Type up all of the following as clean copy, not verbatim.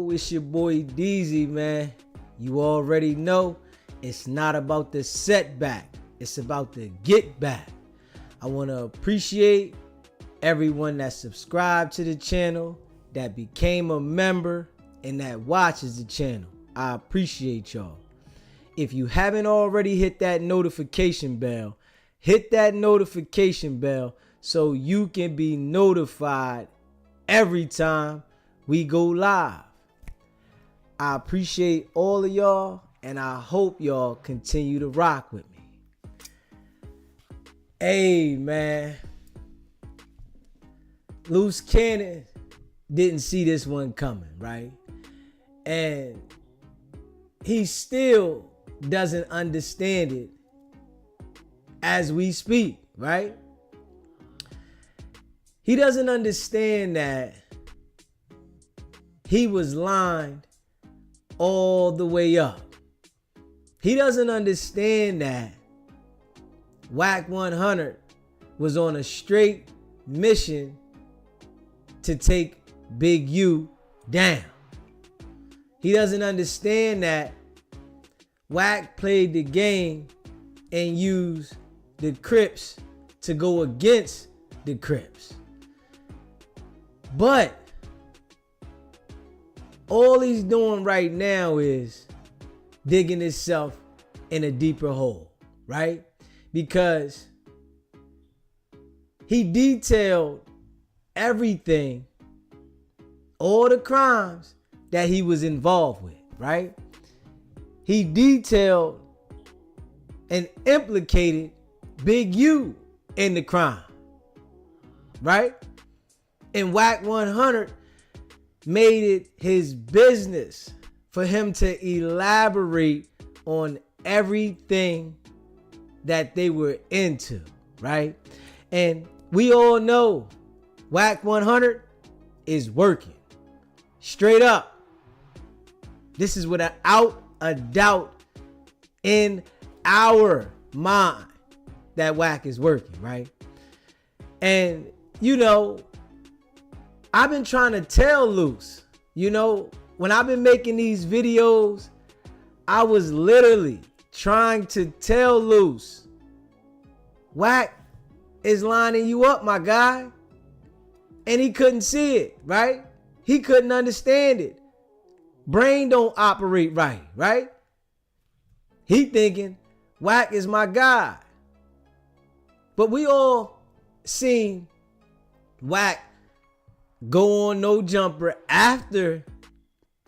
It's your boy DZ, man. You already know it's not about the setback, it's about the get back. I want to appreciate everyone that subscribed to the channel, that became a member, and that watches the channel. I appreciate y'all. If you haven't already hit that notification bell, hit that notification bell so you can be notified every time we go live. I appreciate all of y'all, and I hope y'all continue to rock with me. Hey, man. Luce Cannon didn't see this one coming, right? And he still doesn't understand it as we speak, right? He doesn't understand that he was lined all the way up. He doesn't understand that Wack 100 was on a straight mission to take Big U down. He doesn't understand that Wack played the game and used the Crips to go against the Crips. But all he's doing right now is digging himself in a deeper hole, right? Because he detailed everything, all the crimes that he was involved with, right? He detailed and implicated Big U in the crime, right? And Wack 100 made it his business for him to elaborate on everything that they were into, right? And we all know Wack 100 is working. Straight up. This is without a doubt in our mind that Wack is working, right? And, I've been trying to tell Luce, when I've been making these videos, I was literally trying to tell Luce, Wack is lining you up, my guy. And he couldn't see it, right? He couldn't understand it. Brain don't operate right? He thinking Wack is my guy. But we all seen Wack go on no jumper after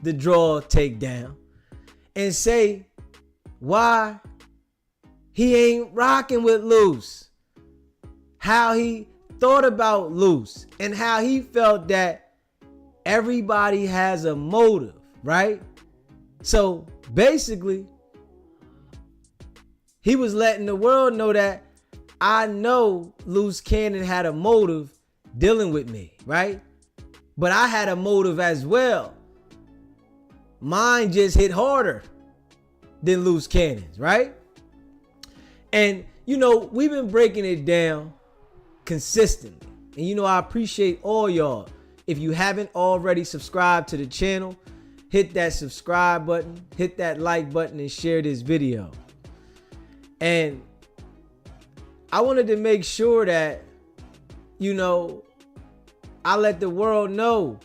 the draw takedown and say why he ain't rocking with Luce, how he thought about Luce, and how he felt that everybody has a motive, right? So basically, he was letting the world know that I know Luce Cannon had a motive dealing with me, right? But I had a motive as well. Mine just hit harder than Luce Cannon's, right? And, we've been breaking it down consistently. And, I appreciate all y'all. If you haven't already subscribed to the channel, hit that subscribe button, hit that like button, and share this video. And I wanted to make sure that, I let the world know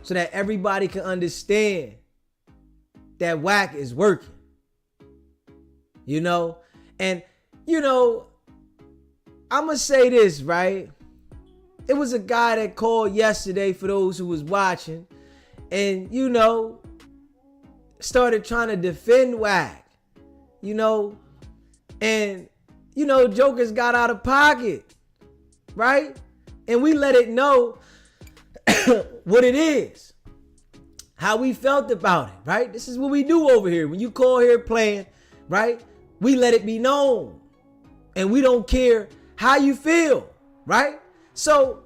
so that everybody can understand that Wack is working. And, I'm going to say this, right? It was a guy that called yesterday, for those who was watching, and, started trying to defend Wack, and, jokers got out of pocket, right? And we let it know what it is, how we felt about it, right? This is what we do over here. When you call here playing, right? We let it be known, and we don't care how you feel, right? So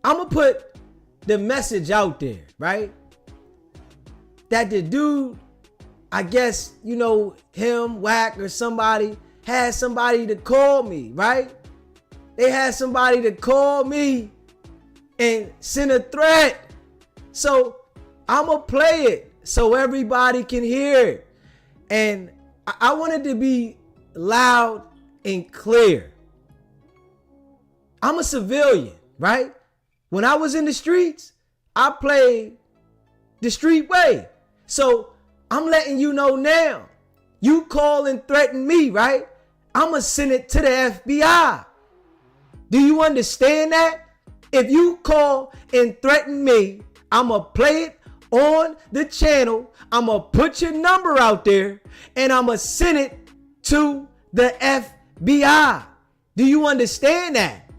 I'm gonna put the message out there, right? That the dude, I guess, him, Wack, or somebody had somebody to call me, right? They had somebody to call me and send a threat. So I'ma play it so everybody can hear it. And I want it to be loud and clear. I'm a civilian, right? When I was in the streets, I played the street way. So I'm letting you know now. You call and threaten me, right? I'ma send it to the FBI. Do you understand that? If you call and threaten me, I'ma play it on the channel. I'ma put your number out there and I'ma send it to the FBI. Do you understand that?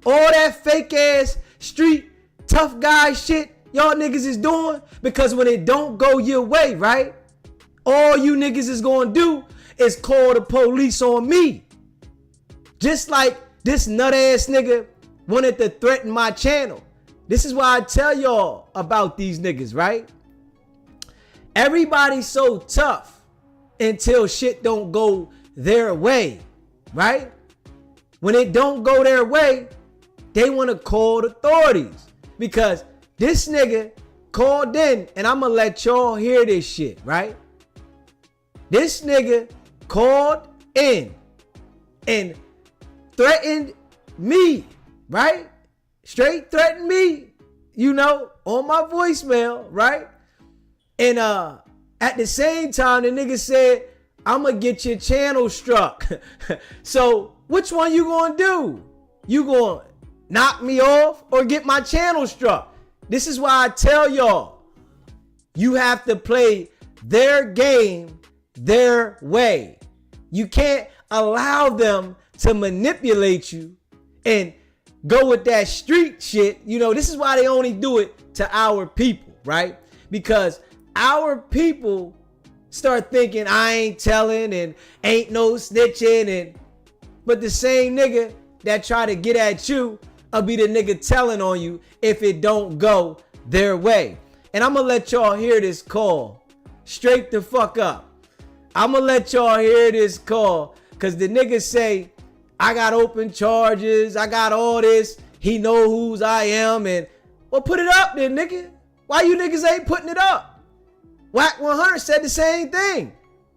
All that fake ass street tough guy shit y'all niggas is doing, because when it don't go your way, right? All you niggas is gonna do is call the police on me. Just like this nut ass nigga wanted to threaten my channel. This is why I tell y'all about these niggas, right? Everybody's so tough until shit don't go their way, right? When it don't go their way, they want to call the authorities, because this nigga called in, and I'm gonna let y'all hear this shit, right? This nigga called in and threatened me, right? Straight threatened me, you know, on my voicemail, right? And at the same time, the nigga said, I'ma get your channel struck. So which one you gonna do? You gonna knock me off or get my channel struck? This is why I tell y'all, you have to play their game their way. You can't allow them to manipulate you and go with that street shit. You know, this is why they only do it to our people, right? Because our people start thinking I ain't telling and ain't no snitching, but the same nigga that try to get at you will be the nigga telling on you if it don't go their way. And I'm gonna let y'all hear this call straight the fuck up. I'm gonna let y'all hear this call, cause the nigga say, I got open charges, I got all this, he know whose I am, and well, put it up then, nigga. Why you niggas ain't putting it up? Wack 100 said the same thing.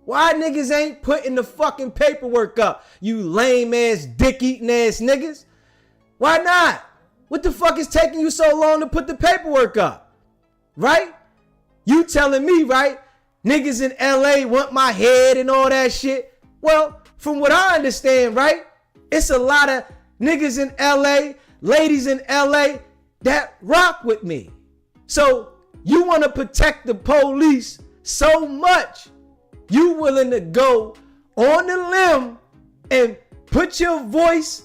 Why niggas ain't putting the fucking paperwork up? You lame ass, dick eating ass niggas. Why not? What the fuck is taking you so long to put the paperwork up? Right? You telling me, right? Niggas in LA want my head and all that shit. Well, from what I understand, right? It's a lot of niggas in LA, ladies in LA that rock with me. So you want to protect the police so much, you willing to go on the limb and put your voice,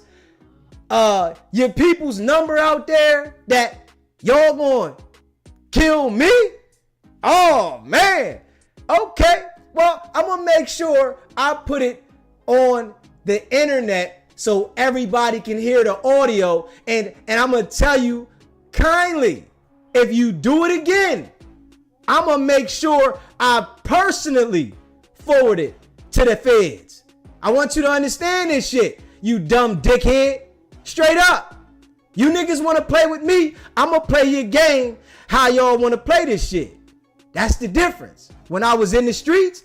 your people's number out there that y'all going to kill me? Oh, man. Okay. Well, I'm going to make sure I put it on the internet so everybody can hear the audio. And I'm going to tell you kindly, if you do it again, I'm going to make sure I personally forward it to the feds. I want you to understand this shit, you dumb dickhead. Straight up. You niggas want to play with me, I'm going to play your game how y'all want to play this shit. That's the difference. When I was in the streets,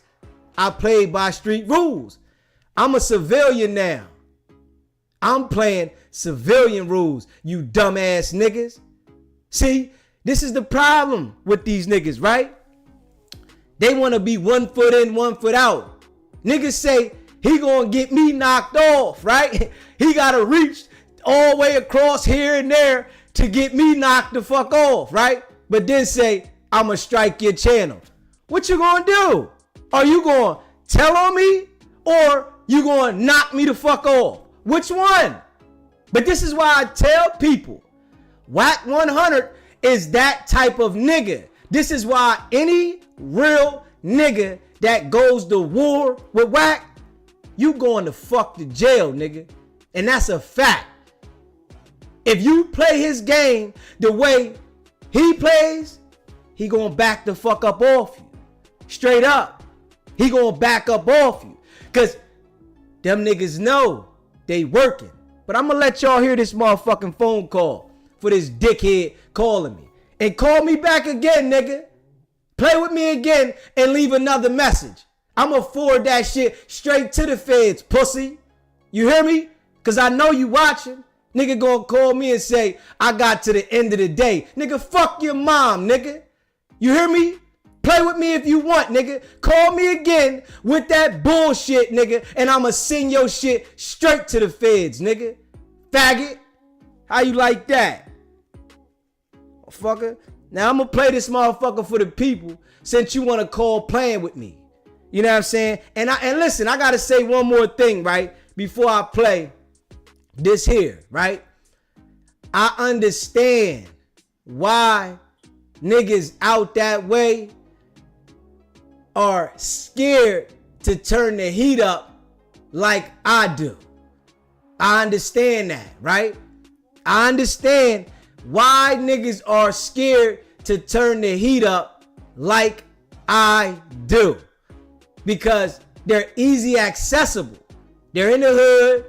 I played by street rules. I'm a civilian now. I'm playing civilian rules, you dumbass niggas. See, this is the problem with these niggas, right? They want to be 1 foot in, 1 foot out. Niggas say he gonna get me knocked off, right? He gotta reach all the way across here and there to get me knocked the fuck off, right? But then say, I'ma strike your channel. What you gonna do? Are you gonna tell on me or you gonna knock me the fuck off? Which one? But this is why I tell people, Wack 100 is that type of nigga. This is why any real nigga that goes to war with Wack, you going to fuck to jail, nigga. And that's a fact. If you play his game the way he plays, he gonna back the fuck up off you. Straight up. He gonna back up off you. Cause them niggas know they working. But I'm gonna let y'all hear this motherfucking phone call for this dickhead calling me. And call me back again, nigga. Play with me again and leave another message. I'm going to forward that shit straight to the feds, pussy. You hear me? Because I know you watching. Nigga gonna call me and say, I got to the end of the day. Nigga, fuck your mom, nigga. You hear me? Play with me if you want, nigga. Call me again with that bullshit, nigga, and I'ma send your shit straight to the feds, nigga. Faggot. How you like that? Motherfucker. Now I'm gonna play this motherfucker for the people since you wanna call playing with me. You know what I'm saying? And listen, I gotta say one more thing, right? Before I play this here, right? I understand why niggas out that way are scared to turn the heat up like I do. I understand that, right? I understand why niggas are scared to turn the heat up like I do. Because they're easy accessible. They're in the hood.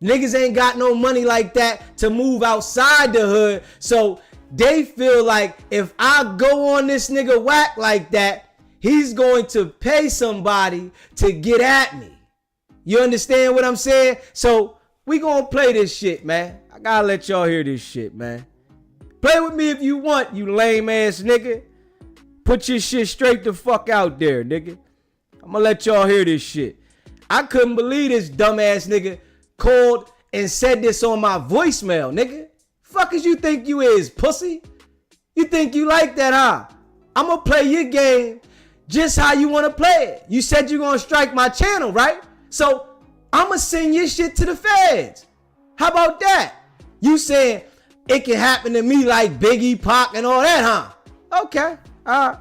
Niggas ain't got no money like that to move outside the hood. So they feel like if I go on this nigga Wack like that, he's going to pay somebody to get at me. You understand what I'm saying? So we gonna play this shit, man. I gotta let y'all hear this shit, man. Play with me if you want, you lame ass nigga. Put your shit straight the fuck out there, nigga. I'm gonna let y'all hear this shit. I couldn't believe this dumbass nigga called and said this on my voicemail, nigga. Fuck as you think you is, pussy? You think you like that, huh? I'm gonna play your game just how you wanna play it. You said you gonna strike my channel, right? So I'm gonna send your shit to the feds. How about that? You saying it can happen to me like Biggie, Pac, and all that, huh? Okay, all right.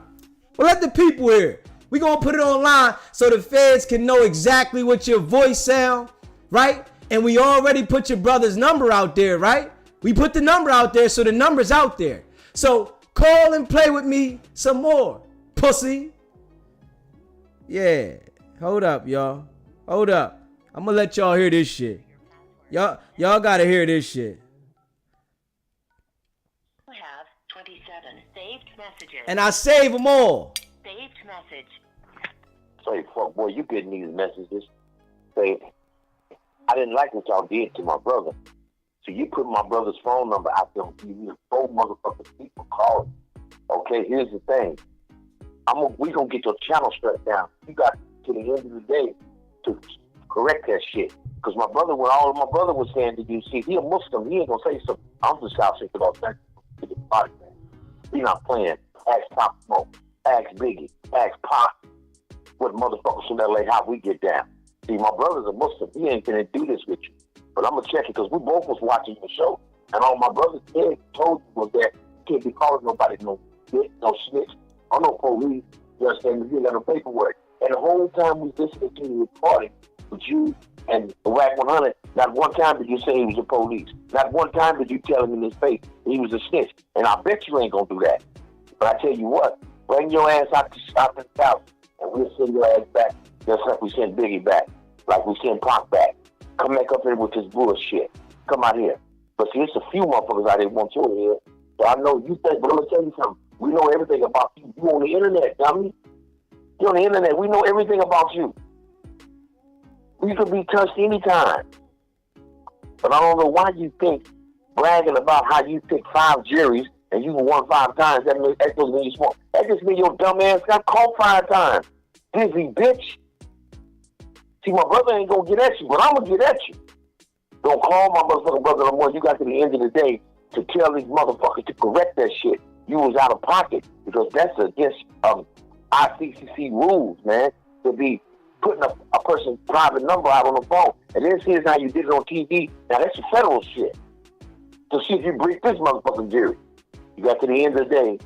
Well, let the people hear. We gonna put it online so the feds can know exactly what your voice sound, right? And we already put your brother's number out there, right? We put the number out there, so the number's out there. So call and play with me some more, pussy. Yeah, hold up, y'all. Hold up. I'm gonna let y'all hear this shit. Y'all gotta hear this shit. You have 27 saved messages. And I save them all. Saved message. Say, fuck, boy, you getting these messages. Say, I didn't like what y'all did to my brother. So you put my brother's phone number out there on TV and 4 motherfucking people calling. Okay, here's the thing. We gonna get your channel shut down. You got to the end of the day to correct that shit. Because my brother, when all my brother was saying to you, see, he a Muslim, he ain't gonna say something. I'm just out saying about that. He not playing. Ask Pop Smoke, ask Biggie, ask Pop. What motherfuckers from LA, how we get down. See, my brother's a Muslim. He ain't gonna do this with you. But I'm gonna check it because we both was watching the show. And all my brother told you was that you can't be calling nobody no bitch, no snitch, or no police. You understand? You ain't got no paperwork. And the whole time we listening to you recording with you and the Wack 100, not one time did you say he was a police. Not one time did you tell him in his face he was a snitch. And I bet you ain't gonna do that. But I tell you what, bring your ass out to stop and out, and we'll send your ass back just like we sent Biggie back, like we sent Pac back. Come back up here with this bullshit. Come out here. But see, it's a few motherfuckers out there want you here. So I know you think, but let me tell you something. We know everything about you. You on the internet, dummy. You on the internet. We know everything about you. You could be touched anytime. But I don't know why you think bragging about how you picked 5 juries and you won 5 times. That doesn't mean you smart. That just means your dumb ass got caught 5 times. Busy bitch. See, my brother ain't gonna get at you, but I'm gonna get at you. Don't call my motherfucking brother no more. You got to the end of the day to tell these motherfuckers to correct that shit. You was out of pocket because that's against ICCC rules, man. To be putting a person's private number out on the phone. And then here's how you did it on TV. Now that's federal shit. So see if you break this motherfucking jury. You got to the end of the day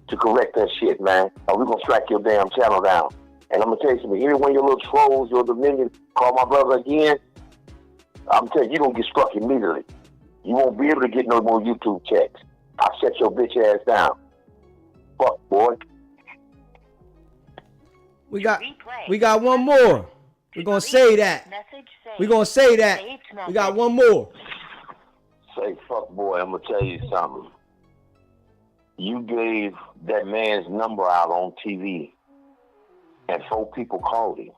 to correct that shit, man. Or we're gonna strike your damn channel down. And I'm gonna tell you something. Every one of your little trolls, your Dominion, call my brother again. I'm telling you, you're gonna get struck immediately. You won't be able to get no more YouTube checks. I'll shut your bitch ass down. Fuck, boy. We got one more. We're gonna say that. We're gonna say that. We got one more. Say fuck, boy. I'm gonna tell you something. You gave that man's number out on TV, and 4 people called him.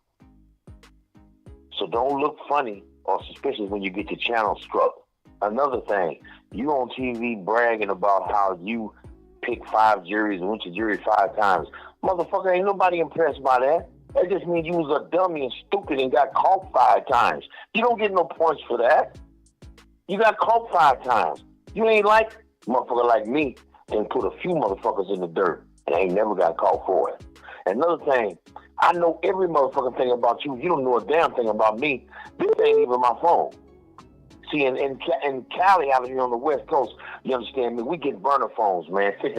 So don't look funny or suspicious when you get your channel struck. Another thing, you on TV bragging about how you picked 5 juries and went to jury 5 times. Motherfucker, ain't nobody impressed by that. That just means you was a dummy and stupid and got caught 5 times. You don't get no points for that. You got caught 5 times. You ain't like a motherfucker like me and put a few motherfuckers in the dirt and ain't never got caught for it. Another thing, I know every motherfucking thing about you. You don't know a damn thing about me. This ain't even my phone. See, in Cali out here on the West Coast, you understand me, we get burner phones, man, $50.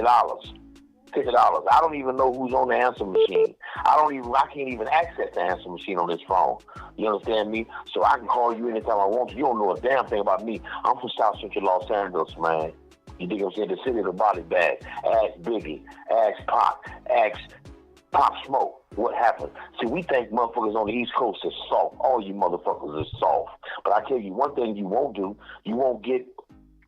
$50. I don't even know who's on the answer machine. I can't even access the answer machine on this phone. You understand me? So I can call you anytime I want to. You don't know a damn thing about me. I'm from South Central Los Angeles, man. You dig what I'm saying? The city of the body bag. Ask Biggie. Ask Pop. Ask Pop Smoke. What happened? See, we think motherfuckers on the East Coast is soft. All you motherfuckers is soft. But I tell you one thing you won't do. You won't get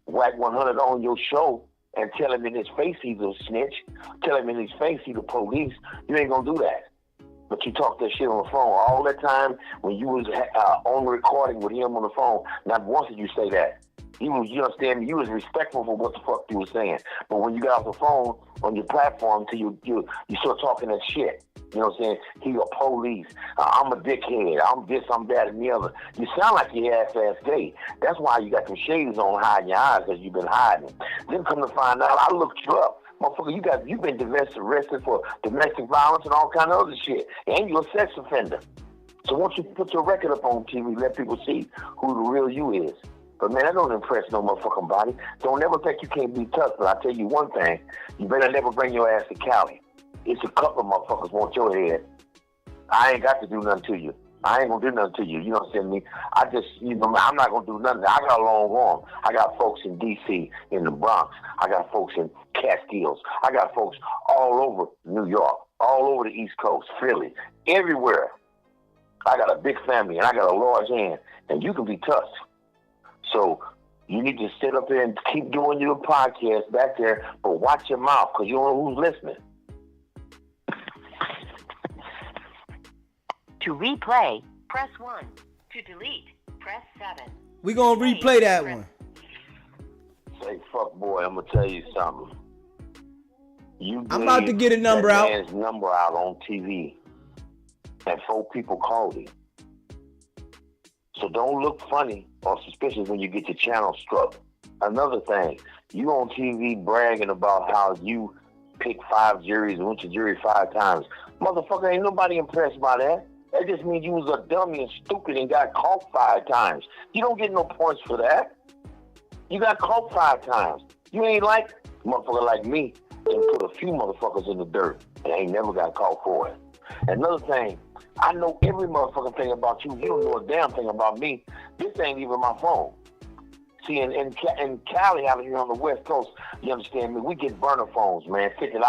Wack 100 on your show and tell him in his face he's a snitch. Tell him in his face he's the police. You ain't gonna do that. But you talk that shit on the phone all that time when you was on recording with him on the phone. Not once did you say that. You understand me? You was respectful for what the fuck you was saying. But when you got off the phone on your platform, till you start talking that shit. You know what I'm saying? He a police. I'm a dickhead. I'm this, I'm that, and the other. You sound like you ass gay. That's why you got some shades on hiding your eyes because you've been hiding. Then come to find out, I looked you up. Motherfucker, you've been arrested for domestic violence and all kind of other shit. And you're a sex offender. So once you put your record up on TV, let people see who the real you is. But man, that don't impress no motherfucking body. Don't ever think you can't be tough. But I tell you one thing, you better never bring your ass to Cali. It's a couple of motherfuckers want your head. I ain't got to do nothing to you. I ain't gonna do nothing to you. You know what I'm saying? I just, I'm not gonna do nothing. I got a long arm. I got folks in D.C., in the Bronx. I got folks in Catskills. I got folks all over New York, all over the East Coast, Philly, everywhere. I got a big family and I got a large hand, and you can be touched. So you need to sit up there and keep doing your podcast back there, but watch your mouth because you don't know who's listening. To replay, press 1. To delete, press 7. We gonna replay that one. Say, fuck boy, I'm gonna tell you something. I'm about to get a number out. Man's number out on TV, and 4 people called him. So don't look funny or suspicious when you get your channel struck. Another thing, you on TV bragging about how you picked 5 juries and went to jury 5 times. Motherfucker, ain't nobody impressed by that. That just means you was a dummy and stupid and got caught 5 times. You don't get no points for that. You got caught 5 times. You ain't like a motherfucker like me and put a few motherfuckers in the dirt and ain't never got caught for it. Another thing, I know every motherfucking thing about you. You don't know a damn thing about me. This ain't even my phone. See, in Cali out here on the West Coast, you understand me, we get burner phones, man, $50.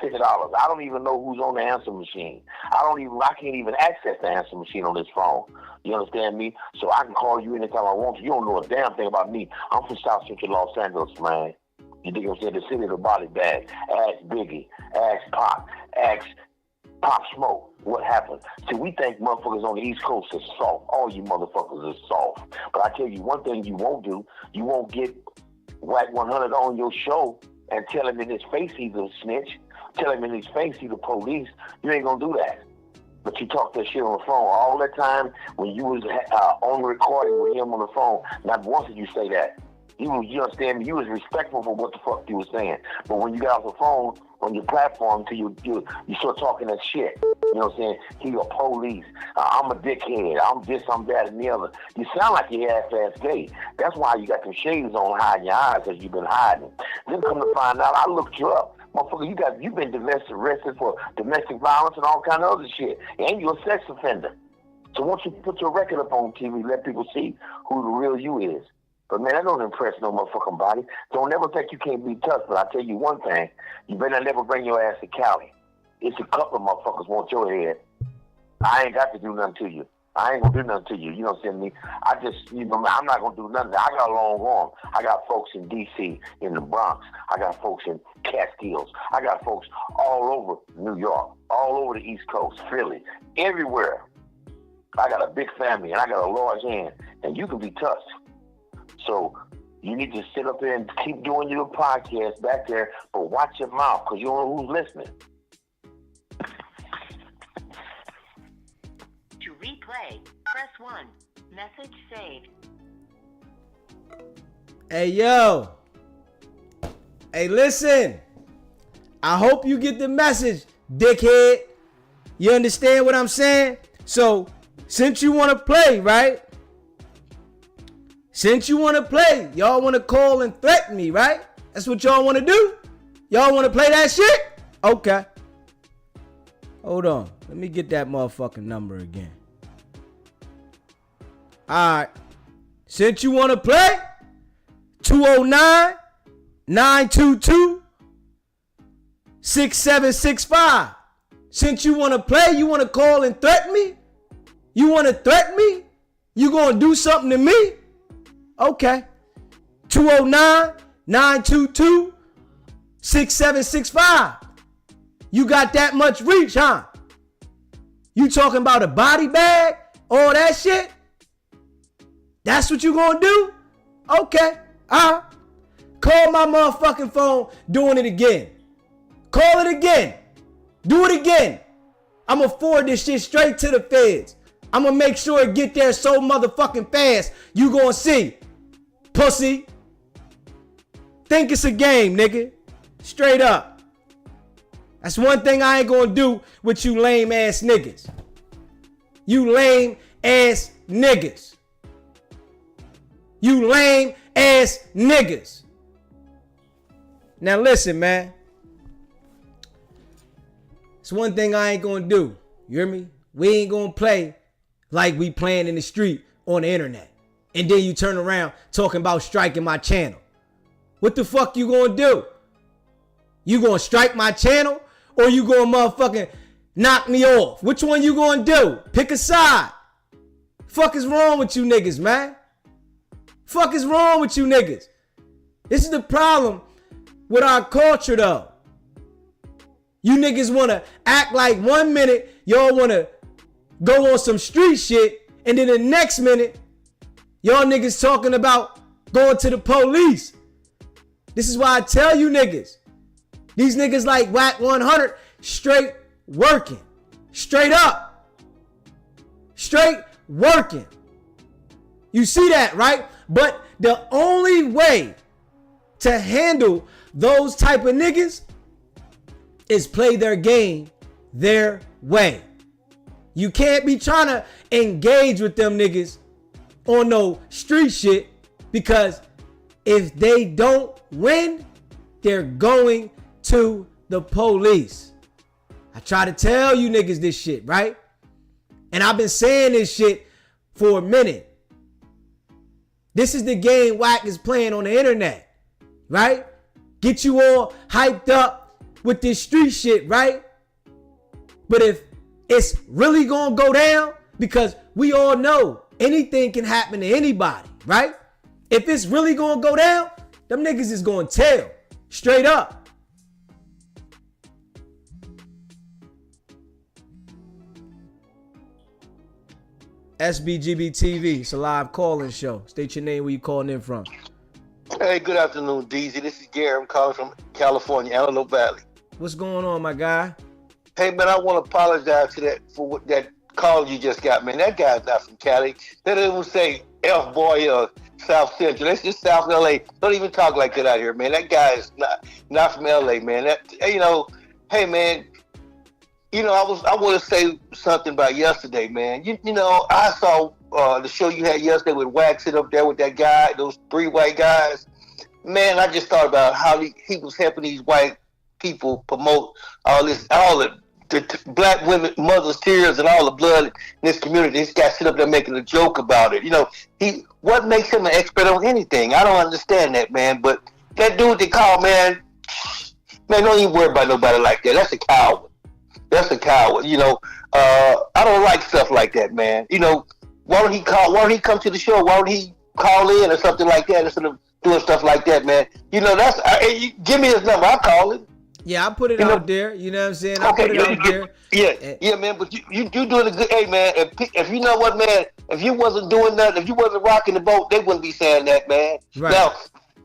$50. I don't even know who's on the answer machine. I can't even access the answer machine on this phone. You understand me? So I can call you anytime I want to. You don't know a damn thing about me. I'm from South Central Los Angeles, man. You dig what I'm saying? The city of the body bag. Ask Biggie. Ask Pop. Ask Pop Smoke. What happened? See, we think motherfuckers on the East Coast is soft. All you motherfuckers is soft. But I tell you one thing you won't do. You won't get Wack 100 on your show and tell him in his face he's a snitch. Tell him in his face he's the police. You ain't gonna do that. But you talk that shit on the phone all that time when you was on recording with him on the phone. Not once did you say that. You understand me? You was respectful for what the fuck you was saying. But when you got off the phone on your platform, till you start talking that shit. You know what I'm saying? He a police. I'm a dickhead. I'm this, I'm that, and the other. You sound like you ass gay. That's why you got some shades on hiding your eyes because you've been hiding. Then come to find out, I looked you up. Motherfucker, you've been arrested for domestic violence and all kind of other shit. And you're a sex offender. So once you put your record up on TV, let people see who the real you is. But man, that don't impress no motherfucking body. Don't ever think you can't be tough. But I tell you one thing, you better never bring your ass to Cali. It's a couple of motherfuckers want your head. I ain't got to do nothing to you. I ain't gonna do nothing to you. You know what I'm saying? I just, I'm not gonna do nothing. I got a long arm. I got folks in D.C., in the Bronx. I got folks in Catskills. I got folks all over New York, all over the East Coast, Philly, everywhere. I got a big family and I got a large hand, and you can be touched. So you need to sit up there and keep doing your podcast back there, but watch your mouth because you don't know who's listening. To replay, press 1. Message saved. Hey, yo. Hey, listen. I hope you get the message, dickhead. You understand what I'm saying? So, since you want to play, right? Since you want to play, y'all want to call and threaten me, right? That's what y'all want to do? Y'all want to play that shit? Okay. Hold on. Let me get that motherfucking number again. Alright. Since you want to play, 209-922-6765. Since you want to play, you want to call and threaten me? You want to threaten me? You going to do something to me? Okay. 209-922-6765. You got that much reach, huh? You talking about a body bag? All that shit? That's what you gonna do? Okay. Call my motherfucking phone doing it again. Call it again. Do it again. I'm gonna forward this shit straight to the feds. I'm gonna make sure it get there so motherfucking fast. You gonna see. Pussy. Think it's a game, nigga. Straight up. That's one thing I ain't gonna do with you lame ass niggas. You lame ass niggas. You lame ass niggas. Now listen, man. It's one thing I ain't gonna do. You hear me? We ain't gonna play like we playing in the street on the internet. And then you turn around talking about striking my channel. What the fuck you gonna do? You gonna strike my channel? Or you gonna motherfucking knock me off? Which one you gonna do? Pick a side. Fuck is wrong with you niggas, man? Fuck is wrong with you niggas? This is the problem with our culture, though. You niggas wanna act like 1 minute y'all wanna go on some street shit, and then the next minute y'all niggas talking about going to the police. This is why I tell you niggas, these niggas like Wack 100 straight working, straight up, straight working. You see that, right? But the only way to handle those type of niggas is play their game their way. You can't be trying to engage with them niggas on no street shit, because if they don't win, they're going to the police. I try to tell you niggas this shit, right? And I've been saying this shit for a minute. This is the game Wack is playing on the internet, right? Get you all hyped up with this street shit, right? But if it's really gonna go down, because we all know anything can happen to anybody, right? If it's really gonna go down, them niggas is gonna tell straight up. SBGB TV, it's a live call-in show. State your name, where you calling in from. Hey, good afternoon, DZ. This is Gary. I'm calling from California, Antelope Valley. What's going on, my guy? Hey, man, I want to apologize for that call you just got, man. That guy's not from Cali. They don't even say F-boy or South Central. That's just South LA. Don't even talk like that out here, man. That guy is not from LA, man. Hey, man, I want to say something about yesterday, man. You know, I saw the show you had yesterday with Wack sit up there with that guy, those 3 white guys. Man, I just thought about how he was helping these white people promote all the black women, mothers' tears and all the blood in this community. This guy sit up there making a joke about it. You know, what makes him an expert on anything? I don't understand that, man. But that dude they call, man, don't even worry about nobody like that. That's a coward. That's a coward. You know, I don't like stuff like that, man. You know, why don't he call? Why don't he come to the show? Why don't he call in or something like that instead of doing stuff like that, man? You know, that's give me his number. I'll call him. Yeah, I put it out there. You know what I'm saying? I Okay, put it out there. Yeah, man. But you doing a good. Hey, man. If you know what, man. If you wasn't doing nothing, if you wasn't rocking the boat, they wouldn't be saying that, man. Right. Now,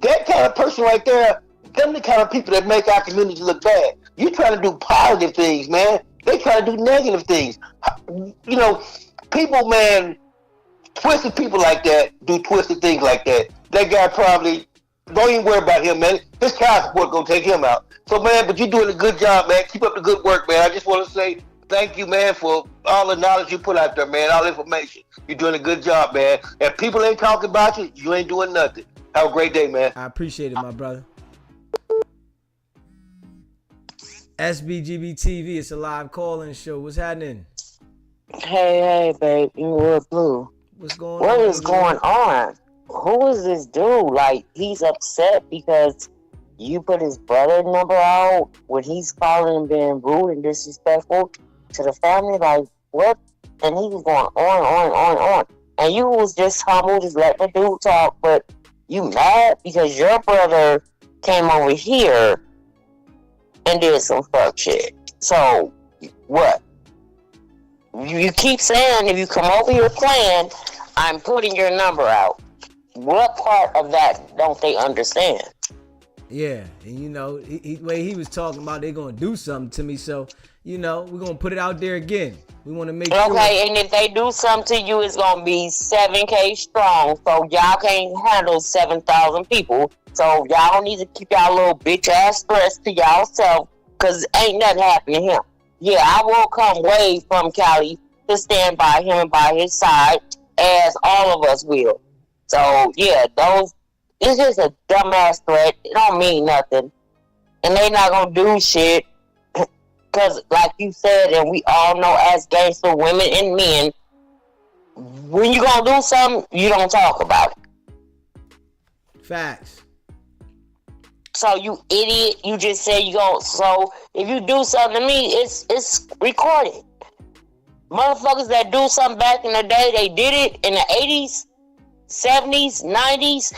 that kind of person right there, them the kind of people that make our community look bad. You trying to do positive things, man. They try to do negative things. You know, people, man, twisted people like that do twisted things like that. That guy probably, don't even worry about him, man. His child support gonna take him out. So, man, but you're doing a good job, man. Keep up the good work, man. I just want to say thank you, man, for all the knowledge you put out there, man, all the information. You're doing a good job, man. If people ain't talking about you, you ain't doing nothing. Have a great day, man. I appreciate it, my brother. SBGB TV, it's a live call-in show. What's happening? Hey, babe, you were blue. What's going What on? is going on? Who is this dude? Like, he's upset because you put his brother number out when he's calling and being rude and disrespectful to the family. Like, what? And he was going on. And you was just humble, just letting the dude talk, but you mad because your brother came over here and did some fuck shit. So, what? You keep saying if you come over here playing, I'm putting your number out. What part of that don't they understand? Yeah, and you know, way he was talking about they gonna do something to me, so you know, we're gonna put it out there again. We want to make sure. Okay, and if they do something to you, it's gonna be 7K strong. So y'all can't handle 7,000 people. So y'all need to keep y'all little bitch ass stress to y'allself, cause ain't nothing happening to him. Yeah, I will come way from Cali to stand by him and by his side, as all of us will. So yeah, it's just a dumbass threat. It don't mean nothing, and they not gonna do shit. Cause like you said, and we all know as gangster women and men, when you gonna do something, you don't talk about it. Facts. So you idiot, you just said you gon'. So if you do something to me, it's recorded. Motherfuckers that do something back in the day, they did it in the 80s, 70s, 90s.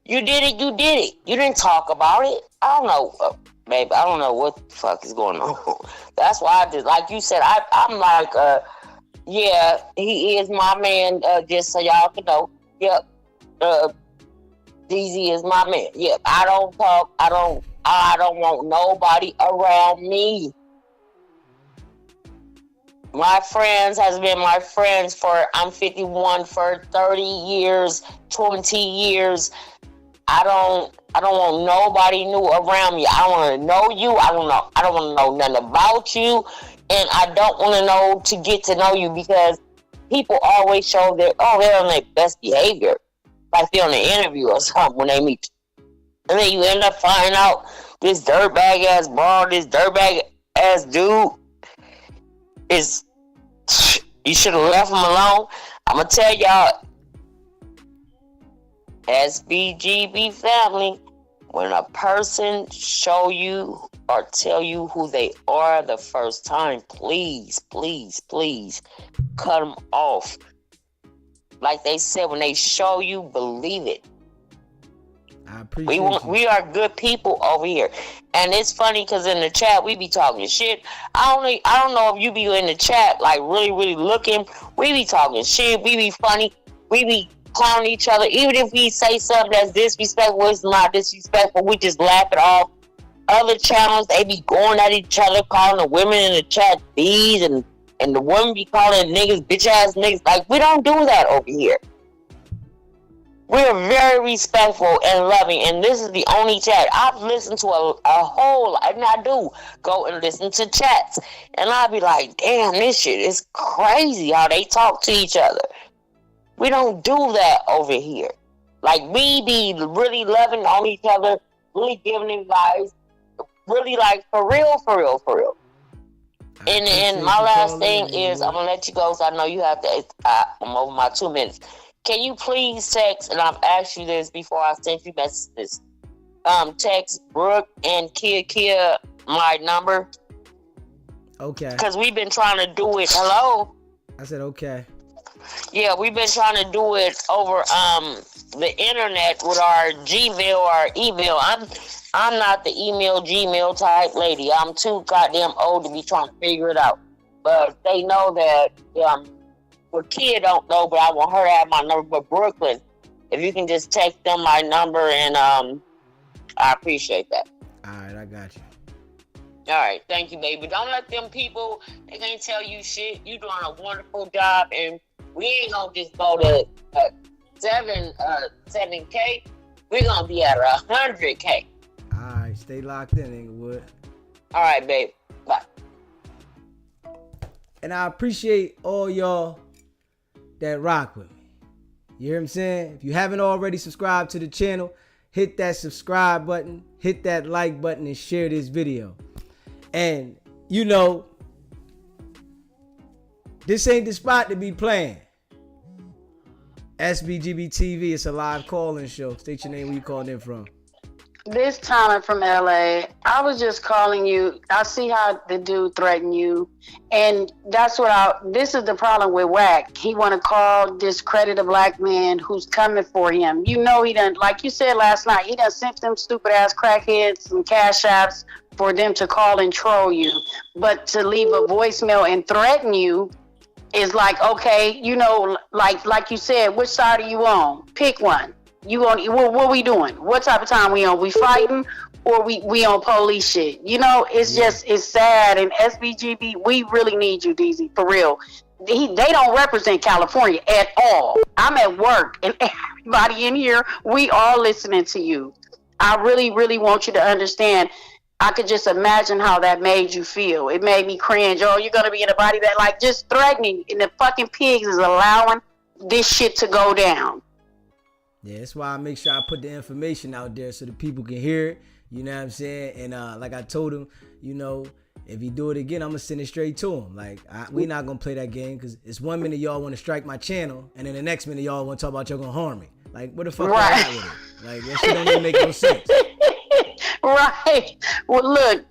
You did it, you did it. You didn't talk about it. I don't know, babe. I don't know what the fuck is going on. That's why I just, like you said, I'm like, yeah, he is my man. Just so y'all can know. Yep. DZ is my man. Yep. I don't talk. I don't want nobody around me. My friends has been my friends for, I'm 51, for 30 years, 20 years. I don't want nobody new around me. I want to know you. I don't want to know nothing about you. And I don't want to know to get to know you, because people always show they're on their best behavior. Like they're on an interview or something when they meet you. And then you end up finding out this dirtbag ass bar, this dirtbag ass dude is, you should have left him alone. I'm going to tell y'all, SBGB family, when a person show you or tell you who they are the first time, please, please, please cut them off. Like they said, when they show you, believe it. I appreciate we are good people over here. And it's funny because in the chat we be talking shit. I don't know if you be in the chat like really, really looking. We be talking shit. We be funny. We be clowning each other. Even if we say something that's disrespectful, it's not disrespectful. We just laugh it off. Other channels, they be going at each other, calling the women in the chat bees, and the women be calling niggas bitch ass niggas. Like, we don't do that over here. We're very respectful and loving, and this is the only chat. I've listened to a whole, and I do go and listen to chats, and I'll be like, damn, this shit is crazy how they talk to each other. We don't do that over here. Like, we be really loving on each other, really giving advice, really like, for real. And my last thing is, I'm going to let you go, so I know you have to, I'm over my 2 minutes. Can you please text, and I've asked you this before I sent you messages, text Brooke and Kia my number. Okay. Because we've been trying to do it. Hello? I said okay. Yeah, we've been trying to do it over the internet with our Gmail or email. I'm not the email Gmail type lady. I'm too goddamn old to be trying to figure it out. But they know that well, kid don't know, but I want her to have my number. But Brooklyn, if you can just text them my number, and I appreciate that. All right, I got you. All right, thank you, baby. Don't let them people, they can't tell you shit. You doing a wonderful job, and we ain't gonna just go to 7K. We're gonna be at 100K. All right, stay locked in, Inglewood. All right, babe. Bye. And I appreciate all y'all that rock with me. You hear what I'm saying? If you haven't already subscribed to the channel, hit that subscribe button, hit that like button, and share this video. And, you know, this ain't the spot to be playing. SBGB TV, it's a live call-in show. State your name, where you calling in from. This Tyler from LA. I was just calling you. I see how the dude threatened you. And this is the problem with Wack. He want to discredit a black man who's coming for him. You know he done, like you said last night, he done sent them stupid ass crackheads some cash apps for them to call and troll you. But to leave a voicemail and threaten you is like, okay, you know, like you said, which side are you on? Pick one. What we doing? What type of time we on? We fighting or we on police shit? You know, it's just, it's sad. And SBGB, we really need you, DZ, for real. They don't represent California at all. I'm at work, and everybody in here, we all listening to you. I really, really want you to understand. I could just imagine how that made you feel. It made me cringe. Oh, you're going to be in a body that, like, just threatening. And the fucking pigs is allowing this shit to go down. Yeah, that's why I make sure I put the information out there so the people can hear it. You know what I'm saying? And like I told him, you know, if he do it again, I'm going to send it straight to him. Like, we not going to play that game because it's 1 minute y'all want to strike my channel, and then the next minute y'all want to talk about y'all going to harm me. Like, what the fuck right. I got with it? Like, that shit don't even make no sense. Right. Well, look,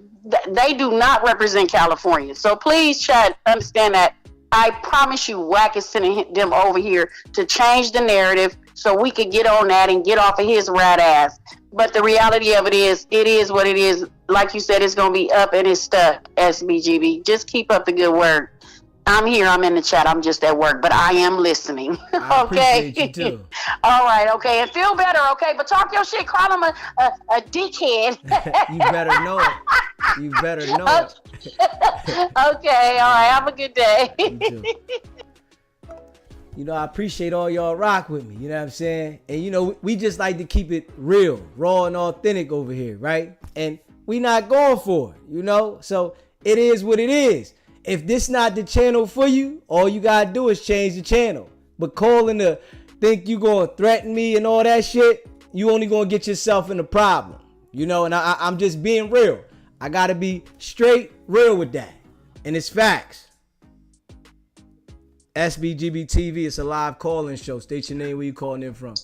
they do not represent California. So please try to understand that. I promise you, Wack is sending them over here to change the narrative so we could get on that and get off of his rat ass. But the reality of it is what it is. Like you said, it's going to be up and it's stuck, SBGB. Just keep up the good work. I'm here. I'm in the chat. I'm just at work, but I am listening. I okay. appreciate you too. All right. Okay. And feel better. Okay. But talk your shit. Call him a dickhead. You better know it. You better know it. Okay. All right. Have a good day. You too. You know, I appreciate all y'all rock with me. You know what I'm saying? And, you know, we just like to keep it real, raw, and authentic over here, right? And we not going for it, you know? So it is what it is. If this not the channel for you, all you got to do is change the channel. But calling to think you going to threaten me and all that shit, you only going to get yourself in a problem. You know, and I'm just being real. I got to be straight real with that. And it's facts. SBGB TV, it's a live call-in show. State your name, where you calling in from.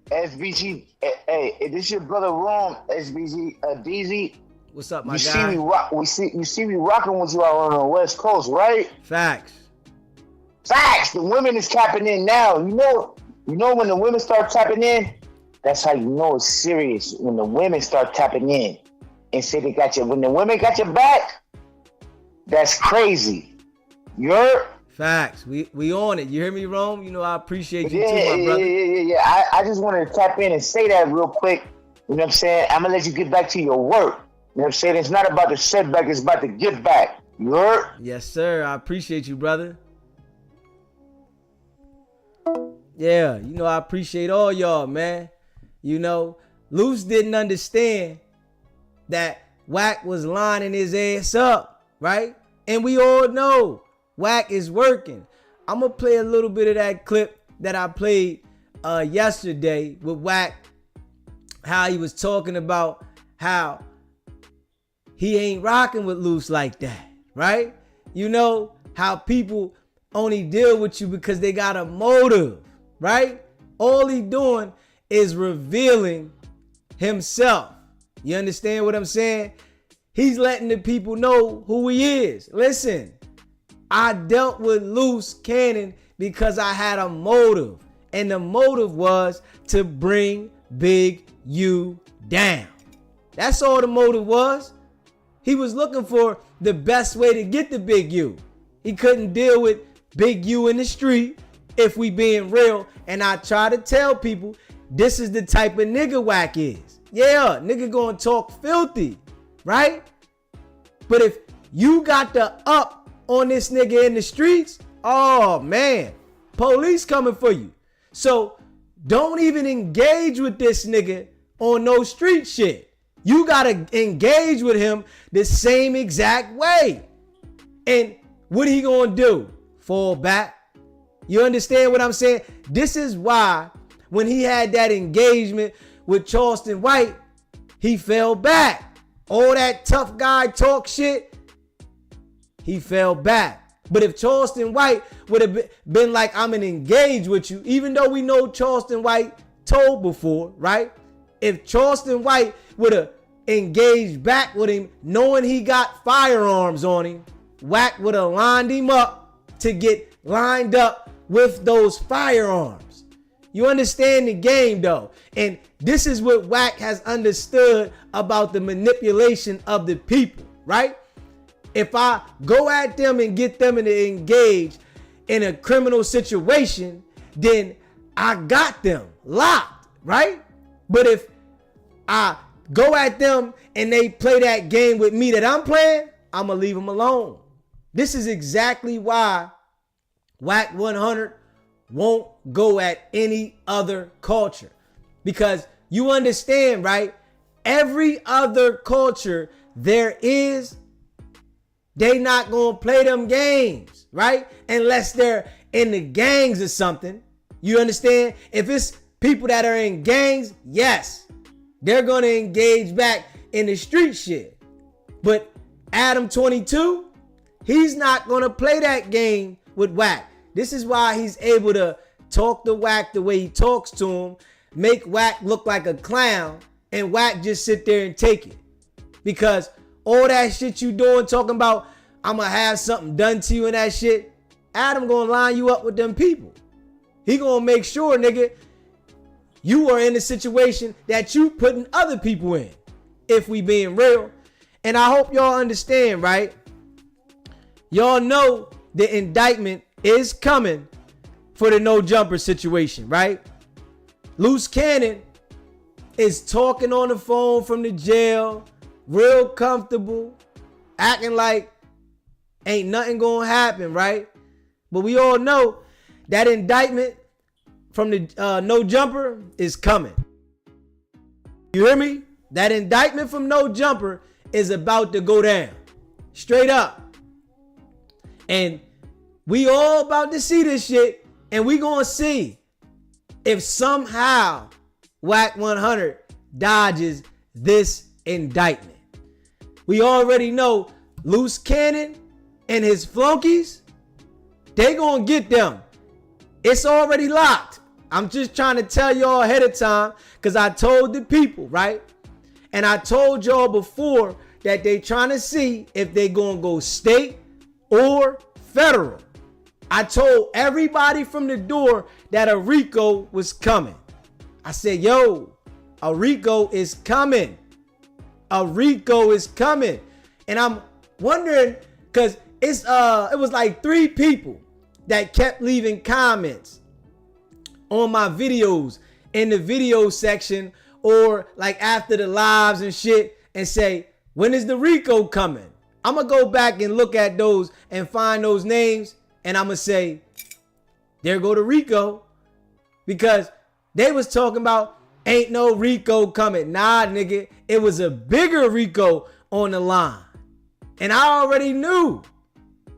SBG, hey, this your brother Ron, SBG, DZ. What's up, my you guy? See me rock, you see me rocking with you out on the West Coast, right? Facts. Facts. The women is tapping in now. You know when the women start tapping in, that's how you know it's serious. When the women start tapping in and say they got you. When the women got your back, that's crazy. You're Facts. We on it. You hear me, Rome? You know I appreciate you too, my brother. Yeah. I just wanted to tap in and say that real quick. You know what I'm saying? I'm gonna let you get back to your work. You know what I'm saying? It's not about the setback, it's about the get back. You heard? Yes, sir. I appreciate you, brother. Yeah, you know I appreciate all y'all, man. You know, Luce didn't understand that Wack was lining his ass up, right? And we all know Wack is working. I'm going to play a little bit of that clip that I played yesterday with Wack, how he was talking about how he ain't rocking with Luce like that, right? You know, how people only deal with you because they got a motive, right? All he doing is revealing himself. You understand what I'm saying? he's letting the people know who he is. Listen, I dealt with Luce Cannon because I had a motive. And the motive was to bring Big U down. That's all the motive was. He was looking for the best way to get to Big U. He couldn't deal with Big U in the street, if we being real. And I try to tell people, this is the type of nigga Wack is. Yeah, nigga gonna talk filthy, right? But if you got the up on this nigga in the streets, oh man, police coming for you. So don't even engage with this nigga on no street shit. You gotta engage with him the same exact way. And what he gonna do? Fall back? You understand what I'm saying? This is why when he had that engagement with Charleston White, he fell back. All that tough guy talk shit, he fell back. But if Charleston White would have been like, I'm gonna engage with you, even though we know Charleston White told before, right? If Charleston White would have engaged back with him, knowing he got firearms on him, Wack would have lined him up to get lined up with those firearms. You understand the game though. And this is what Wack has understood about the manipulation of the people, right? If I go at them and get them to engage in a criminal situation, then I got them locked, right? But if I go at them and they play that game with me that I'm playing, I'm going to leave them alone. This is exactly why Wack 100 won't go at any other culture. Because you understand, right? Every other culture there is, they not gonna play them games, right? Unless they're in the gangs or something. You understand? If it's people that are in gangs, yes, they're gonna engage back in the street shit. But Adam 22, he's not gonna play that game with Wack. This is why he's able to talk to Wack the way he talks to him, make Wack look like a clown, and Wack just sit there and take it. Because all that shit you doing, talking about, I'm gonna have something done to you and that shit, Adam gonna line you up with them people. He gonna make sure, nigga, you are in a situation that you putting other people in, if we being real. And I hope y'all understand, right? Y'all know the indictment is coming for the no jumper situation, right? Luce Cannon is talking on the phone from the jail, real comfortable, acting like ain't nothing gonna happen, right? But we all know that indictment from the no jumper is coming. You hear me? That indictment from no jumper is about to go down. Straight up. And we all about to see this shit, and we gonna see if somehow Wack 100 dodges this indictment. We already know Luce Cannon and his flunkies, they gonna get them. It's already locked. I'm just trying to tell y'all ahead of time, because I told the people, right? And I told y'all before that they trying to see if they gonna go state or federal. I told everybody from the door that a RICO was coming. I said, yo, a RICO is coming. A RICO is coming. And I'm wondering, because it was like 3 people that kept leaving comments on my videos in the video section, or like after the lives and shit, and say, when is the RICO coming? I'm gonna go back and look at those and find those names, and I'm gonna say, there go the RICO. Because they was talking about ain't no RICO coming. Nah, nigga, it was a bigger RICO on the line. And I already knew.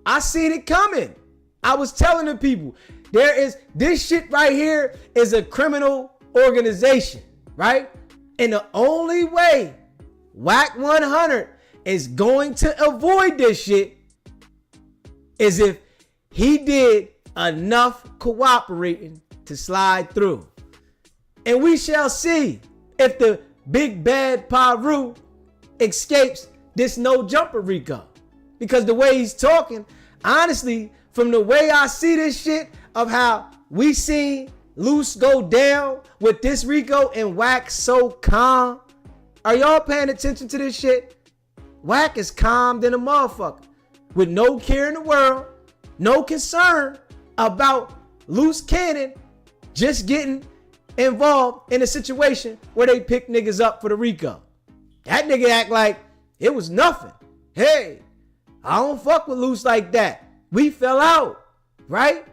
I seen it coming. I was telling the people, this shit right here is a criminal organization, right? And the only way Wack 100 is going to avoid this shit is if he did enough cooperating to slide through. And we shall see if the big bad Paru escapes this no jumper Rico. Because the way he's talking, honestly, from the way I see this shit of how we seen Luce go down with this Rico and Wack so calm. Are y'all paying attention to this shit? Wack is calm than a motherfucker with no care in the world, no concern about Luce Cannon just getting involved in a situation where they pick niggas up for the Rico. That nigga act like it was nothing. Hey, I don't fuck with Luce like that. We fell out, right?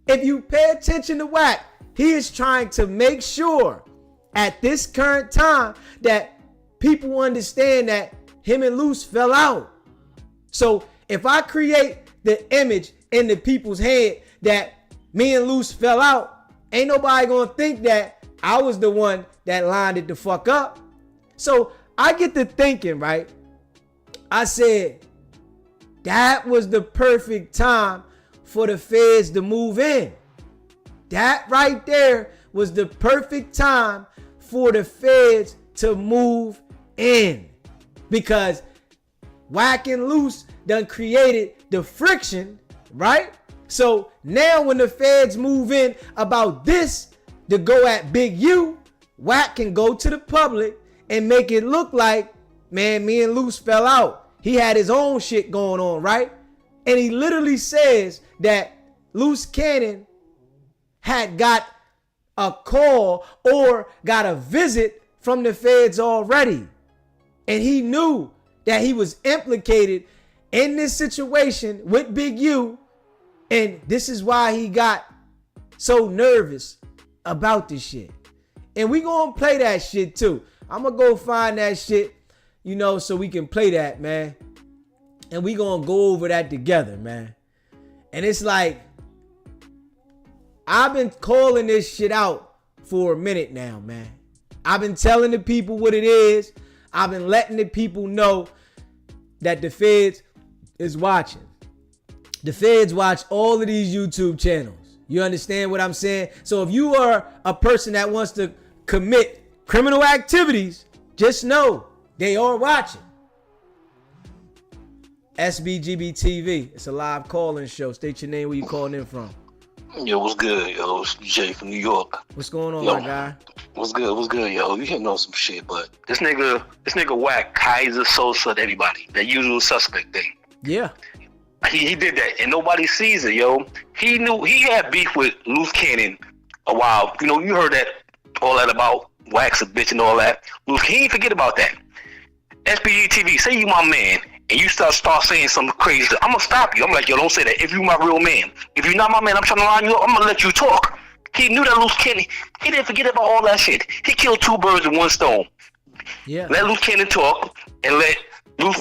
If you pay attention to Wack, he is trying to make sure at this current time that people understand that him and Luce fell out. So if I create the image in the people's head that me and Luce fell out, ain't nobody gonna think that I was the one that lined it the fuck up. So I get to thinking, right? I said, that was the perfect time for the feds to move in. That right there was the perfect time for the feds to move in. Because Wack and Luce done created the friction, right? So now when the feds move in about this to go at Big U, Wack can go to the public and make it look like, man, me and Luce fell out. He had his own shit going on, right? And he literally says that Luce Cannon had got a call or got a visit from the feds already. And he knew that he was implicated in this situation with Big U. And this is why he got so nervous about this shit. And we gonna play that shit too. I'm gonna go find that shit, you know, so we can play that, man. And we gonna go over that together, man. And it's like, I've been calling this shit out for a minute now, man. I've been telling the people what it is. I've been letting the people know that the feds is watching. The feds watch all of these YouTube channels. You understand what I'm saying? So if you are a person that wants to commit criminal activities, just know they are watching. SBGB TV. It's a live call-in show. State your name, where you calling in from. Yo, what's good, yo? It's Jay from New York. What's going on, yo, my guy? What's good, yo? You hitting on some shit, but this nigga Wack, Kaiser Sosa, everybody, that usual suspect thing. Yeah. He did that, and nobody sees it, yo. He knew he had beef with Luce Cannon a while. You know, you heard that, all that about Wack's a bitch and all that. Luce, he ain't forget about that. SBG TV, say you my man, and you start saying something crazy, I'm gonna stop you. I'm like, yo, don't say that. If you my real man, if you're not my man, I'm trying to line you up. I'm gonna let you talk. He knew that Luce Cannon. He didn't forget about all that shit. He killed two birds with one stone. Yeah. Let Luce Cannon talk, and let Luce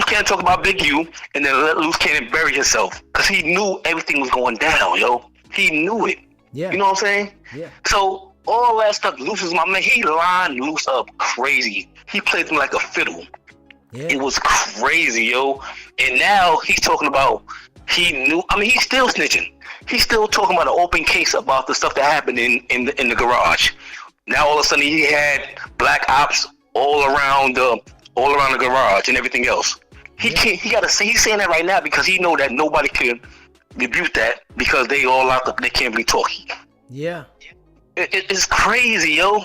Cannon talk about Big U, and then let Luce Cannon bury himself, because he knew everything was going down, yo. He knew it. Yeah. You know what I'm saying? Yeah. So all that stuff, Luce is my man. He lined Luce up crazy. He played him like a fiddle. Yeah. It was crazy, yo. And now he's talking about he knew. I mean, he's still snitching. He's still talking about an open case about the stuff that happened in the garage. Now all of a sudden he had black ops all around the garage and everything else. He can't. He gotta say he's saying that right now because he know that nobody can rebuke that because they all locked up. They can't really talk. Yeah. It's crazy, yo.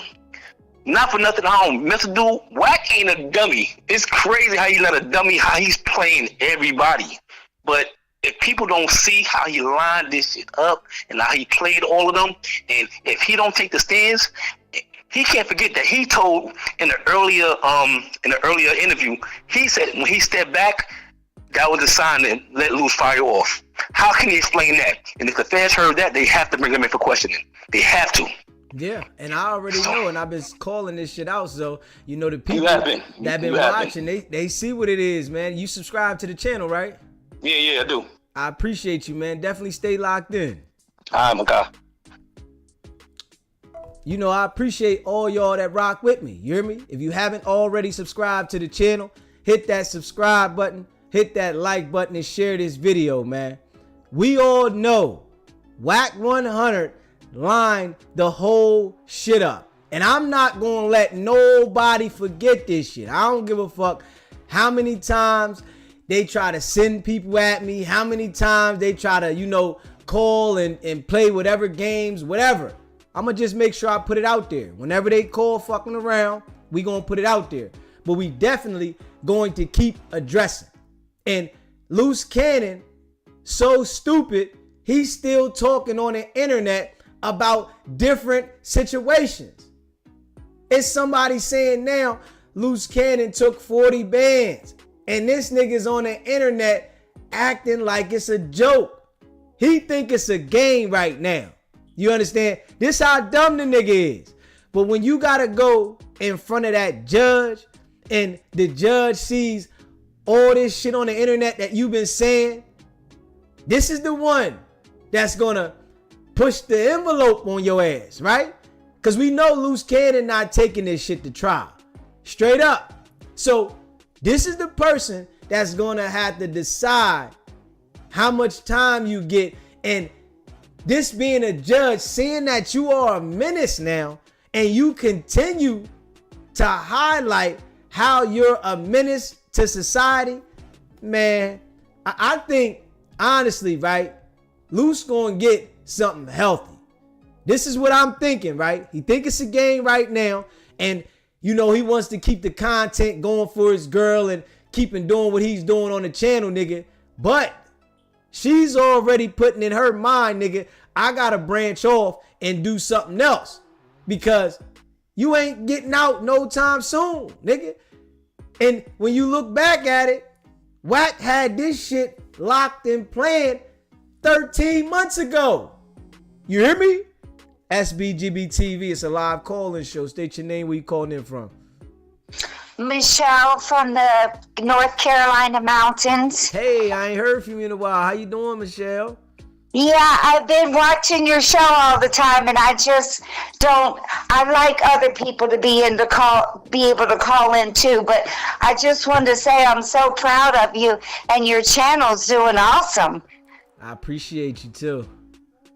Not for nothing, I don't mess with dude. Wack ain't a dummy. It's crazy how he's not a dummy, how he's playing everybody. But if people don't see how he lined this shit up and how he played all of them, and if he don't take the stands, he can't forget that he told in the earlier interview, he said when he stepped back, that was a sign to let Luce fire off. How can he explain that? And if the fans heard that, they have to bring him in for questioning. They have to. Yeah, and I already know, and I've been calling this shit out, so you know the people that been watching, they see what it is, man. You subscribe to the channel, right? Yeah, I do. I appreciate you, man. Definitely stay locked in. All right, my guy. You know, I appreciate all y'all that rock with me. You hear me? If you haven't already subscribed to the channel, hit that subscribe button, hit that like button, and share this video, man. We all know Wack 100 lined the whole shit up. And I'm not gonna let nobody forget this shit. I don't give a fuck how many times they try to send people at me, how many times they try to, call and play whatever games, whatever. I'm going to just make sure I put it out there. Whenever they call fucking around, we going to put it out there. But we definitely going to keep addressing. And Luce Cannon, so stupid, he's still talking on the internet about different situations. It's somebody saying now Luce Cannon took 40 bands. And this nigga's on the internet acting like it's a joke. He think it's a game right now. You understand? This how dumb the nigga is. But when you gotta go in front of that judge and the judge sees all this shit on the internet that you've been saying, this is the one that's gonna push the envelope on your ass, right? Because we know Luce Cannon not taking this shit to trial. Straight up. So this is the person that's gonna have to decide how much time you get. And this being a judge, seeing that you are a menace now and you continue to highlight how you're a menace to society, man, I think honestly, right, Luce gonna get something healthy. This is what I'm thinking, right? He think it's a game right now, and he wants to keep the content going for his girl and keeping doing what he's doing on the channel, nigga. But she's already putting in her mind, nigga, I gotta branch off and do something else because you ain't getting out no time soon, nigga. And when you look back at it, Wack had this shit locked and planned 13 months ago. You hear me? SBGB TV, it's a live call-in show. State your name, where you calling in from. Michelle from the North Carolina mountains. Hey, I ain't heard from you in a while. How you doing, Michelle? Yeah, I've been watching your show all the time, and I like other people to be able to call in too, but I just wanted to say I'm so proud of you, and your channel's doing awesome. I appreciate you too.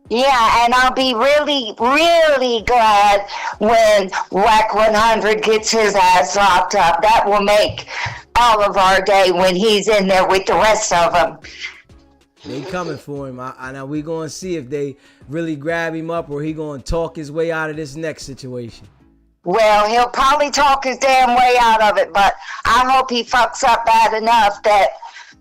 Yeah, and I'll be really, really glad when Wack 100 gets his ass locked up. That will make all of our day when he's in there with the rest of them. They coming for him. I know we going to see if they really grab him up or he going to talk his way out of this next situation. Well, he'll probably talk his damn way out of it, but I hope he fucks up bad enough that,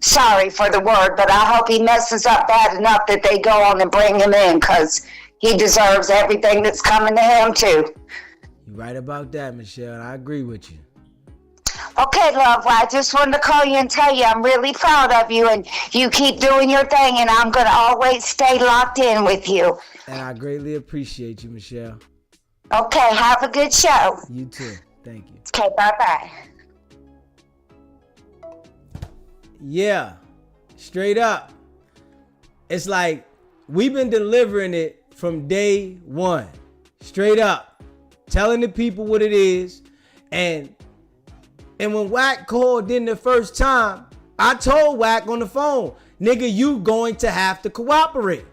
sorry for the word, but I hope he messes up bad enough that they go on and bring him in, because he deserves everything that's coming to him too. You're right about that, Michelle. I agree with you. Okay, love, I just wanted to call you and tell you I'm really proud of you, and you keep doing your thing, and I'm going to always stay locked in with you. And I greatly appreciate you, Michelle. Okay, have a good show. You too. Thank you. Okay, bye-bye. Yeah, straight up. It's like we've been delivering it from day one. Straight up. Telling the people what it is. And when Wack called in the first time, I told Wack on the phone, nigga, you going to have to cooperate.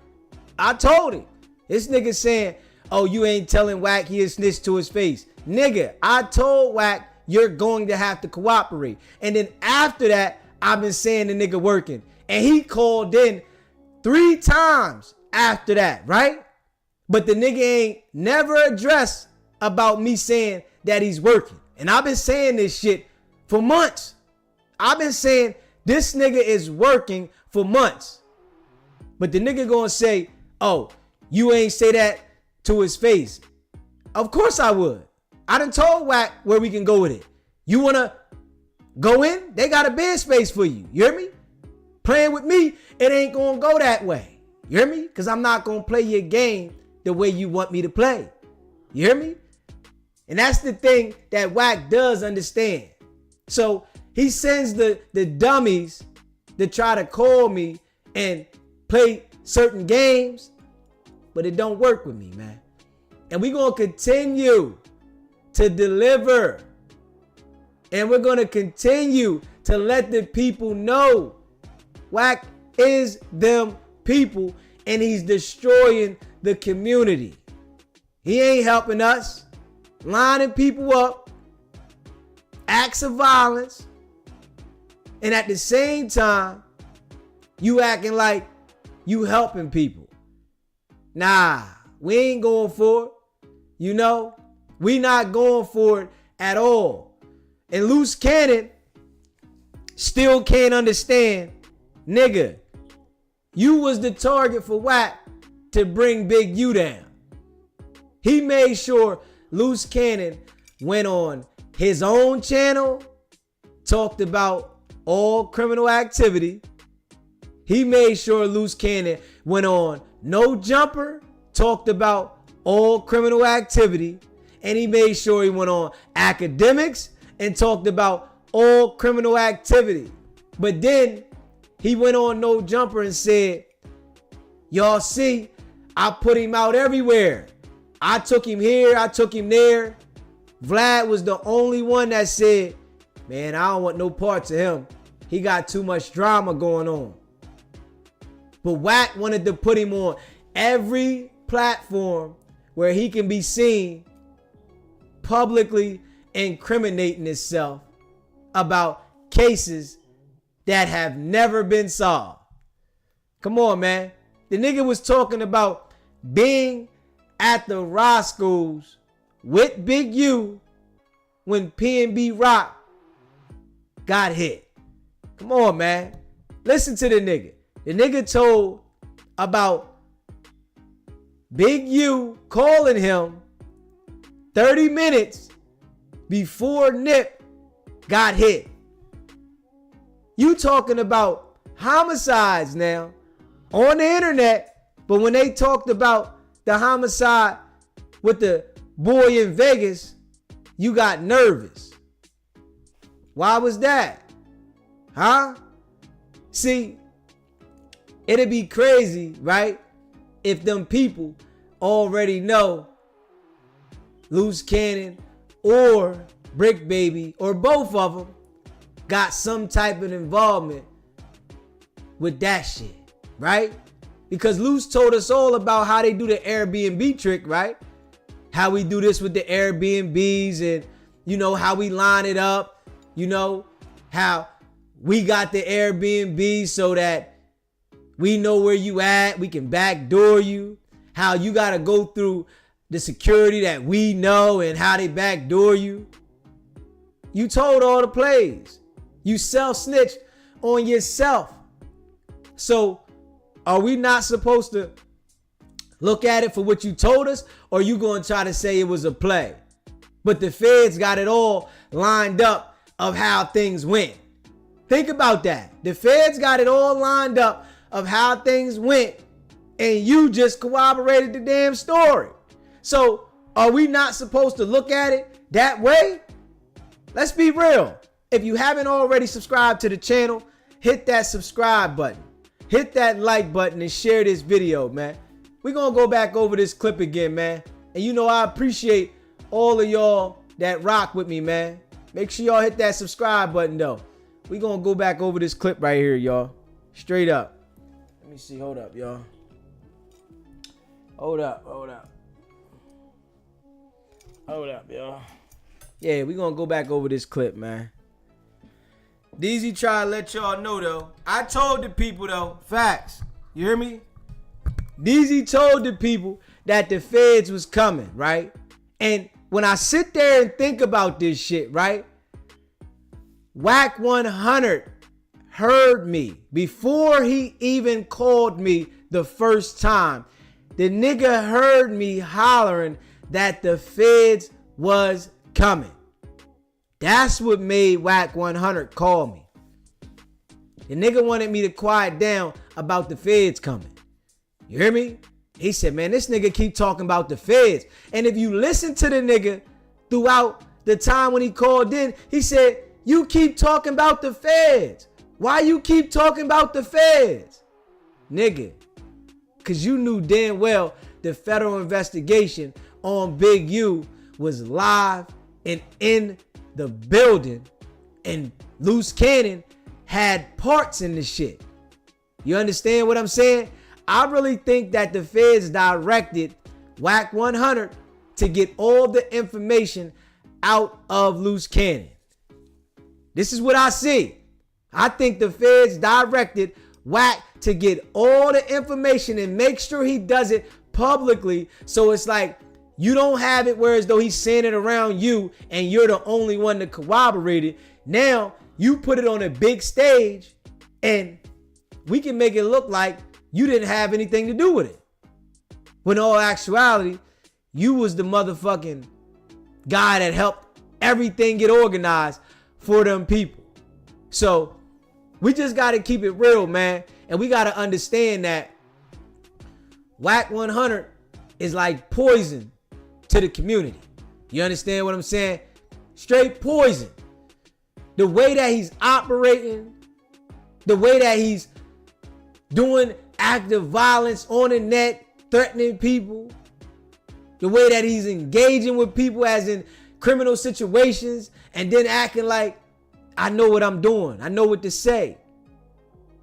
I told him. This nigga saying, oh, you ain't telling Wack he a snitch to his face. Nigga, I told Wack you're going to have to cooperate. And then after that, I've been saying the nigga working. And he called in 3 times after that, right? But the nigga ain't never addressed about me saying that he's working. And I've been saying this shit for months. I've been saying this nigga is working for months. But the nigga gonna say, oh, you ain't say that to his face. Of course I would. I done told Wack where we can go with it. You wanna go in? They got a bed space for you. You hear me? Playing with me, it ain't gonna go that way. You hear me? Because I'm not gonna play your game the way you want me to play. You hear me? And that's the thing that Wack does understand. So he sends the dummies to try to call me and play certain games, but it don't work with me, man. And we're going to continue to deliver. And we're going to continue to let the people know Wack is them people, and he's destroying the community. He ain't helping us. Lining people up, acts of violence, And at the same time, you acting like you helping people. Nah, we ain't going for it. You know, we not going for it at all. And Luce Cannon still can't understand, nigga, you was the target for Wack to bring Big U down. He made sure Luce Cannon went on his own channel, talked about all criminal activity. He made sure Luce Cannon went on No Jumper, talked about all criminal activity. And he made sure he went on Academics and talked about all criminal activity. But then he went on No Jumper and said, y'all see, I put him out everywhere. I took him here, I took him there. Vlad was the only one that said, man, I don't want no parts of him. He got too much drama going on. But Wack wanted to put him on every platform where he can be seen publicly incriminating himself about cases that have never been solved. Come on, man. The nigga was talking about being at the Roscoe's with Big U when P&B Rock got hit. Come on, man. Listen to the nigga. The nigga told about Big U calling him 30 minutes before Nip got hit. You talking about homicides now on the internet, but when they talked about the homicide with the boy in Vegas, you got nervous. Why was that? Huh? See, it'd be crazy, right? If them people already know Luce Cannon or Brick Baby or both of them got some type of involvement with that shit, right? Because Luce told us all about how they do the Airbnb trick, right? How we do this with the Airbnbs and, you know, how we line it up, you know, how we got the Airbnb so that we know where you at, we can backdoor you, how you got to go through the security that we know and how they backdoor you. You told all the plays. You self-snitched on yourself. So are we not supposed to look at it for what you told us, or you going to try to say it was a play? But the feds got it all lined up of how things went. Think about that. The feds got it all lined up of how things went, and you just corroborated the damn story. So are we not supposed to look at it that way? Let's be real. If you haven't already subscribed to the channel, hit that subscribe button. Hit that like button and share this video, man. We're going to go back over this clip again, man. And you know I appreciate all of y'all that rock with me, man. Make sure y'all hit that subscribe button, though. We're going to go back over this clip right here, y'all. Straight up. Let me see. Hold up, y'all. Hold up, y'all. Yeah, we're going to go back over this clip, man. DZ try to let y'all know, though. I told the people, though. Facts. You hear me? DZ told the people that the feds was coming, right? And when I sit there and think about this shit, right? Wack 100 heard me before he even called me the first time. The nigga heard me hollering that the feds was coming. That's what made Wack 100 call me. The nigga wanted me to quiet down about the feds coming. You hear me? He said, man, this nigga keep talking about the feds. And if you listen to the nigga throughout the time when he called in, he said, you keep talking about the feds. Why you keep talking about the feds? Nigga, because you knew damn well the federal investigation on Big U was live and in the building, and Luce Cannon had parts in the shit. You understand what I'm saying? I really think that the feds directed Wack 100 to get all the information out of Luce Cannon. This is what I see. I think the feds directed Wack to get all the information and make sure he does it publicly. So it's like you don't have it where as though he's saying it around you and you're the only one to corroborate it. Now you put it on a big stage and we can make it look like you didn't have anything to do with it. When in all actuality, you was the motherfucking guy that helped everything get organized for them people. So we just got to keep it real, man. And we got to understand that Wack 100 is like poison to the community. You understand what I'm saying? Straight poison. The way that he's operating, the way that he's doing active violence on the net, threatening people, the way that he's engaging with people as in criminal situations and then acting like, I know what I'm doing. I know what to say.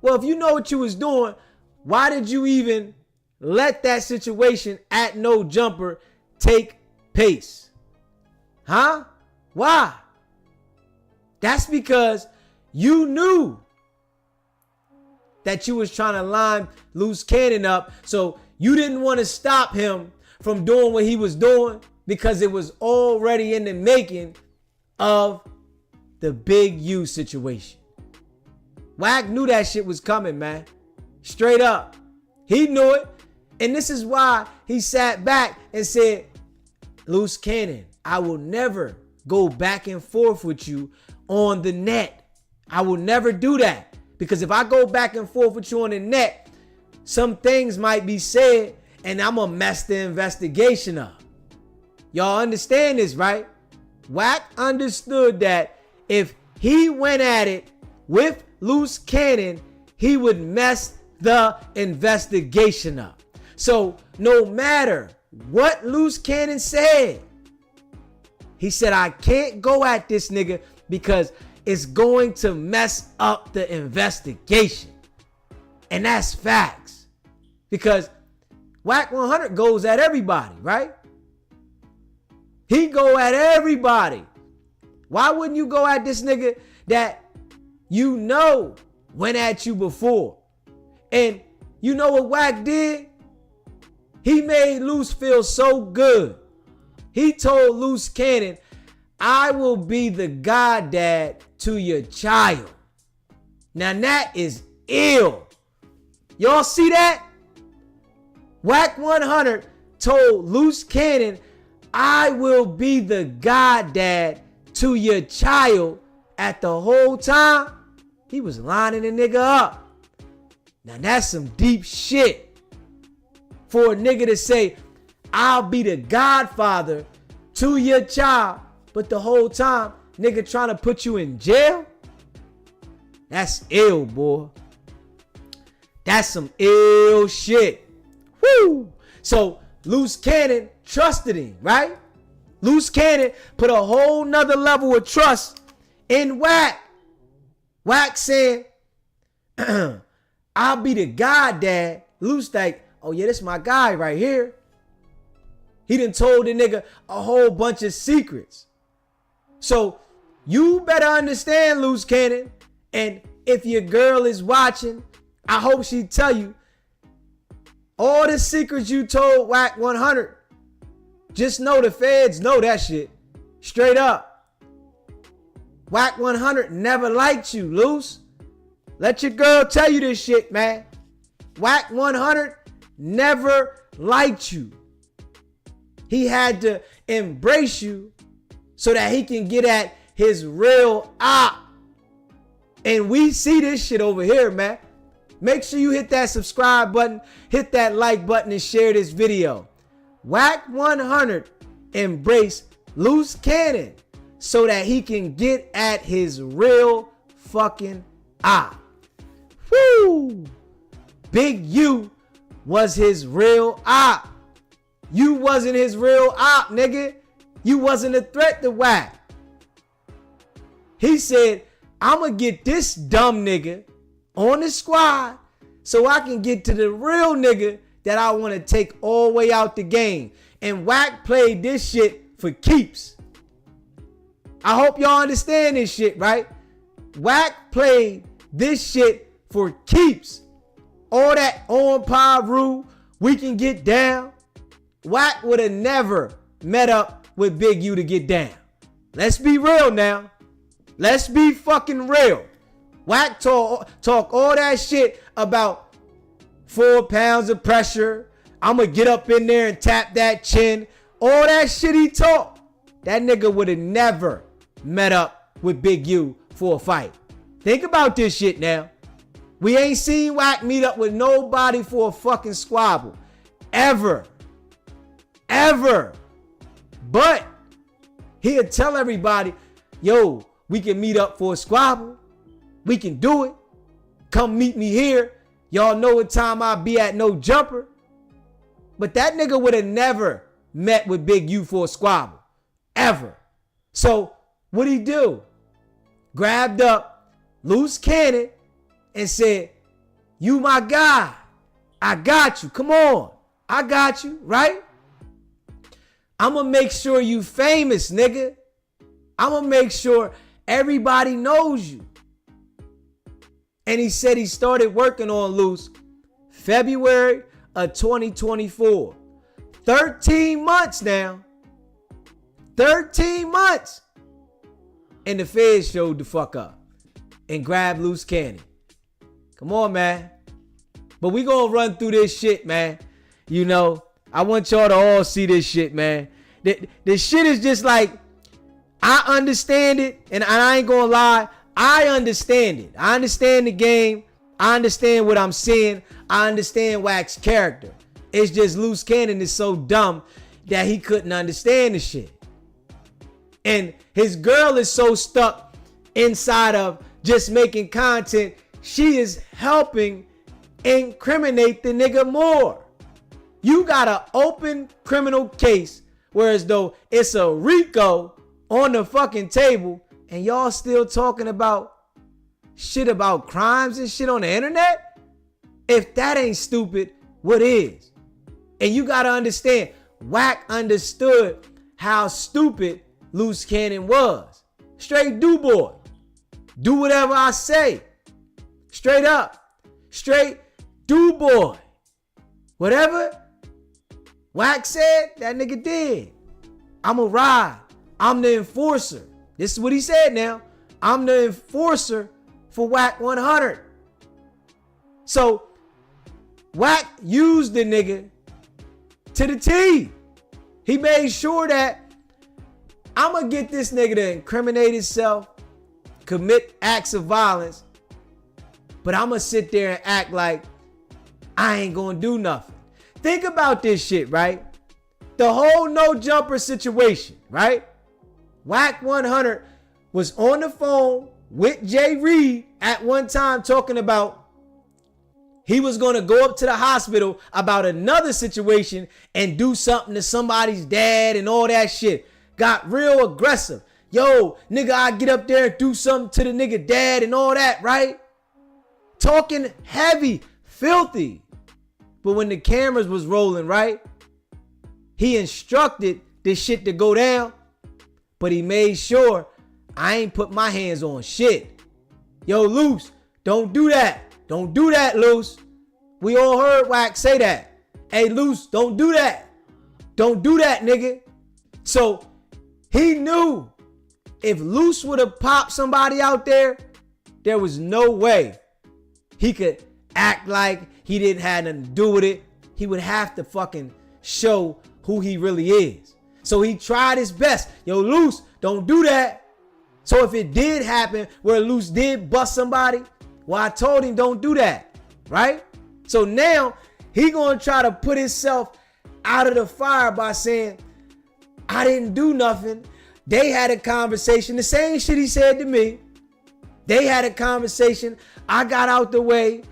Well, if you know what you was doing, why did you even let that situation at No Jumper take place? Huh? Why? That's because you knew that you was trying to line Luce Cannon up. So you didn't want to stop him from doing what he was doing because it was already in the making of the Big U situation. Wack knew that shit was coming, man. Straight up. He knew it. And this is why he sat back and said, Luce Cannon, I will never go back and forth with you on the net. I will never do that. Because if I go back and forth with you on the net, some things might be said and I'm going to mess the investigation up. Y'all understand this, right? Wack understood that if he went at it with Luce Cannon, he would mess the investigation up. So no matter what Luce Cannon said, he said, I can't go at this nigga because it's going to mess up the investigation. And that's facts. Because Wack 100 goes at everybody, right? He go at everybody. Why wouldn't you go at this nigga that you know went at you before? And you know what Wack did? He made Luce feel so good. He told Luce Cannon, I will be the goddad to your child. Now that is ill. Y'all see that? Wack 100 told Luce Cannon, I will be the goddad to your child. At the whole time, he was lining the nigga up. Now that's some deep shit. For a nigga to say, I'll be the godfather to your child, but the whole time, nigga trying to put you in jail? That's ill, boy. That's some ill shit. Woo! So Luce Cannon trusted him, right? Luce Cannon put a whole nother level of trust in Wack. Wack said, I'll be the goddad. Luce like, oh yeah, this my guy right here. He done told the nigga a whole bunch of secrets. So you better understand, Luce Cannon. And if your girl is watching, I hope she tell you all the secrets you told Wack 100. Just know the feds know that shit. Straight up. Wack 100 never liked you, Luce. Let your girl tell you this shit, man. Wack 100 never liked you. He had to embrace you so that he can get at his real op. And we see this shit over here, man. Make sure you hit that subscribe button, hit that like button, and share this video. Wack 100 embraced Luce Cannon so that he can get at his real fucking op. Woo! Big U was his real op. You wasn't his real op, nigga. You wasn't a threat to Wack. He said, I'm going to get this dumb nigga on the squad so I can get to the real nigga that I want to take all the way out the game. And Wack played this shit for keeps. I hope y'all understand this shit, right? Wack played this shit for keeps. All that on Pyru, we can get down. Wack would have never met up with Big U to get down. Let's be real now. Let's be fucking real. Wack talk all that shit about 4 pounds of pressure. I'm going to get up in there and tap that chin. All that shit he talk. That nigga would have never met up with Big U for a fight. Think about this shit now. We ain't seen Wack meet up with nobody for a fucking squabble. Ever. But he'll tell everybody, yo, we can meet up for a squabble. We can do it. Come meet me here. Y'all know what time I be at No Jumper. But that nigga would have never met with Big U for a squabble. Ever. So what'd he do? Grabbed up Luce Cannon and said, you my guy. I got you. Come on. I got you, right? I'm going to make sure you famous, nigga. I'm going to make sure everybody knows you. And he said he started working on Luce February of 2024. 13 months now. 13 months. And the feds showed the fuck up and grabbed Luce Cannon. Come on, man. But we gonna run through this shit, man. You know, I want y'all to all see this shit, man. The shit is just like, I understand it, and I ain't gonna lie, I understand it. I understand the game. I understand what I'm seeing. I understand Wack's character. It's just Luce Cannon is so dumb that he couldn't understand the shit. And his girl is so stuck inside of just making content, she is helping incriminate the nigga more. You got an open criminal case, whereas though it's a RICO on the fucking table, and y'all still talking about shit about crimes and shit on the internet? If that ain't stupid, what is? And you gotta understand, Wack understood how stupid Luce Cannon was. Straight do boy. Do whatever I say. Straight up. Straight do boy. Whatever Wack said, that nigga did. I'ma ride. I'm the enforcer. This is what he said now. I'm the enforcer for Wack 100. So Wack used the nigga to the T. He made sure that I'm gonna get this nigga to incriminate himself, commit acts of violence, but I'm gonna sit there and act like I ain't gonna do nothing. Think about this shit, right? The whole No Jumper situation, right? Wack 100 was on the phone with Jay Reed at one time talking about he was going to go up to the hospital about another situation and do something to somebody's dad and all that shit. Got real aggressive. Yo, nigga, I get up there and do something to the nigga dad and all that, right? Talking heavy, filthy. But when the cameras was rolling, right? He instructed this shit to go down, but he made sure I ain't put my hands on shit. Yo, Luce, don't do that. Don't do that, Luce. We all heard Wack say that. Hey, Luce, don't do that. Don't do that, nigga. So he knew if Luce would have popped somebody out there, there was no way he could act like he didn't have nothing to do with it. He would have to fucking show who he really is. So he tried his best. Yo, Luce, don't do that. So if it did happen where Luce did bust somebody, well, I told him don't do that, right? So now he gonna try to put himself out of the fire by saying, I didn't do nothing. They had a conversation, the same shit he said to me. They had a conversation. I got out the way.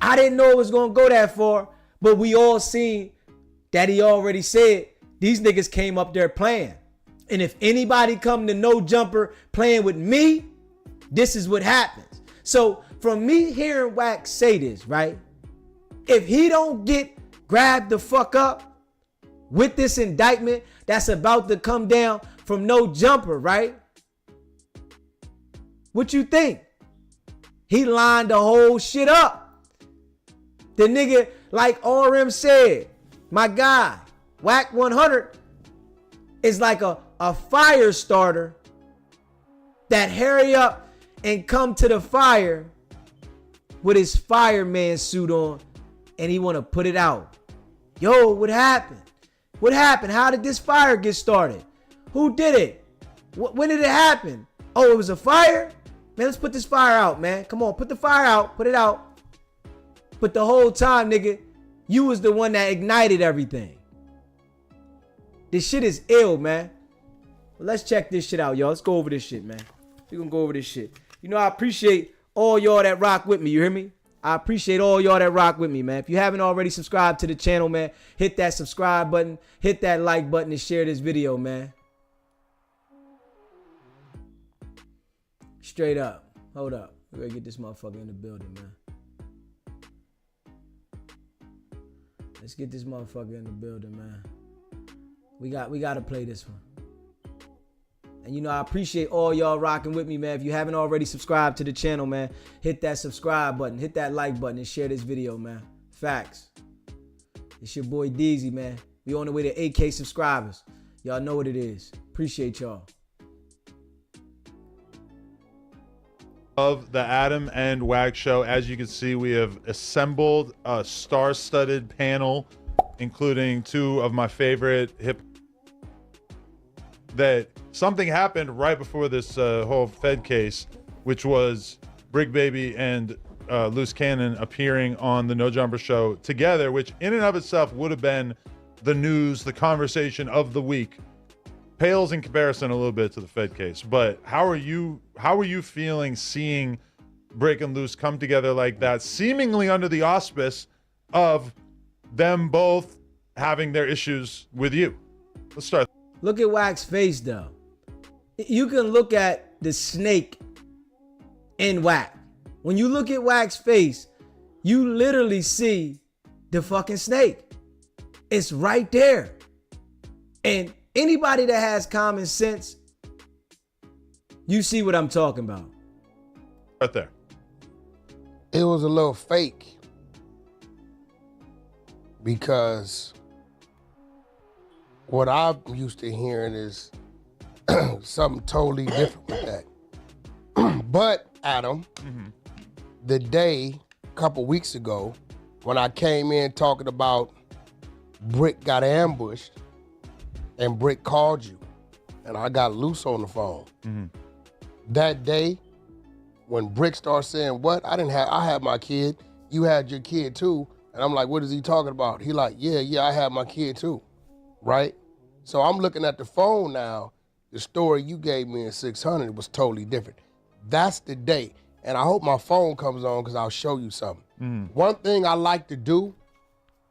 I didn't know it was gonna go that far, but we all seen that he already said these niggas came up there playing. And if anybody come to No Jumper playing with me, this is what happens. So from me hearing Wack say this, right? If he don't get grabbed the fuck up with this indictment that's about to come down from No Jumper, right? What you think? He lined the whole shit up. The nigga, like RM said, my guy, Wack 100 is like a fire starter that hurry up and come to the fire with his fireman suit on, and he want to put it out. Yo, what happened? What happened? How did this fire get started? Who did it? When did it happen? Oh, it was a fire? Man, let's put this fire out, man. Come on, put the fire out. Put it out. But the whole time, nigga, you was the one that ignited everything. This shit is ill, man. Well, let's check this shit out, y'all. Let's go over this shit, man. We're gonna go over this shit. You know, I appreciate all y'all that rock with me. You hear me? I appreciate all y'all that rock with me, man. If you haven't already subscribed to the channel, man, hit that subscribe button, hit that like button, and share this video, man. Straight up. Hold up. We gotta get this motherfucker in the building, man. Let's get this motherfucker in the building, man. We gotta play this one. And you know, I appreciate all y'all rocking with me, man. If you haven't already subscribed to the channel, man, hit that subscribe button, hit that like button, and share this video, man. Facts. It's your boy Deezy, man. We on the way to 8K subscribers. Y'all know what it is. Appreciate y'all. Of the Adam and Wack show, as you can see, we have assembled a star-studded panel, including two of my favorite hip. That something happened right before this whole Fed case, which was Brick Baby and Luce Cannon appearing on the No Jumper show together, which in and of itself would have been the news, the conversation of the week. Pales in comparison a little bit to the Fed case. But how are you feeling seeing Brick and Luce come together like that, seemingly under the auspice of them both having their issues with you? Let's start. Look at Wack's face, though. You can look at the snake in Wack. When you look at Wack's face, you literally see the fucking snake. It's right there. And anybody that has common sense, you see what I'm talking about. Right there. It was a little fake because what I'm used to hearing is something totally different with that. But Adam, the day a couple weeks ago when I came in talking about Brick got ambushed and Brick called you and I got Luce on the phone. That day when Brick started saying, what? I had my kid. You had your kid too. And I'm like, what is he talking about? He like, yeah, I had my kid too. Right? So I'm looking at the phone now. The story you gave me in 600 was totally different. That's the day. And I hope my phone comes on because I'll show you something. One thing I like to do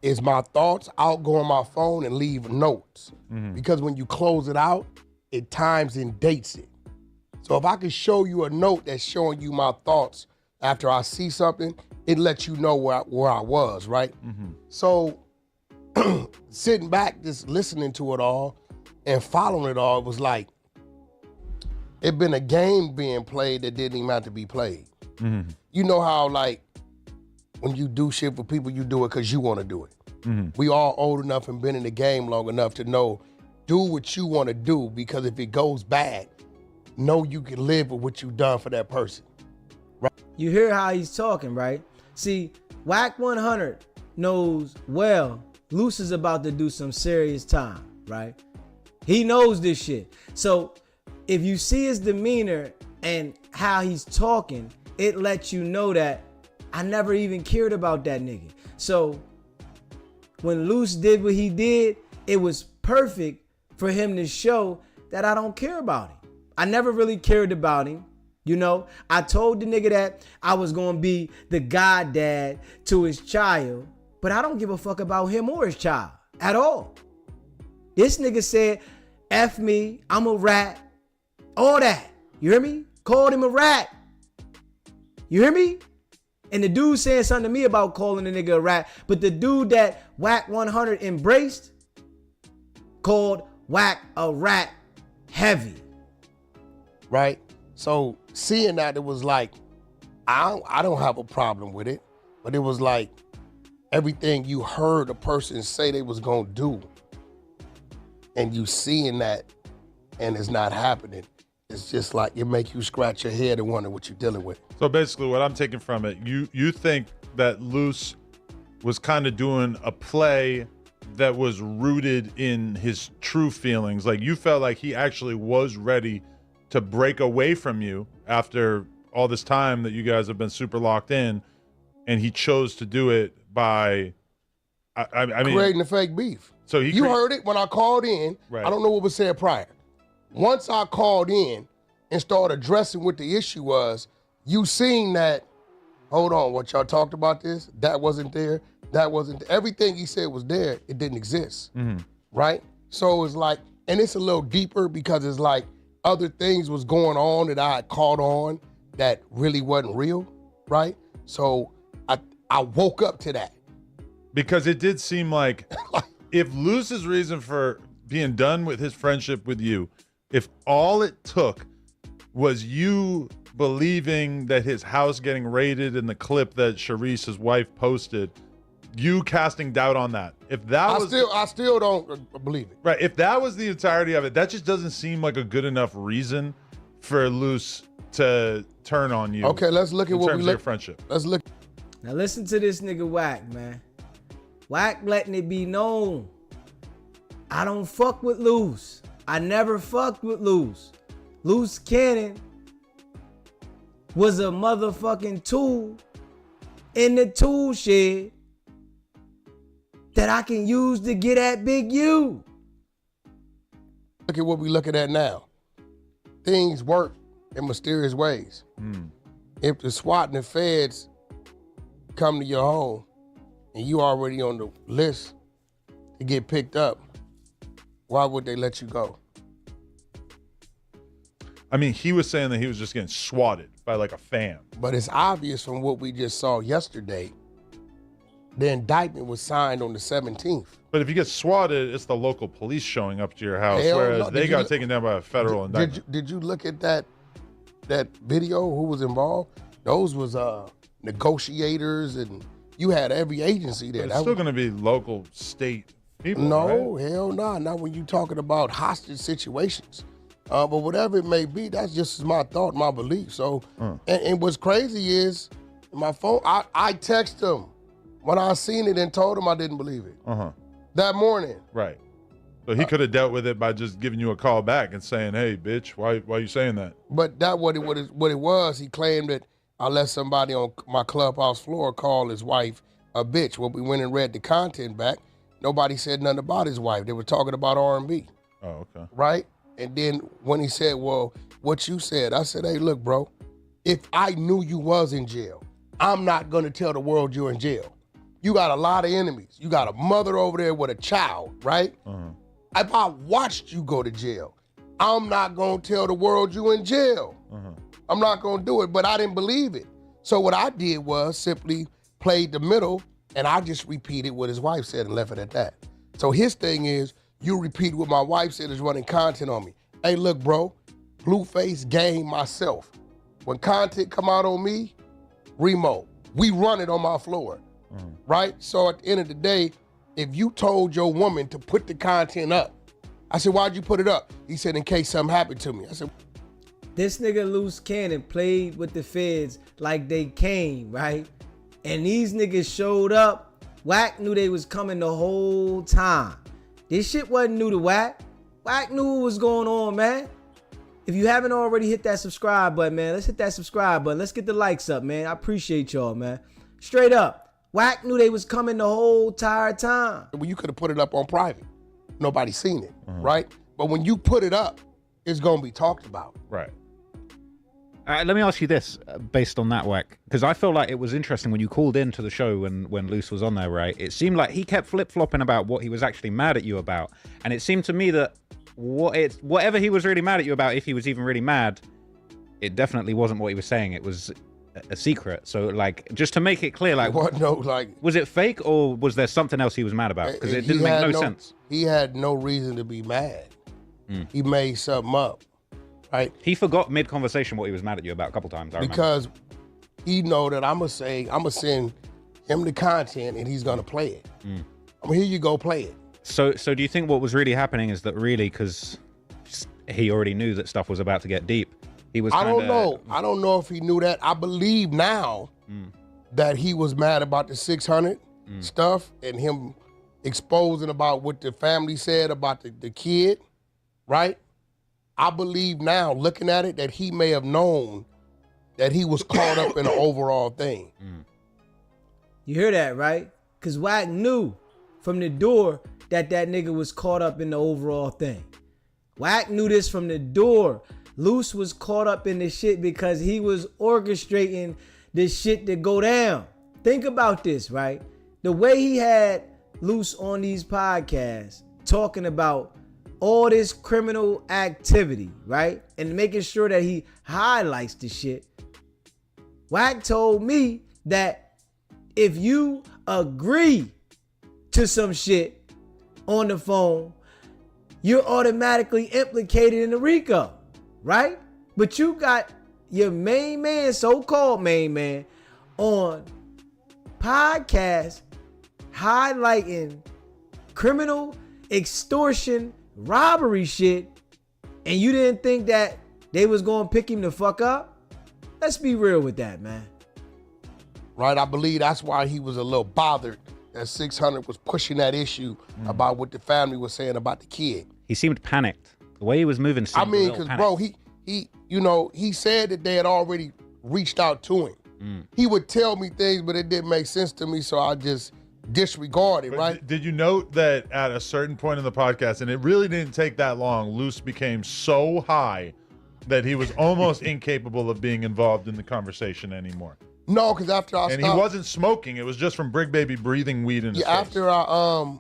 is my thoughts, I'll go on my phone and leave notes. Because when you close it out, it times and dates it. So if I can show you a note that's showing you my thoughts after I see something, it lets you know where I was, right? So sitting back, just listening to it all and following it all, it was like, it been a game being played that didn't even have to be played. You know how like, when you do shit for people, you do it because you want to do it. We all old enough and been in the game long enough to know, do what you want to do, because if it goes bad, know you can live with what you done for that person. Right? You hear how he's talking, right? See, Wack 100 knows well Luce is about to do some serious time, right? He knows this shit. So if you see his demeanor and how he's talking, it lets you know that I never even cared about that nigga. So when Luce did what he did, it was perfect for him to show that I don't care about him. I never really cared about him. You know, I told the nigga that I was going to be the goddad to his child, but I don't give a fuck about him or his child at all. This nigga said, F me, I'm a rat, all that. You hear me? Called him a rat. You hear me? And the dude saying something to me about calling the nigga a rat, but the dude that Wack 100 embraced called Wack a rat heavy. Right? So seeing that, it was like, I don't have a problem with it, but it was like everything you heard a person say they was gonna do, and you seeing that, and it's not happening. It's just like it make you scratch your head and wonder what you're dealing with. So basically, what I'm taking from it, you think that Luce was kind of doing a play that was rooted in his true feelings. Like you felt like he actually was ready to break away from you after all this time that you guys have been super locked in, and he chose to do it by, I mean, creating a fake beef. So you heard it when I called in. Right. I don't know what was said prior. Once I called in and started addressing what the issue was, you seen that, hold on, what y'all talked about this, that wasn't there, that wasn't there. Everything he said was there, it didn't exist, right? So it's like, and it's a little deeper because it's like other things was going on that I had caught on that really wasn't real, right? So I woke up to that. Because it did seem like if Luce's reason for being done with his friendship with you, if all it took was you believing that his house getting raided in the clip that Sharice's wife posted, you casting doubt on that. If that I still don't believe it. Right. If that was the entirety of it, that just doesn't seem like a good enough reason for Luce to turn on you. Okay, let's look at what we look. Your friendship. Let's look. Now listen to this nigga Wack, man. Wack letting it be known. I don't fuck with Luce. I never fucked with Luce. Luce Cannon was a motherfucking tool in the tool shed that I can use to get at Big U. Look at what we looking at now. Things work in mysterious ways. If the SWAT and the feds come to your home and you already on the list to get picked up, why would they let you go? I mean, he was saying that he was just getting swatted by like a fan. But it's obvious from what we just saw yesterday, the indictment was signed on the 17th. But if you get swatted, it's the local police showing up to your house, Hell whereas no. they got taken down by a federal indictment. Did you look at that video, who was involved? Those was negotiators, and you had every agency there. But it's still going to be local, state people, No, right? hell no. Not when you talking about hostage situations. But whatever it may be, that's just my thought, my belief. So, and what's crazy is, my phone, I text him when I seen it and told him I didn't believe it. That morning. Right. So he could have dealt with it by just giving you a call back and saying, "Hey, bitch, why are you saying that?" But that what it was. He claimed that I let somebody on my clubhouse floor call his wife a bitch. When we went and read the content back, nobody said nothing about his wife. They were talking about R&B. Oh, okay. Right? And then when he said, well, what you said, I said, hey, look, bro, if I knew you was in jail, I'm not going to tell the world you're in jail. You got a lot of enemies. You got a mother over there with a child, right? If I watched you go to jail, I'm not going to tell the world you in jail. I'm not going to do it, but I didn't believe it. So what I did was simply played the middle, and I just repeated what his wife said and left it at that. So his thing is, you repeat what my wife said is running content on me. Hey, look, bro, Blueface game myself. When content come out on me, Remo, we run it on my floor, right? So at the end of the day, if you told your woman to put the content up, I said, why'd you put it up? He said, in case something happened to me. I said, this nigga Luce Cannon played with the feds like they came, right? And these niggas showed up. Wack knew they was coming the whole time. This shit wasn't new to Wack. Wack knew what was going on, man. If you haven't already hit that subscribe button, man, let's hit that subscribe button. Let's get the likes up, man. I appreciate y'all, man. Straight up, Wack knew they was coming the whole entire time. well, you could have put it up on private. Nobody seen it, right? But when you put it up, it's going to be talked about. Right. Let me ask you this, based on that, Wack, because I feel like it was interesting when you called into the show when Luce was on there, right? It seemed like he kept flip-flopping about what he was actually mad at you about. And it seemed to me that whatever he was really mad at you about, if he was even really mad, it definitely wasn't what he was saying. It was a secret. So, like, just to make it clear, like, was it fake or was there something else he was mad about? Because it didn't make no sense. He had no reason to be mad. He made something up. Right. He forgot mid-conversation what he was mad at you about a couple times, I remember. Because he know that I'ma send him the content and he's gonna play it. Here you go, play it. So do you think what was really happening is that really, because he already knew that stuff was about to get deep, he was I don't know if he knew that. I believe now that he was mad about the 600 stuff and him exposing about what the family said about the kid, right? I believe now, looking at it, that he may have known that he was caught up in the overall thing. You hear that, right? Because Wack knew from the door that nigga was caught up in the overall thing. Wack knew this from the door. Luce was caught up in the shit because he was orchestrating this shit to go down. Think about this, right? The way he had Luce on these podcasts talking about all this criminal activity, right? And making sure that he highlights the shit. Wack told me that if you agree to some shit on the phone, you're automatically implicated in the RICO, right? But you got your main man, so-called main man, on podcast highlighting criminal extortion robbery shit, and you didn't think that they was gonna pick him the fuck up? Let's be real with that, man. Right, I believe that's why he was a little bothered that 600 was pushing that issue about what the family was saying about the kid. He seemed panicked. The way he was moving seemed I mean, because bro, he said that they had already reached out to him. He would tell me things, but it didn't make sense to me, so I just disregarded, right? Did you note that at a certain point in the podcast, and it really didn't take that long, Luce became so high that he was almost incapable of being involved in the conversation anymore? No, because after I stopped, he wasn't smoking. It was just from Brig Baby breathing weed in his face. After I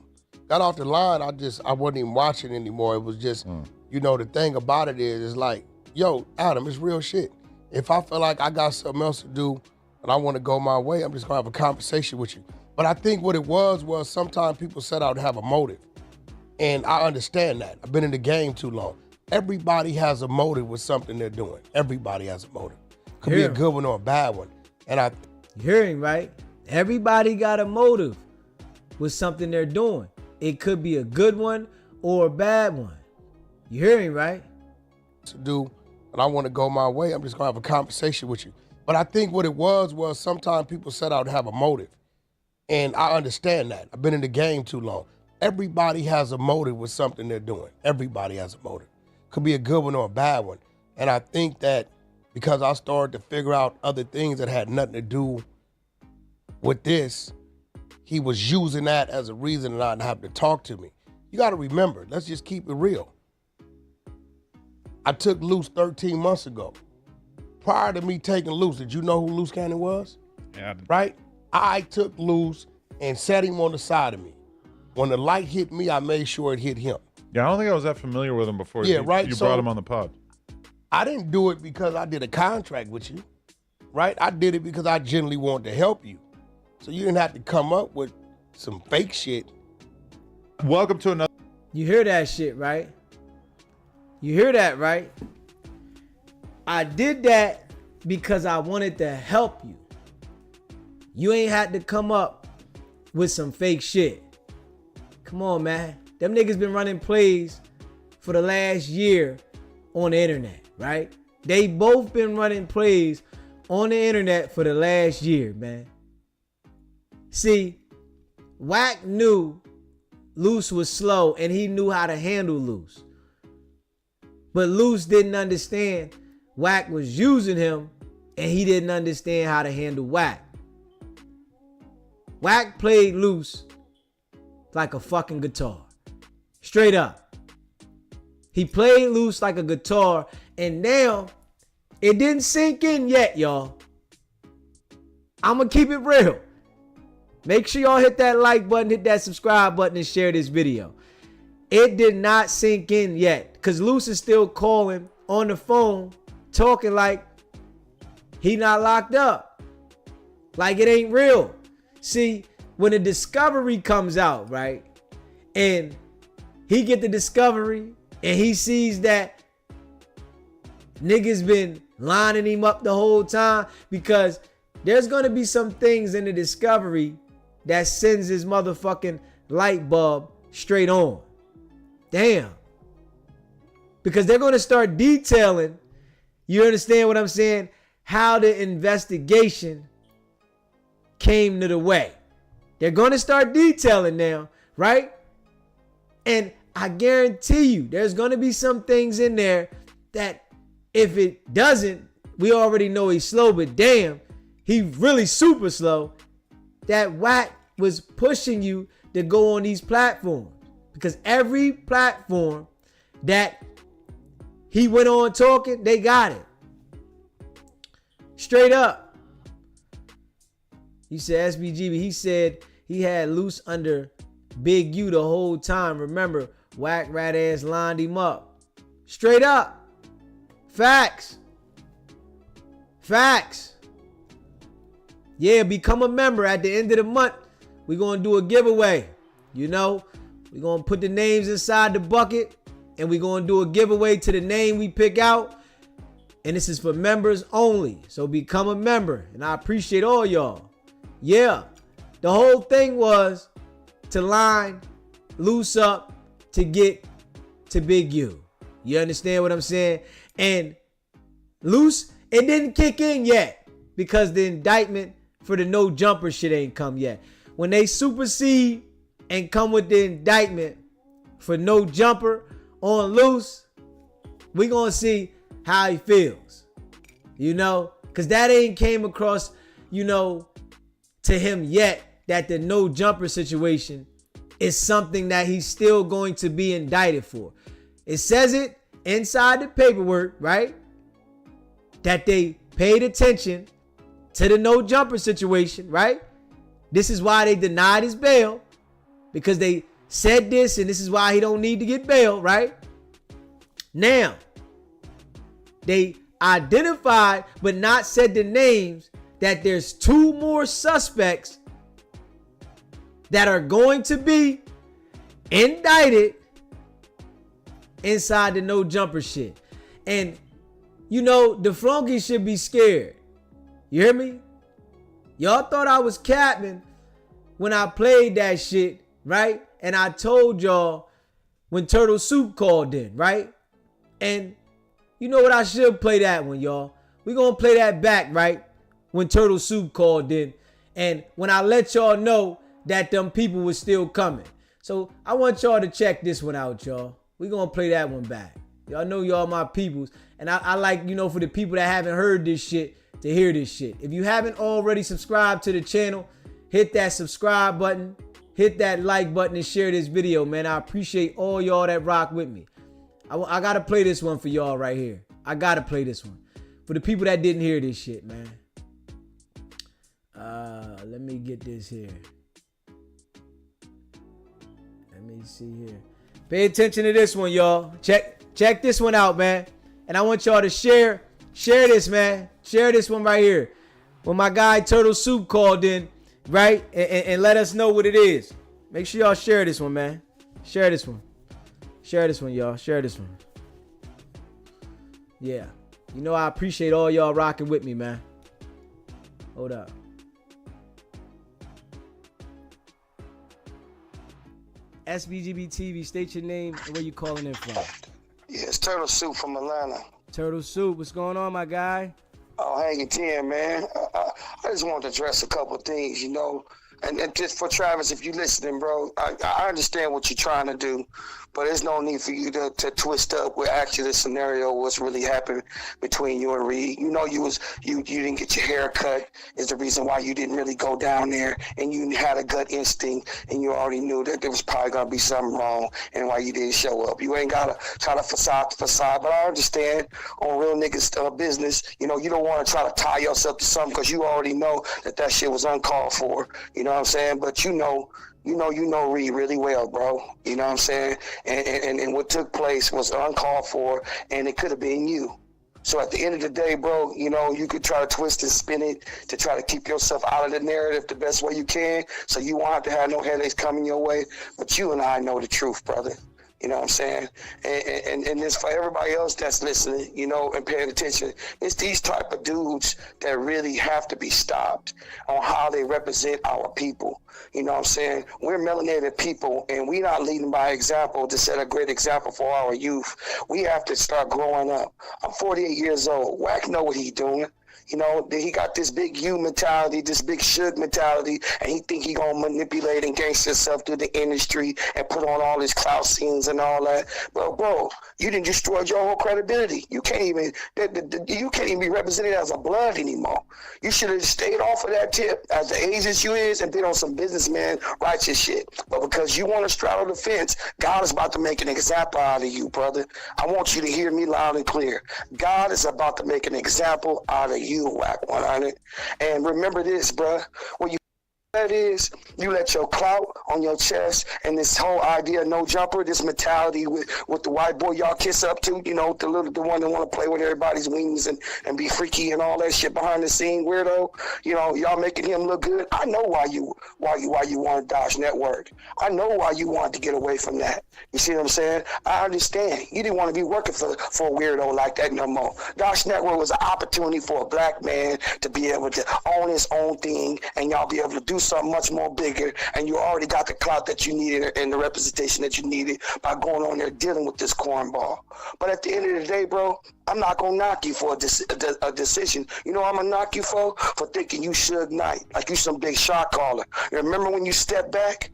got off the line, I wasn't even watching anymore. It was just, the thing about it is like, yo, Adam, it's real shit. If I feel like I got something else to do and I want to go my way, I'm just gonna have a conversation with you. But I think what it was sometimes people set out to have a motive. And I understand that. I've been in the game too long. Everybody has a motive with something they're doing. Everybody has a motive. Could be a good one or a bad one. And you hearing, right? Everybody got a motive with something they're doing. It could be a good one or a bad one. You hearing, right? To do, and I want to go my way, I'm just gonna have a conversation with you. But I think what it was sometimes people set out to have a motive. And I understand that. I've been in the game too long. Everybody has a motive with something they're doing. Everybody has a motive. Could be a good one or a bad one. And I think that because I started to figure out other things that had nothing to do with this, he was using that as a reason not to have to talk to me. You got to remember, let's just keep it real. I took Luce 13 months ago. Prior to me taking Luce, did you know who Luce Cannon was? Yeah. Right? I took Luce and set him on the side of me. When the light hit me, I made sure it hit him. Yeah, I don't think I was that familiar with him before you brought him on the pod. I didn't do it because I did a contract with you, right? I did it because I genuinely wanted to help you. So you didn't have to come up with some fake shit. Welcome to another. You hear that shit, right? You hear that, right? I did that because I wanted to help you. You ain't had to come up with some fake shit. Come on, man. Them niggas been running plays for the last year on the internet, right? They both been running plays on the internet for the last year, man. See, Wack knew Luce was slow and he knew how to handle Luce. But Luce didn't understand Wack was using him and he didn't understand how to handle Wack. Wack played Luce like a fucking guitar. Straight up. He played Luce like a guitar, and now it didn't sink in yet, y'all. I'ma keep it real. Make sure y'all hit that like button, hit that subscribe button, and share this video. It did not sink in yet, because Luce is still calling on the phone, talking like he not locked up. Like it ain't real. See, when the discovery comes out, right, and he get the discovery and he sees that niggas been lining him up the whole time, because there's going to be some things in the discovery that sends his motherfucking light bulb straight on. Damn. Because they're going to start detailing, you understand what I'm saying, how the investigation came to the way. They're going to start detailing now, right? And I guarantee you there's going to be some things in there that if it doesn't, we already know he's slow, but damn, he really super slow. That Wack was pushing you to go on these platforms, because every platform that he went on talking, they got it. Straight up. You said SBG, but he said he had Luce under Big U the whole time. Remember, Wack rat ass lined him up. Straight up. Facts. Facts. Yeah, become a member. At the end of the month, we're going to do a giveaway. You know, we're going to put the names inside the bucket, and we're going to do a giveaway to the name we pick out. And this is for members only. So become a member. And I appreciate all y'all. Yeah. The whole thing was to line Luce up to get to Big U. You understand what I'm saying? And Luce, it didn't kick in yet because the indictment for the no jumper shit ain't come yet. When they supersede and come with the indictment for no jumper on Luce, we gonna see how he feels, you know, because that ain't came across, you know, to him yet, that the no jumper situation is something that he's still going to be indicted for. It says it inside the paperwork, right? That they paid attention to the no jumper situation, right? This is why they denied his bail, because they said this, and this is why he don't need to get bail, right? Now, they identified but not said the names, that there's 2 more suspects that are going to be indicted inside the no jumper shit. And you know, the flunky should be scared. You hear me? Y'all thought I was capping when I played that shit, right? And I told y'all when Turtle Soup called in, right? And you know what? I should play that one, y'all. We gonna play that back, right? When Turtle Soup called in. And when I let y'all know that them people was still coming. So I want y'all to check this one out, y'all. We gonna play that one back. Y'all know y'all my peoples. And I like, you know, for the people that haven't heard this shit, to hear this shit. If you haven't already subscribed to the channel, hit that subscribe button, hit that like button, and share this video, man. I appreciate all y'all that rock with me. I gotta play this one for y'all right here. I gotta play this one for the people that didn't hear this shit, man. Let me get this here. Let me see here. Pay attention to this one, y'all. Check this one out, man. And I want y'all to share this, man. Share this one right here. When my guy Turtle Soup called in, right? And let us know what it is. Make sure y'all share this one, man. Share this one. Share this one, y'all. Share this one. Yeah. You know I appreciate all y'all rocking with me, man. Hold up. SBGB TV, state your name and where you calling in from. Yeah, it's Turtle Soup from Atlanta. Turtle Soup, what's going on, my guy? Oh, hang it in, man. I just wanted to address a couple of things, you know. And just for Travis, if you're listening, bro, I understand what you're trying to do, but there's no need for you to twist up where actually the scenario was really happening between you and Reed. You know, you didn't get your hair cut is the reason why you didn't really go down there, and you had a gut instinct, and you already knew that there was probably going to be something wrong and why you didn't show up. You ain't got to try to facade, but I understand on real niggas business, you know, you don't want to try to tie yourself to something because you already know that shit was uncalled for. You know what I'm saying? But you know Reed really well, bro. You know what I'm saying? And what took place was uncalled for, and it could have been you. So at the end of the day, bro, you know, you could try to twist and spin it to try to keep yourself out of the narrative the best way you can, so you won't have to have no headaches coming your way. But you and I know the truth, brother. You know what I'm saying? And it's for everybody else that's listening, you know, and paying attention. It's these type of dudes that really have to be stopped on how they represent our people. You know what I'm saying? We're melanated people, and we're not leading by example to set a great example for our youth. We have to start growing up. I'm 48 years old. Wack know what he's doing. You know, he got this big you mentality, this big Suge mentality, and he think he gonna manipulate and gangster himself through the industry and put on all his clout scenes and all that. But bro, you didn't destroy your whole credibility. You can't even be represented as a blood anymore. You should have stayed off of that tip as the age that you is and been on some businessman righteous shit. But because you want to straddle the fence, God is about to make an example out of you, brother. I want you to hear me loud and clear. God is about to make an example out of you. Wack 100. And remember this, bruh. When you that is, you let your clout on your chest and this whole idea of no jumper, this mentality with the white boy y'all kiss up to, you know, the one that want to play with everybody's wings and be freaky and all that shit behind the scene, weirdo. You know, y'all making him look good. I know why you want to dodge network. I know why you wanted to get away from that. You see what I'm saying? I understand. You didn't want to be working for a weirdo like that no more. Dodge network was an opportunity for a black man to be able to own his own thing, and y'all be able to do something much more bigger, and you already got the clout that you needed and the representation that you needed by going on there dealing with this cornball. But at the end of the day, bro, I'm not gonna knock you for a decision. You know what I'm gonna knock you for? For thinking you Suge Knight, like you some big shot caller. You remember when you step back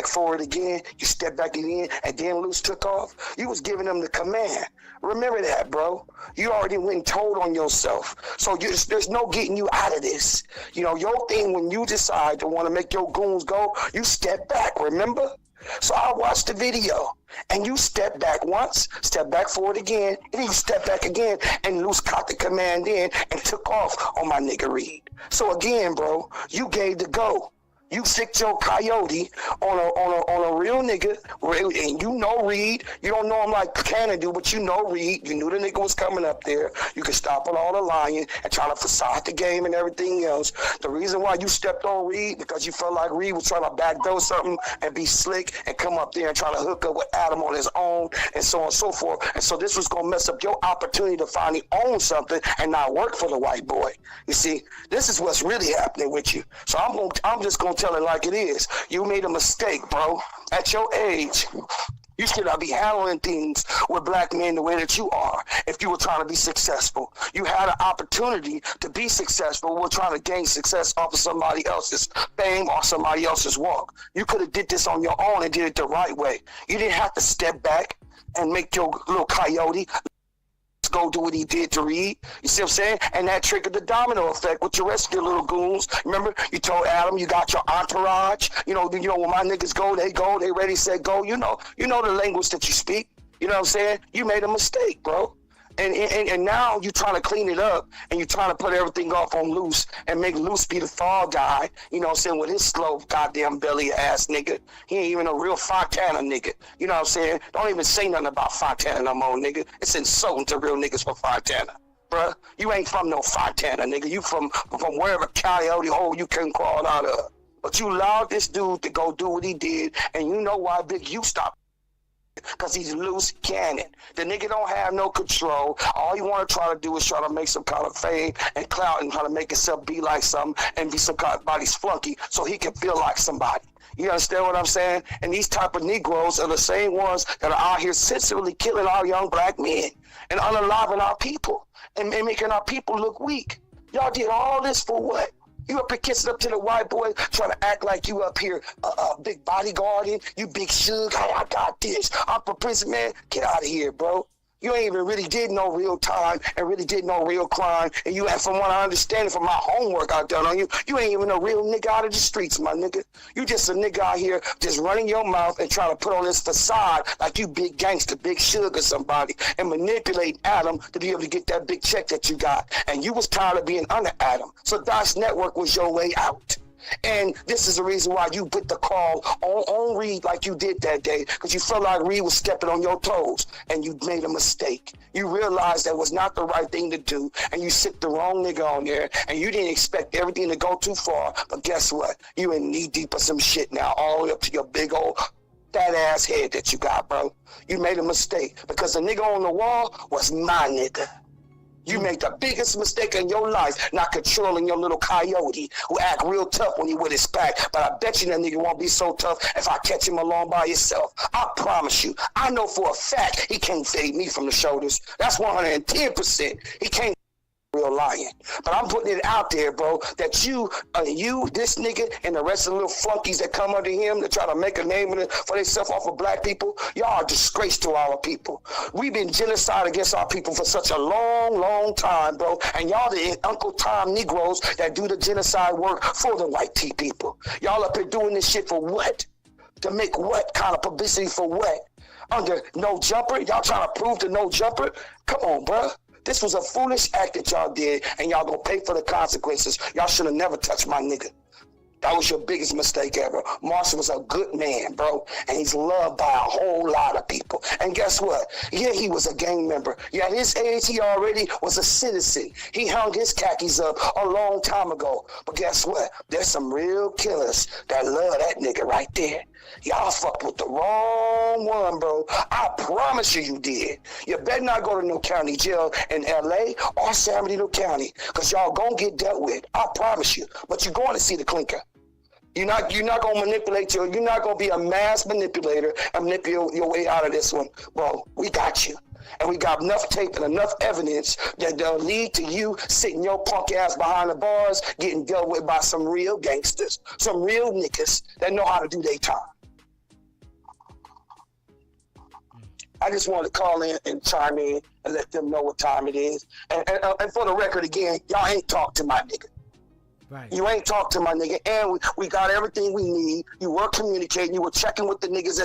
forward again, you step back again, and then Luce took off? You was giving them the command. Remember that, bro. You already went told on yourself. So there's no getting you out of this. You know, your thing when you decide to want to make your goons go, you step back, remember? So I watched the video, and you step back once, step back forward again, and then you step back again, and Luce caught the command in and took off on my nigga Reed. So again, bro, you gave the go. You sicked your coyote on a real nigga, and you know Reed. You don't know him like Cannon do, but you know Reed. You knew the nigga was coming up there. You could stop on all the lying and trying to facade the game and everything else. The reason why you stepped on Reed, because you felt like Reed was trying to backdoor something and be slick and come up there and try to hook up with Adam on his own and so on and so forth. And so this was going to mess up your opportunity to finally own something and not work for the white boy. You see, this is what's really happening with you. So I'm just going to tell it like it is. You made a mistake, bro. At your age, you should not be handling things with black men the way that you are if you were trying to be successful. You had an opportunity to be successful. We're trying to gain success off of somebody else's fame or somebody else's walk. You could have did this on your own and did it the right way. You didn't have to step back and make your little coyote go do what he did to Reed. You see what I'm saying? And that triggered the domino effect with your rest of your little goons. Remember, you told Adam you got your entourage. You know when my niggas go, they ready, set, go. You know the language that you speak. You know what I'm saying? You made a mistake, bro. And now you're trying to clean it up, and you're trying to put everything off on Luce and make Luce be the fall guy, you know what I'm saying, with his slow goddamn belly ass nigga. He ain't even a real Fontana nigga. You know what I'm saying? Don't even say nothing about Fontana no more, nigga. It's insulting to real niggas for Fontana. Bruh, you ain't from no Fontana, nigga. You from wherever coyote hole you can crawl out of. But you allowed this dude to go do what he did, and you know why Big U stopped. Because he's Luce Cannon. The nigga don't have no control. All you want to try to do is try to make some kind of fame and clout and try to make himself be like something and be some kind of body's flunky so he can feel like somebody. You understand what I'm saying? And these type of Negroes are the same ones that are out here sensitively killing our young black men and unaliving our people and making our people look weak. Y'all did all this for what? You up here kissing up to the white boy, trying to act like you up here, big bodyguarding, you big Suge, hey, I got this, I'm for prison, man. Get out of here, bro. You ain't even really did no real time and really did no real crime. And you, from what I understand from my homework I've done on you, you ain't even a real nigga out of the streets, my nigga. You just a nigga out here just running your mouth and trying to put on this facade like you big gangster, big Suge or somebody, and manipulate Adam to be able to get that big check that you got. And you was tired of being under Adam. So Dodge Network was your way out. And this is the reason why you put the call on Reed like you did that day, because you felt like Reed was stepping on your toes and you made a mistake. You realized that was not the right thing to do, and you sit the wrong nigga on there, and you didn't expect everything to go too far. But guess what? You in knee deep of some shit now, all the way up to your big old fat ass head that you got, bro. You made a mistake because the nigga on the wall was my nigga. You made the biggest mistake in your life not controlling your little coyote who act real tough when he with his pack. But I bet you that nigga won't be so tough if I catch him alone by himself. I promise you. I know for a fact he can't fade me from the shoulders. That's 110%. He can't. Real lion. But I'm putting it out there, bro, that you, this nigga, and the rest of the little flunkies that come under him to try to make a name for themselves off of black people, y'all are a disgrace to our people. We've been genocide against our people for such a long, long time, bro. And y'all the Uncle Tom Negroes that do the genocide work for the white tea people. Y'all up here doing this shit for what? To make what kind of publicity for what? Under no jumper? Y'all trying to prove the no jumper? Come on, bro. This was a foolish act that y'all did, and y'all gonna pay for the consequences. Y'all should have never touched my nigga. That was your biggest mistake ever. Marshall was a good man, bro, and he's loved by a whole lot of people. And guess what? Yeah, he was a gang member. Yeah, at his age, he already was a citizen. He hung his khakis up a long time ago. But guess what? There's some real killers that love that nigga right there. Y'all fucked with the wrong one, bro. I promise you did. You better not go to no county jail in L.A. or San Bernardino County, because y'all gonna get dealt with. I promise you. But you're going to see the clinker. You're not gonna manipulate you're not gonna be a mass manipulator and manipulate your way out of this one. Bro, we got you. And we got enough tape and enough evidence that'll lead to you sitting your punk ass behind the bars getting dealt with by some real gangsters, some real niggas that know how to do their time. I just wanted to call in and chime in and let them know what time it is. And for the record again, y'all ain't talked to my nigga. Right. You ain't talked to my nigga, and we got everything we need. You were communicating. You were checking with the niggas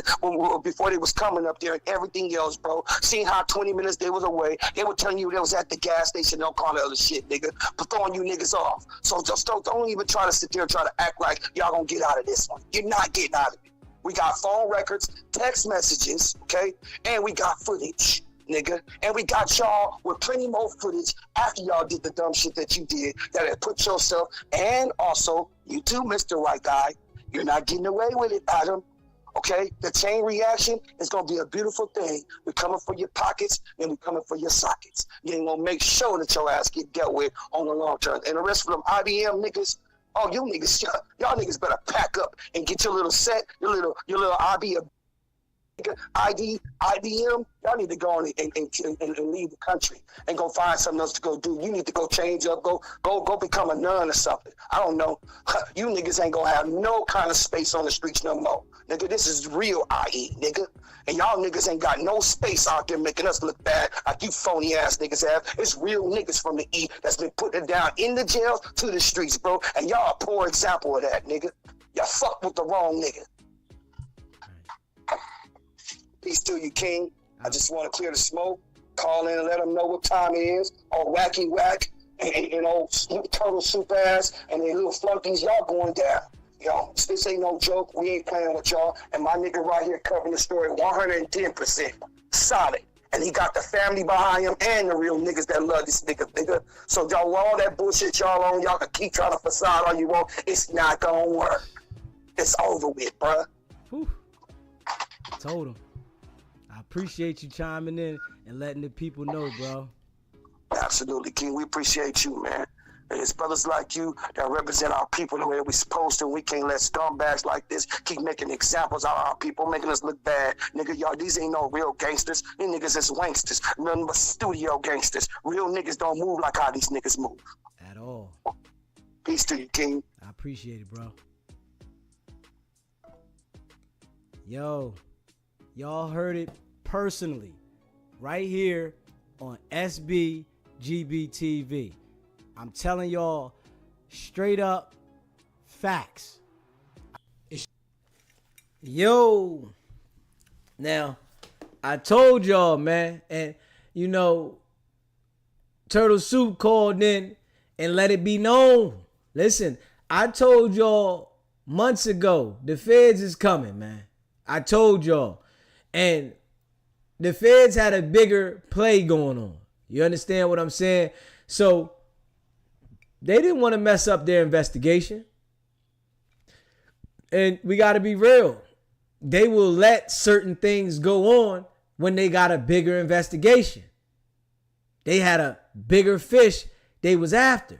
before they was coming up there and everything else, bro. Seeing how 20 minutes they was away. They were telling you they was at the gas station. Don't call that other shit, nigga. But throwing you niggas off. So just don't even try to sit there and try to act like y'all gonna get out of this one. You're not getting out of it. We got phone records, text messages, okay? And we got footage, nigga. And we got y'all with plenty more footage after y'all did the dumb shit that you did that had put yourself, and also you too, Mr. White Guy. You're not getting away with it, Adam. Okay? The chain reaction is going to be a beautiful thing. We're coming for your pockets and we're coming for your sockets. You ain't going to make sure that your ass get dealt with on the long term. And the rest of them IBM niggas, oh, you niggas, y'all niggas better pack up and get your little set, your little IBM, y'all need to go on and leave the country and go find something else to go do. You need to go change up, go become a nun or something. I don't know. You niggas ain't gonna have no kind of space on the streets no more. Nigga, this is real IE, nigga. And y'all niggas ain't got no space out there making us look bad like you phony ass niggas have. It's real niggas from the E that's been putting it down in the jail to the streets, bro. And y'all a poor example of that, nigga. Y'all fucked with the wrong nigga. Peace to you, King. I just want to clear the smoke. Call in and let them know what time it is. Or Wacky Wack and old turtle soup ass and they little flunkies, y'all going down. Yo, this ain't no joke. We ain't playing with y'all. And my nigga right here covering the story 110%. Solid. And he got the family behind him and the real niggas that love this nigga. So y'all, all that bullshit y'all on, y'all can keep trying to facade all you want. It's not gonna work. It's over with, bruh. Whew. Told him. I appreciate you chiming in and letting the people know, bro. Absolutely, King. We appreciate you, man. It's brothers like you that represent our people the way we're supposed to. We can't let scumbags like this keep making examples out of our people, making us look bad. Nigga, y'all, these ain't no real gangsters. These niggas is wanksters. Nothing but studio gangsters. Real niggas don't move like how these niggas move. At all. Peace to you, King. I appreciate it, bro. Yo, y'all heard it personally right here on SBGBTV. I'm telling y'all straight up facts. Yo, now I told y'all, man, and you know, Turtle Soup called in and let it be known. Listen, I told y'all months ago, the feds is coming, man. I told y'all. And the feds had a bigger play going on. You understand what I'm saying? So they didn't want to mess up their investigation. And we got to be real. they will let certain things go on when they got a bigger investigation. They had a bigger fish they was after.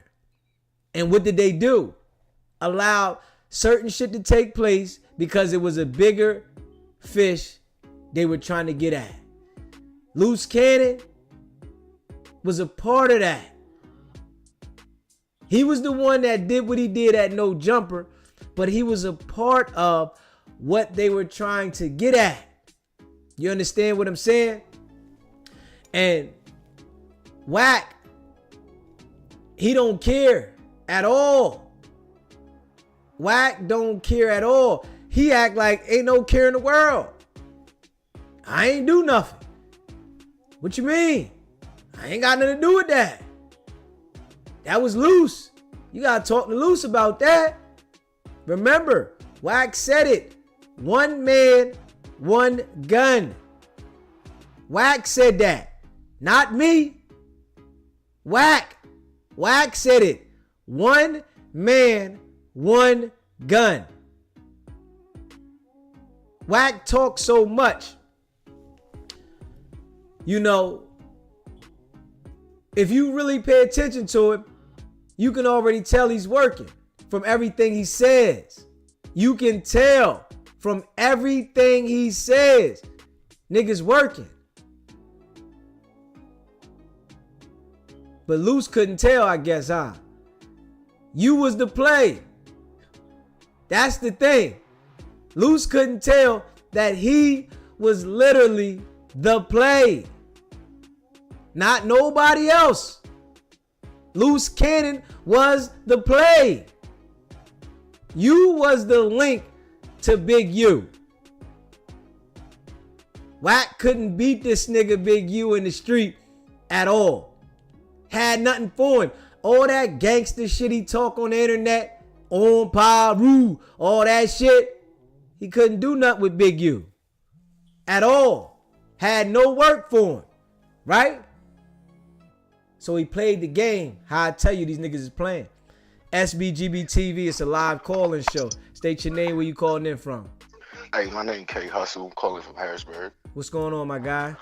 And what did they do? Allow certain shit to take place because it was a bigger fish they were trying to get at. Luce Cannon was a part of that. He was the one that did what he did at No Jumper, but he was a part of what they were trying to get at. You understand what I'm saying? And Wack, he don't care at all. Wack don't care at all. He act like ain't no care in the world. I ain't do nothing. What you mean? I ain't got nothing to do with that. That was Luce. You gotta talk to Luce about that. Remember, Wack said it. One man, one gun. Wack said that. Not me. Wack. Wack said it. One man, one gun. Wack talks so much. You know, if you really pay attention to him, you can already tell he's working from everything he says. You can tell from everything he says. Niggas working. But Luce couldn't tell, I guess, huh? You was the play. That's the thing. Luce couldn't tell that he was literally the play. Not nobody else. Luce Cannon was the play. You was the link to Big U. Wack couldn't beat this nigga Big U in the street at all. Had nothing for him. All that gangster shit he talk on the internet, on Paru, all that shit, he couldn't do nothing with Big U at all. Had no work for him, right? So he played the game. How I tell you these niggas is playing. SBGB TV, it's a live call-in show. State your name, where you calling in from. Hey, my name K Hustle. I'm calling from Harrisburg. What's going on, my guy?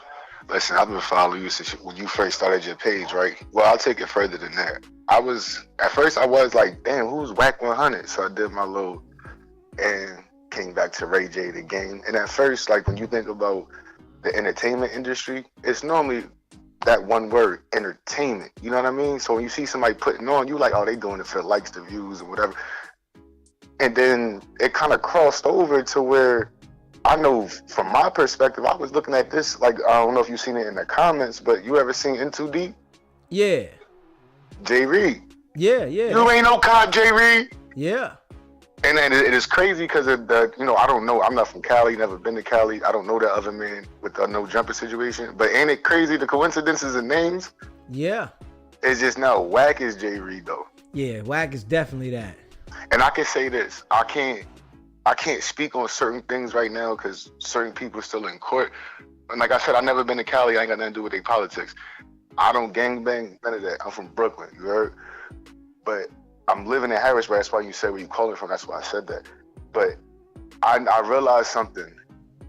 Listen, I've been following you since when you first started your page, right? Well, I'll take it further than that. At first I was like, damn, who's Wack 100? So I did my little and came back to Ray J, the game. And at first, like when you think about the entertainment industry, it's normally that one word, entertainment. You know what I mean? So when you see somebody putting on, you like, oh, they doing it for likes, the views, or whatever. And then it kind of crossed over to where I know from my perspective, I was looking at this, like, I don't know if you've seen it in the comments, but you ever seen In Too Deep? Yeah. Jay Reed. Yeah. You ain't no cop, Jay Reed. Yeah. And then it is crazy because of the, I don't know. I'm not from Cali, never been to Cali. I don't know that other man with the No Jumper situation. But ain't it crazy, the coincidences and names? Yeah. It's just now Wack is Jay Reed, though. Yeah, Wack is definitely that. And I can say this. I can't speak on certain things right now because certain people are still in court. And like I said, I've never been to Cali. I ain't got nothing to do with their politics. I don't gangbang, none of that. I'm from Brooklyn, you heard? But I'm living in Harrisburg. That's why you said where you calling from. That's why I said that. But I realized something.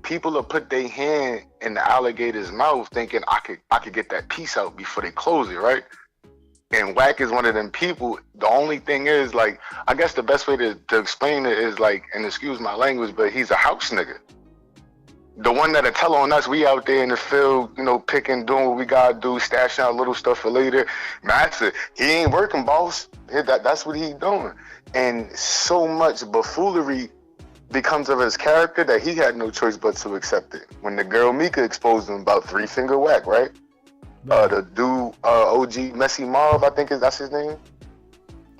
People will put their hand in the alligator's mouth thinking I could get that piece out before they close it, right? And Wack is one of them people. The only thing is, like, I guess the best way to explain it is, like, and excuse my language, but he's a house nigga. The one that'll tell on us, we out there in the field, picking, doing what we gotta do, stashing out little stuff for later. Master, he ain't working, boss. That's what he doing. And so much buffoonery becomes of his character that he had no choice but to accept it. When the girl Mika exposed him about 3 Finger Wack, right? The dude, OG Messy Marv, I think that's his name.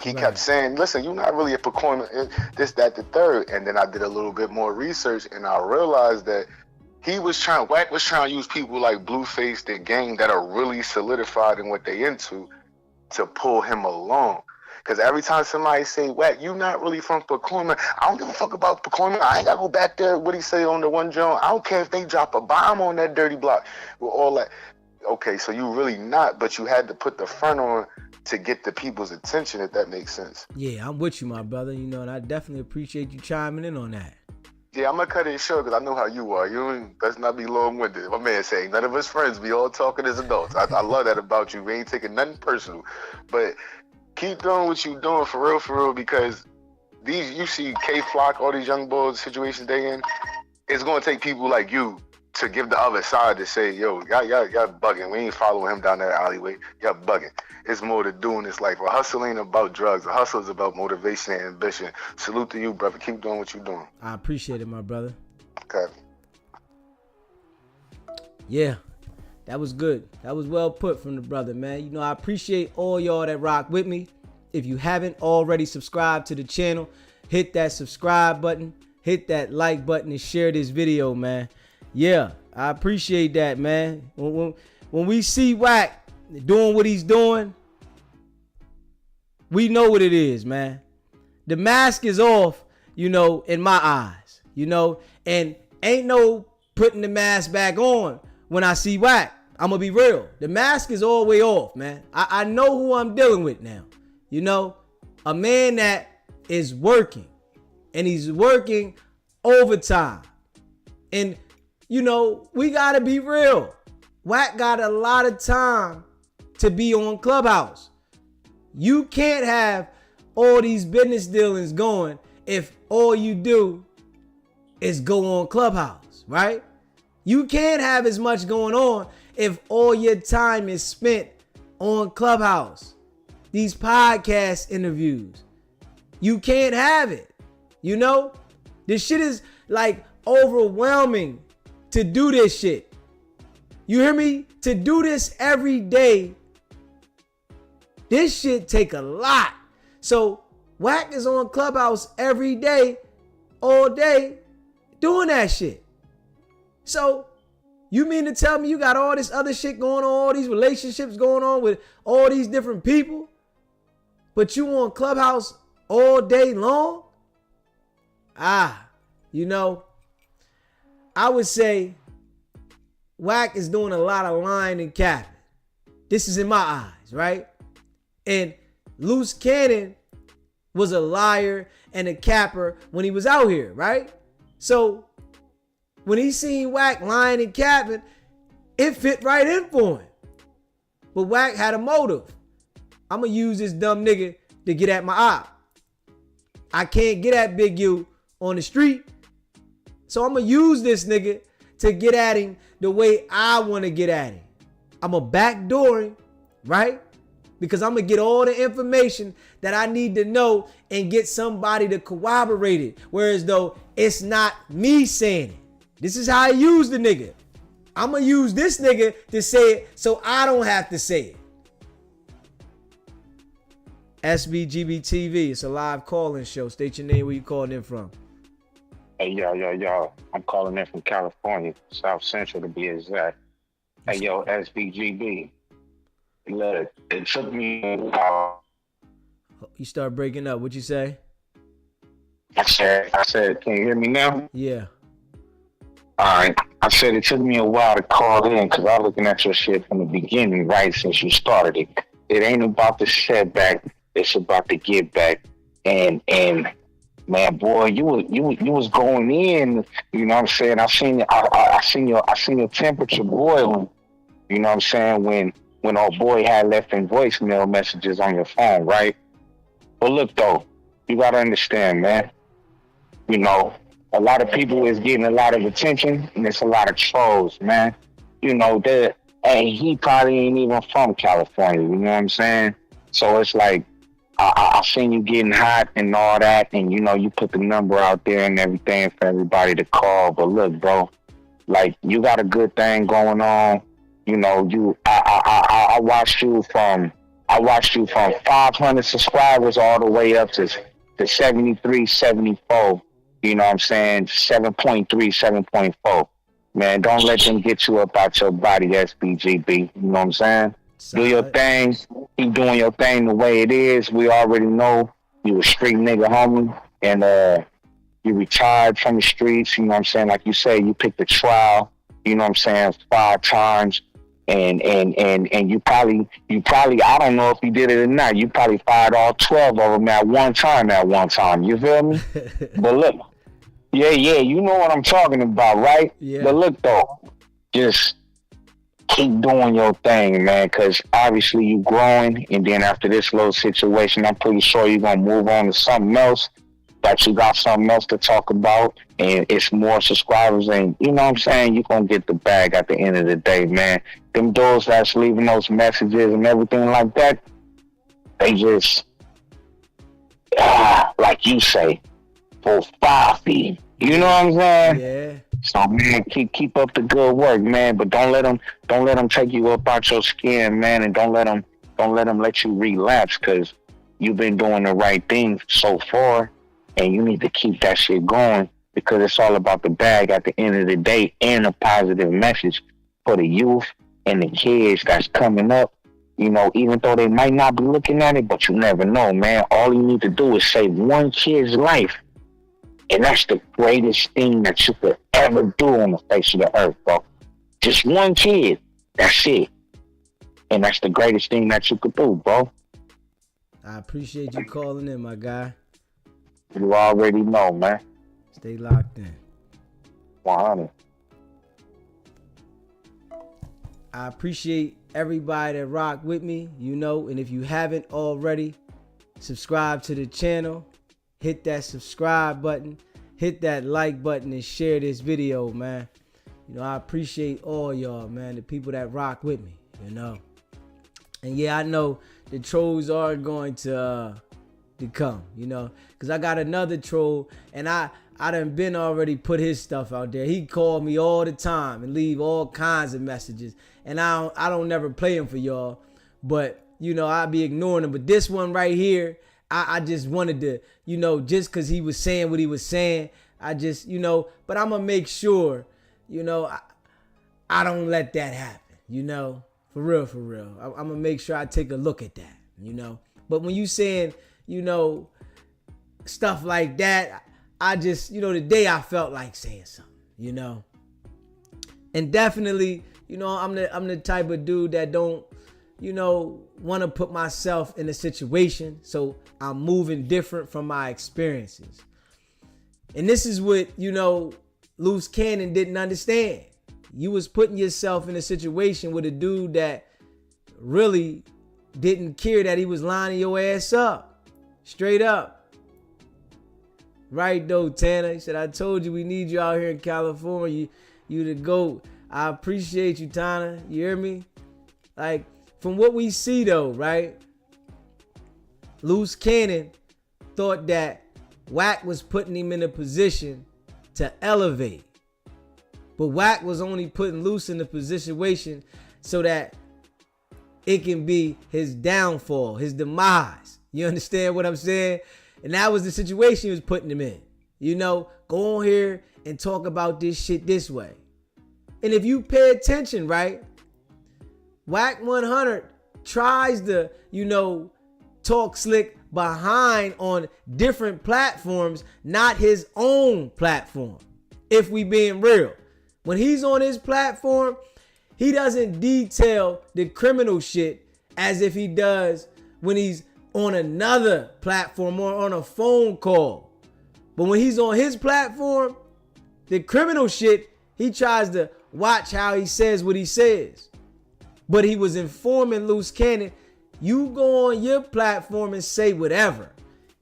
He kept saying, listen, you're not really a performer, this, that, the third. And then I did a little bit more research and I realized that Wack was trying to use people like Blueface, the gang that are really solidified in what they into to pull him along. Because every time somebody say, Wack, you not really from Pacoima, I don't give a fuck about Pacoima. I ain't got to go back there. What he say on the one joint? I don't care if they drop a bomb on that dirty block with all that. Okay, so you really not, but you had to put the front on to get the people's attention, if that makes sense. Yeah, I'm with you, my brother. And I definitely appreciate you chiming in on that. Yeah, I'm gonna cut it short because I know how you are. Let's not be long-winded. My man saying none of us friends. We all talking as adults. I love that about you. We ain't taking nothing personal, but keep doing what you doing for real, because you see K-Flock, all these young boys situations they in. It's gonna take people like you to give the other side to say, yo, y'all bugging. We ain't following him down that alleyway. Y'all bugging. It's more to do in this life. A hustle ain't about drugs. A hustle is about motivation and ambition. Salute to you, brother. Keep doing what you're doing. I appreciate it, my brother. Okay. Yeah, that was good. That was well put from the brother, man. You know, I appreciate all y'all that rock with me. If you haven't already subscribed to the channel, hit that subscribe button, hit that like button, and share this video, man. Yeah, I appreciate that, man. When we see Wack doing what he's doing, we know what it is, man. The mask is off, you know, in my eyes, you know, and ain't no putting the mask back on when I see Wack. I'm gonna be real. The mask is all the way off, man. I know who I'm dealing with now. You know, a man that is working, and he's working overtime. And, you know, we gotta be real. Wack got a lot of time to be on Clubhouse. You can't have all these business dealings going if all you do is go on Clubhouse, right? You can't have as much going on if all your time is spent on Clubhouse. These podcast interviews. You can't have it. You know? This shit is like overwhelming to do this shit. You hear me? To do this every day, this shit take a lot. So Wack is on Clubhouse every day, all day, doing that shit. So you mean to tell me you got all this other shit going on, all these relationships going on with all these different people, but you on Clubhouse all day long? You know, I would say Wack is doing a lot of lying and capping. This is in my eyes, right? And Luce Cannon was a liar and a capper when he was out here, right? So when he seen Wack lying and capping, it fit right in for him. But Wack had a motive. I'm going to use this dumb nigga to get at my op. I can't get at Big U on the street. So I'm going to use this nigga to get at him the way I want to get at him. I'm going to backdoor him, right? Because I'm going to get all the information that I need to know and get somebody to corroborate it. Whereas though it's not me saying it. This is how I use the nigga. I'm going to use this nigga to say it so I don't have to say it. SBGB TV. It's a live call-in show. State your name, where you calling in from. Hey, yo. I'm calling in from California, South Central to be exact. Hey, yo, SBGB. Look, it took me a while. You start breaking up. What'd you say? I said, can you hear me now? Yeah. All right. I said it took me a while to call in because I was looking at your shit from the beginning, right, since you started it. It ain't about the setback. It's about the give back. And man, boy, you was going in. You know what I'm saying? I seen your temperature boiling. You know what I'm saying? When old boy had left in voicemail messages on your phone, right? But look though, you gotta understand, man. You know, a lot of people is getting a lot of attention, and it's a lot of trolls, man. You know that, and he probably ain't even from California. You know what I'm saying? So it's like, I seen you getting hot and all that, and you know you put the number out there and everything for everybody to call. But look, bro, like you got a good thing going on. You know, I watched you from 500 subscribers all the way up to 73, 74. You know what I'm saying? 7.3, 7.4. Man, don't let them get you up out your body, SBGB. You know what I'm saying? Do your thing. Keep doing your thing the way it is. We already know you a street nigga, homie. And you retired from the streets. You know what I'm saying? Like you say, you picked the trial. You know what I'm saying? 5 times. And you probably, I don't know if you did it or not. You probably fired all 12 of them at one time. You feel me? But look, Yeah, you know what I'm talking about, right? Yeah. But look though, just keep doing your thing, man, because obviously you growing, and then after this little situation, I'm pretty sure you're gonna move on to something else. But you got something else to talk about, and it's more subscribers, and you know what I'm saying? You're gonna get the bag at the end of the day, man. Them dudes that's leaving those messages and everything like that, they just like you say, for 5 feet. You know what I'm saying? Yeah. So man, keep up the good work, man. But don't let them take you up out your skin, man, and don't let them let you relapse, because you've been doing the right thing so far, and you need to keep that shit going, because it's all about the bag at the end of the day, and a positive message for the youth and the kids that's coming up. You know, even though they might not be looking at it, but you never know, man. All you need to do is save one kid's life. And that's the greatest thing that you could ever do on the face of the earth, bro. Just one kid. That's it. And that's the greatest thing that you could do, bro. I appreciate you calling in, my guy. You already know, man. Stay locked in. 100. I appreciate everybody that rock with me, you know, and if you haven't already, subscribe to the channel. Hit that subscribe button, hit that like button, and share this video, man. You know, I appreciate all y'all, man, the people that rock with me, you know. And yeah, I know the trolls are going to come, you know, because I got another troll, and I done been already put his stuff out there. He called me all the time and leave all kinds of messages, and I don't never play them for y'all, but you know, I be ignoring them. But this one right here, I just wanted to, you know, just because he was saying what he was saying, I just, you know, but I'm going to make sure, you know, I don't let that happen, you know, for real. I'm going to make sure I take a look at that, you know. But when you saying, you know, stuff like that, I just, you know, today I felt like saying something, you know. And definitely, you know, I'm the type of dude that don't, you know, want to put myself in a situation, so I'm moving different from my experiences. And this is what, you know, Luce Cannon didn't understand. You was putting yourself in a situation with a dude that really didn't care that he was lining your ass up. Straight up. Right though, Tanner. He said, I told you we need you out here in California. You the GOAT. I appreciate you, Tanner. You hear me? Like, from what we see though, right? Luce Cannon thought that Wack was putting him in a position to elevate. But Wack was only putting Luce in the position so that it can be his downfall, his demise. You understand what I'm saying? And that was the situation he was putting him in. You know, go on here and talk about this shit this way. And if you pay attention, right? Wack 100 tries to, you know, talk slick behind on different platforms, not his own platform. If we being real. When he's on his platform, he doesn't detail the criminal shit as if he does when he's on another platform or on a phone call. But when he's on his platform, the criminal shit, he tries to watch how he says what he says. But he was informing Luce Cannon, you go on your platform and say whatever.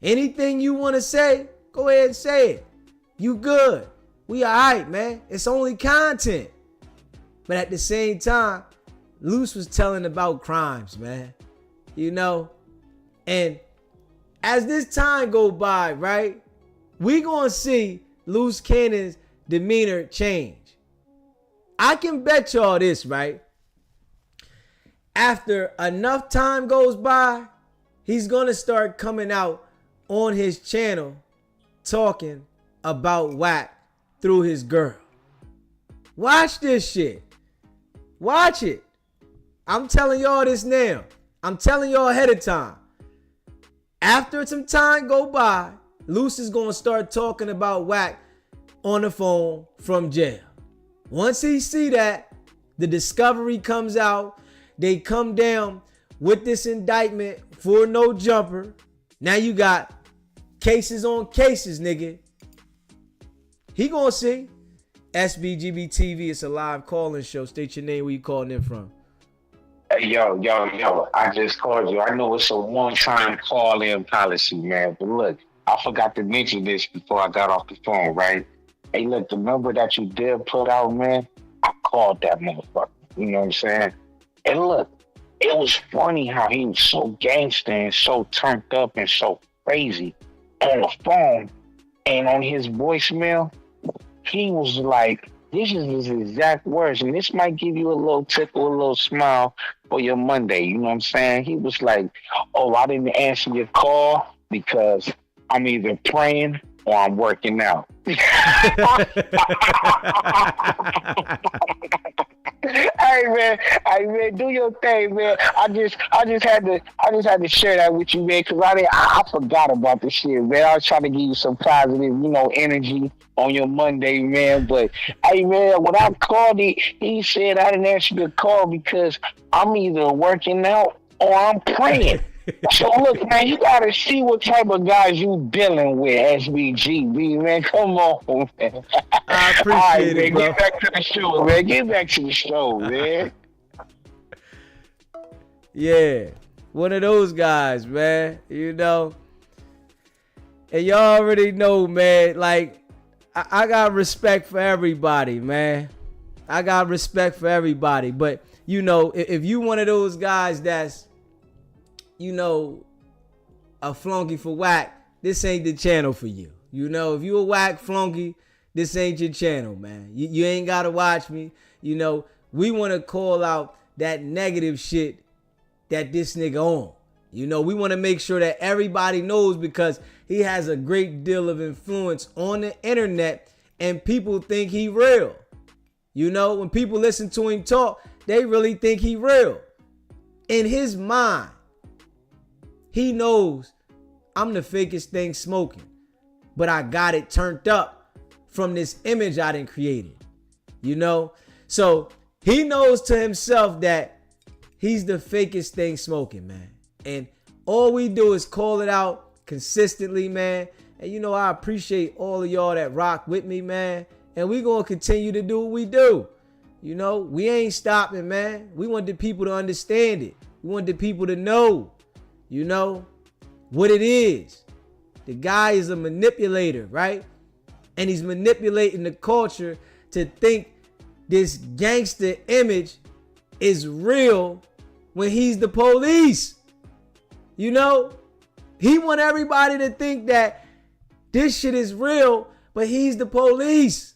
Anything you want to say, go ahead and say it. You good. We all right, man. It's only content. But at the same time, Luce was telling about crimes, man. You know? And as this time go by, right? We gonna see Luce Cannon's demeanor change. I can bet y'all this, right? After enough time goes by, he's gonna start coming out on his channel talking about Wack through his girl. Watch this shit. Watch it. I'm telling y'all this now. I'm telling y'all ahead of time. After some time go by, Luce is gonna start talking about Wack on the phone from jail. Once he see that, the discovery comes out. They come down with this indictment for no jumper. Now you got cases on cases, nigga. He gonna see. SBGB TV, it's a live calling show. State your name, where you calling in from. Hey, yo, I just called you. I know it's a one-time call-in policy, man, but look, I forgot to mention this before I got off the phone, right? Hey, look, the number that you did put out, man, I called that motherfucker. You know what I'm saying? And look, it was funny how he was so gangster and so turned up and so crazy on the phone, and on his voicemail, he was like, this is his exact words, and this might give you a little tickle, a little smile for your Monday. You know what I'm saying? He was like, oh, I didn't answer your call because I'm either praying or I'm working out. Hey man, do your thing, man. I just had to share that with you, man, because I forgot about this shit, man. I was trying to give you some positive, energy on your Monday, man. But hey, man, when I called he said I didn't answer the call because I'm either working out or I'm praying. So look, man, you gotta see what type of guys you dealing with, SBGB, man. Come on, man. I appreciate right, it, man. bro. Get back to the show, man. Get back to the show, man. Yeah, one of those guys, man. And y'all already know, man. Like, I got respect for everybody, man. I got respect for everybody. But if you one of those guys that's a flunky for Wack, this ain't the channel for you. If you a Wack flunky, this ain't your channel, man. You ain't gotta watch me. We want to call out that negative shit that this nigga on. We want to make sure that everybody knows, because he has a great deal of influence on the internet and people think he real. When people listen to him talk, they really think he real. In his mind, he knows I'm the fakest thing smoking, but I got it turned up from this image I done created. So he knows to himself that he's the fakest thing smoking, man. And all we do is call it out consistently, man. And I appreciate all of y'all that rock with me, man. And we gonna continue to do what we do. We ain't stopping, man. We want the people to understand it. We want the people to know, what it is. The guy is a manipulator, right? And he's manipulating the culture to think this gangster image is real when he's the police. He want everybody to think that this shit is real, but he's the police.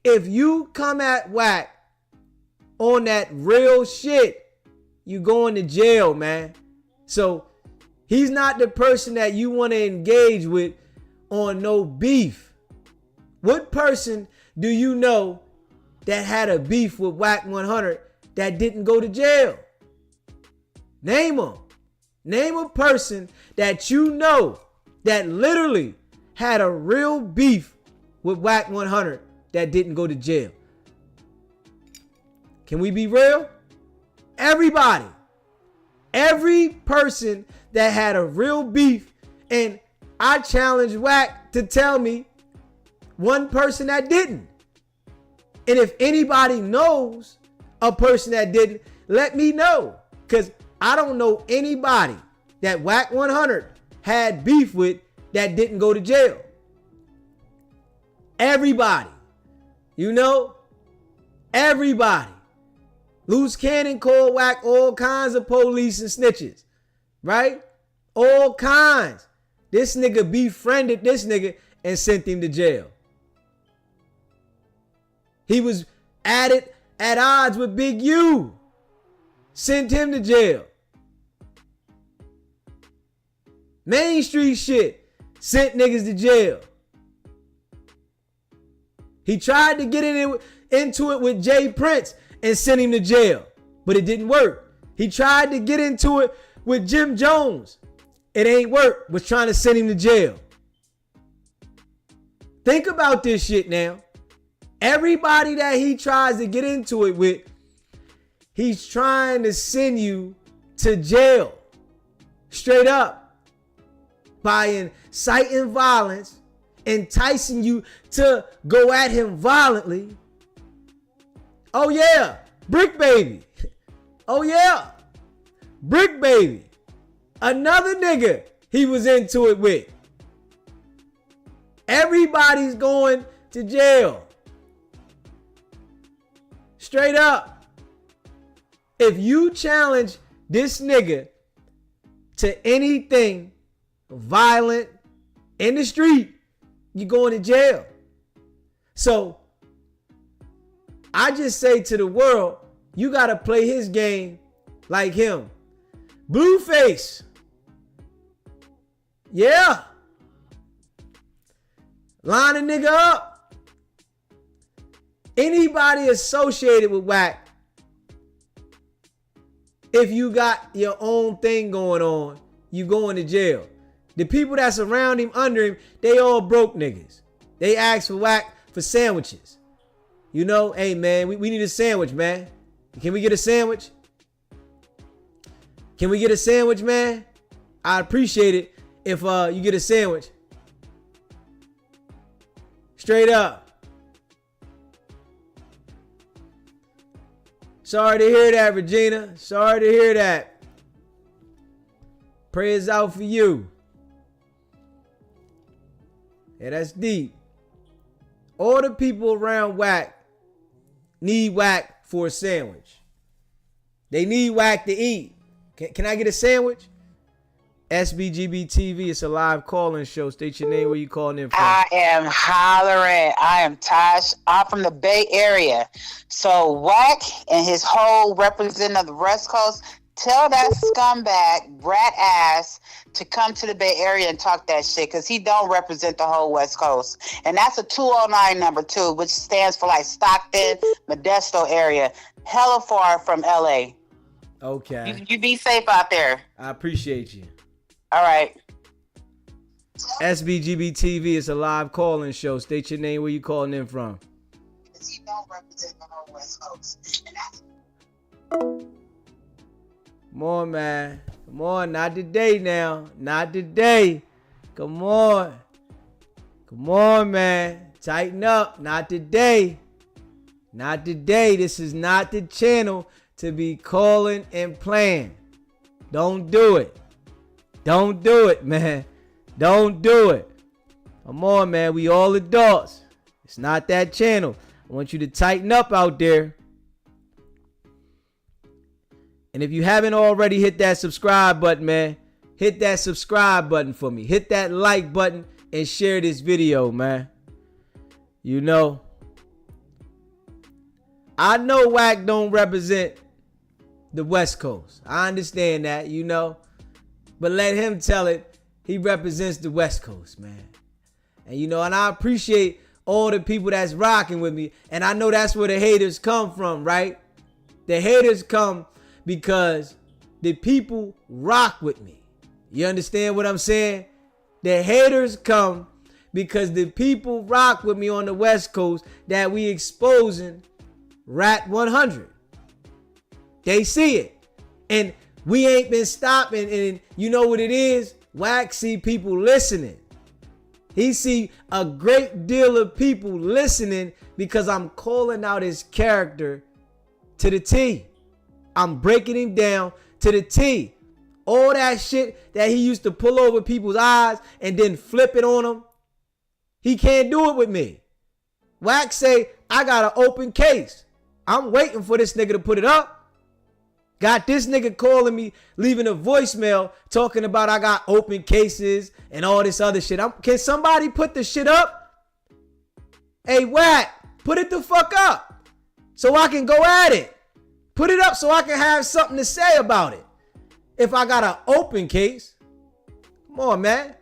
If you come at Wack on that real shit, you going to jail, man. So he's not the person that you want to engage with on no beef. What person do you know that had a beef with Wack 100 that didn't go to jail? Name them. Name a person that you know that literally had a real beef with Wack 100 that didn't go to jail. Can we be real? Everybody. Every person that had a real beef, and I challenge Wack to tell me one person that didn't. And if anybody knows a person that didn't, let me know. Because I don't know anybody that Wack 100 had beef with that didn't go to jail. Everybody. Everybody. Luce Cannon called Wack all kinds of police and snitches. Right? All kinds. This nigga befriended this nigga and sent him to jail. He was at odds with Big U. Sent him to jail. Main Street shit. Sent niggas to jail. He tried to get into it with Jay Prince and sent him to jail. But it didn't work. He tried to get into it with Jim Jones. It ain't work. Was trying to send him to jail. Think about this shit now. Everybody that he tries to get into it with, he's trying to send you to jail. Straight up. By inciting violence enticing you to go at him violently. Oh yeah, Brick Baby. Oh yeah, Brick Baby. Another nigga he was into it with. Everybody's going to jail. Straight up. If you challenge this nigga to anything violent in the street, you're going to jail. So I just say to the world, you got to play his game like him. Blueface. Yeah. Line a nigga up. Anybody associated with Wack, if you got your own thing going on, you going to jail. The people that surround him, under him, they all broke niggas. They ask for Wack for sandwiches. You know, hey man, we need a sandwich, man. Can we get a sandwich? Can we get a sandwich, man? I'd appreciate it if you get a sandwich. Straight up. Sorry to hear that, Regina. Sorry to hear that. Prayers out for you. Yeah, that's deep. All the people around Wack need Wack for a sandwich. They need Wack to eat. Can I get a sandwich? SBGB TV, it's a live call-in show. State your name, where you calling in from. I am hollering. I am Tosh. I'm from the Bay Area. So Wack and his whole representative of the West Coast, tell that scumbag, rat ass, to come to the Bay Area and talk that shit, because he don't represent the whole West Coast. And that's a 209 number too, which stands for like Stockton, Modesto area. Hella far from LA. Okay. You be safe out there. I appreciate you. All right. SBGB TV is a live call-in show. State your name, where you calling in from. He don't represent the whole West Coast. Come on, man. Come on, not today now. Not today. Come on. Come on, man. Tighten up. Not today. Not today. This is not the channel to be calling and playing. Don't do it. Don't do it, man. Don't do it. Come on, man. We all adults. It's not that channel. I want you to tighten up out there. And if you haven't already hit that subscribe button, man, hit that subscribe button for me. Hit that like button and share this video, man. You know, I know Wack don't represent the West Coast. I understand that, you know. But let him tell it. He represents the West Coast, man. And you know, and I appreciate all the people that's rocking with me. And I know that's where the haters come from, right? The haters come because the people rock with me. You understand what I'm saying? The haters come because the people rock with me on the West Coast that we exposing Rat 100. They see it. And we ain't been stopping, and you know what it is? Wack see people listening. He see a great deal of people listening because I'm calling out his character to the T. I'm breaking him down to the T. All that shit that he used to pull over people's eyes and then flip it on them, he can't do it with me. Wack say, I got an open case. I'm waiting for this nigga to put it up. Got this nigga calling me, leaving a voicemail talking about I got open cases and all this other shit. Can somebody put the shit up? Hey, Wack, put it the fuck up so I can go at it. Put it up so I can have something to say about it. If I got an open case, come on, man.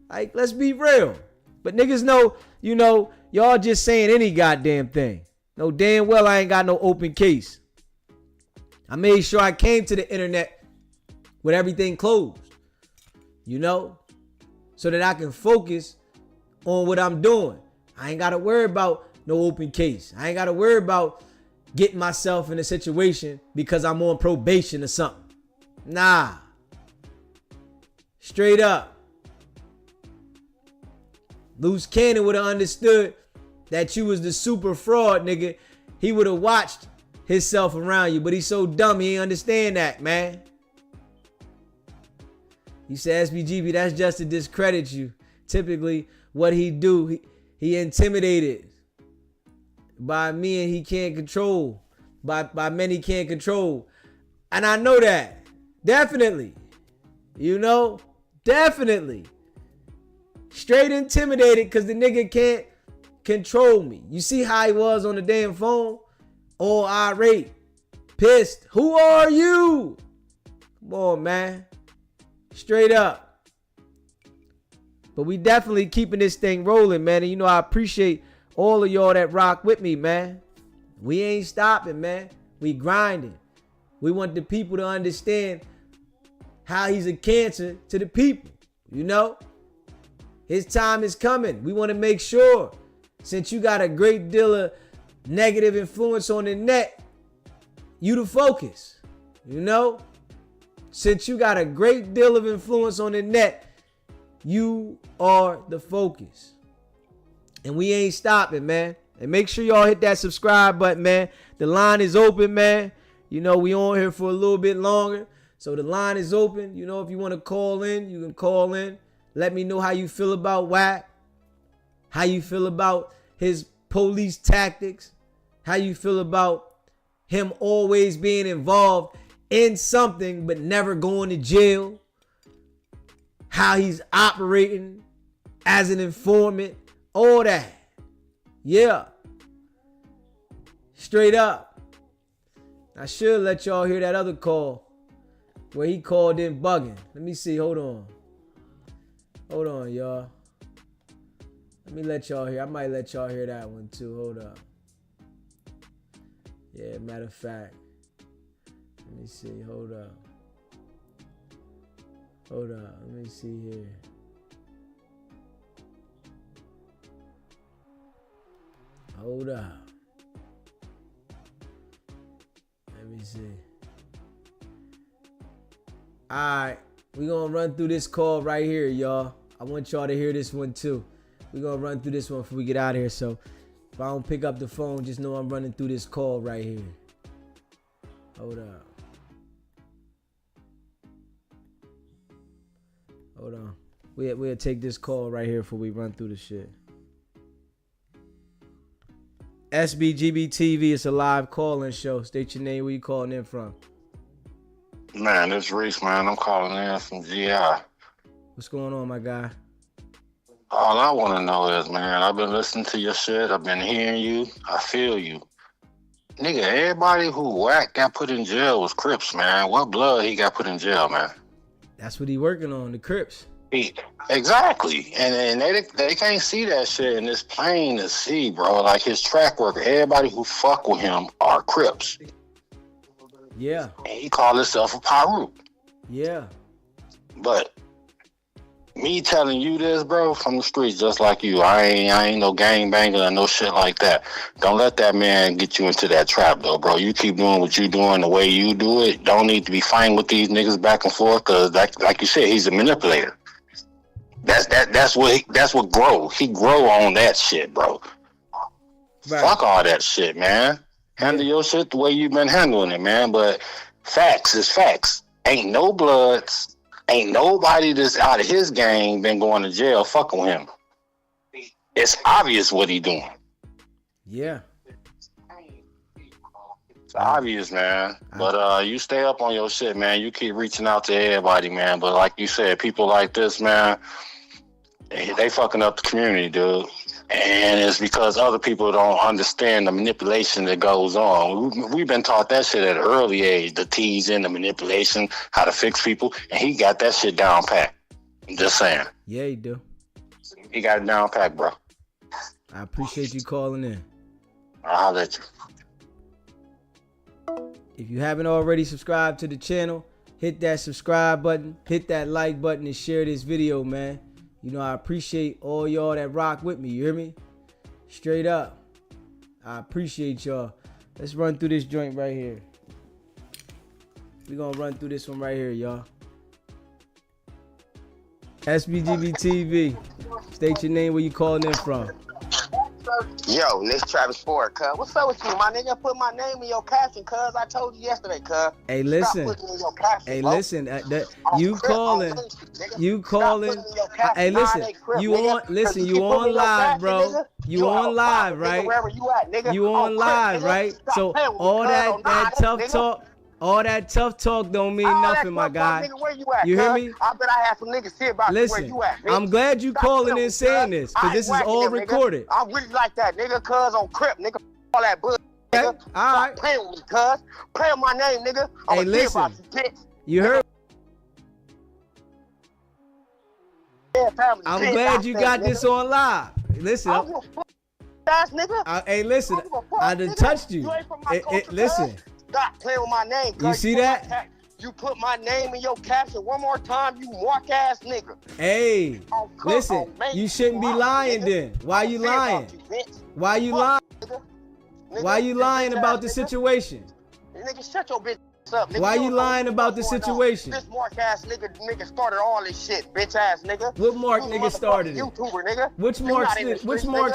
Like, let's be real. But niggas know, you know, y'all just saying any goddamn thing. No damn well I ain't got no open case. I made sure I came to the internet with everything closed, you know, so that I can focus on what I'm doing. I ain't got to worry about no open case. I ain't got to worry about getting myself in a situation because I'm on probation or something. Nah. Straight up. Luce Cannon would have understood that you was the super fraud, nigga. He would have watched himself around you, but he's so dumb he ain't understand that, man. He said, SBGB, that's just to discredit you. Typically, what he do, he intimidated by men he can't control, by men he can't control. And I know that. Definitely. You know? Definitely. Straight intimidated because the nigga can't control me. You see how he was on the damn phone? All irate. Pissed. Who are you? Come on, man. Straight up. But we definitely keeping this thing rolling, man. And you know, I appreciate all of y'all that rock with me, man. We ain't stopping, man. We grinding. We want the people to understand how he's a cancer to the people. You know? His time is coming. We want to make sure, since you got a great deal of negative influence on the net, you the focus. You know? Since you got a great deal of influence on the net, you are the focus. And we ain't stopping, man. And make sure y'all hit that subscribe button, man. The line is open, man. You know, we on here for a little bit longer. So the line is open. You know, if you want to call in, you can call in. Let me know how you feel about Wack. How you feel about his police tactics. How you feel about him always being involved in something but never going to jail. How he's operating as an informant. All that. Yeah. Straight up. I should let y'all hear that other call where he called in bugging. Let me see. Hold on. Hold on, y'all. Let me let y'all hear. I might let y'all hear that one too. Hold up. Yeah, matter of fact. Let me see. Hold up. Hold up. Let me see here. Hold up. Let me see. Alright. We're going to run through this call right here, y'all. I want y'all to hear this one too. We're going to run through this one before we get out of here. So if I don't pick up the phone, just know I'm running through this call right here. Hold up. Hold on. We'll take this call right here before we run through the shit. SBGB TV, it's a live call-in show. State your name, where you calling in from. Man, it's Reese, man. I'm calling in from GI. What's going on, my guy? All I want to know is, man, I've been listening to your shit. I've been hearing you. I feel you. Nigga, everybody who Wack got put in jail was Crips, man. What blood he got put in jail, man? That's what he working on, the Crips. Exactly. And they can't see that shit, and it's plain to see, bro. Like his track record, everybody who fuck with him are Crips. Yeah. And he called himself a Pyru. Yeah. But me telling you this, bro, from the streets, just like you, I ain't no gangbanger or no shit like that. Don't let that man get you into that trap, though, bro. You keep doing what you doing the way you do it. Don't need to be fighting with these niggas back and forth, cause like you said, he's a manipulator. That's what grow. He grow on that shit, bro. Right. Fuck all that shit, man. Handle your shit the way you've been handling it, man. But facts is facts. Ain't no bloods. Ain't nobody that's out of his gang been going to jail fucking with him. It's obvious what he doing. Yeah. It's obvious, man. But you stay up on your shit, man. You keep reaching out to everybody, man. But like you said, people like this, man, they fucking up the community, dude. And it's because other people don't understand the manipulation that goes on. We've been taught that shit at an early age, the teasing, the manipulation, how to fix people. And he got that shit down pat. I'm just saying. Yeah, he do. He got it down pat, bro. I appreciate you calling in. I'll let you. If you haven't already subscribed to the channel, hit that subscribe button, hit that like button, and share this video, man. You know, I appreciate all y'all that rock with me. You hear me? Straight up. I appreciate y'all. Let's run through this joint right here. We're going to run through this one right here, y'all. SBGB TV. State your name, where you calling in from. Yo, this Travis Ford, cuz. What's up with you, my nigga? Put my name in your caption, cuz. I told you yesterday, cuz. Hey, listen. Stop putting it in your caption, Hey, bro. listen. You calling? You calling? Hey, listen. You on? Listen. You on live, bro. You on live, right? You on live, right? So all that tough talk. All that tough talk don't mean nothing, my guy. You hear me? I bet I have some niggas see about Listen, where you at, nigga. I'm glad you calling and saying this, because this is all recorded. I'm really like that, nigga, cuz on Crip, nigga. All that bullshit, nigga. Okay, all right. Stop playing with me, cuz. Play with my name, nigga. Hey, listen. You heard? I'm glad you got this on live. Listen. Hey, listen. I done touched you. Listen. Stop playing with my name, cuz. You see that? You put my name in your caption one more time, you mark ass nigga. Hey, listen, you shouldn't be lying then. Why you lying? Why you lying? Why you lying about the situation? Nigga, shut your bitch up, nigga. Why you lying about the situation? This Mark ass nigga started all this shit, bitch ass nigga. What Mark nigga started it? YouTuber nigga. Which Mark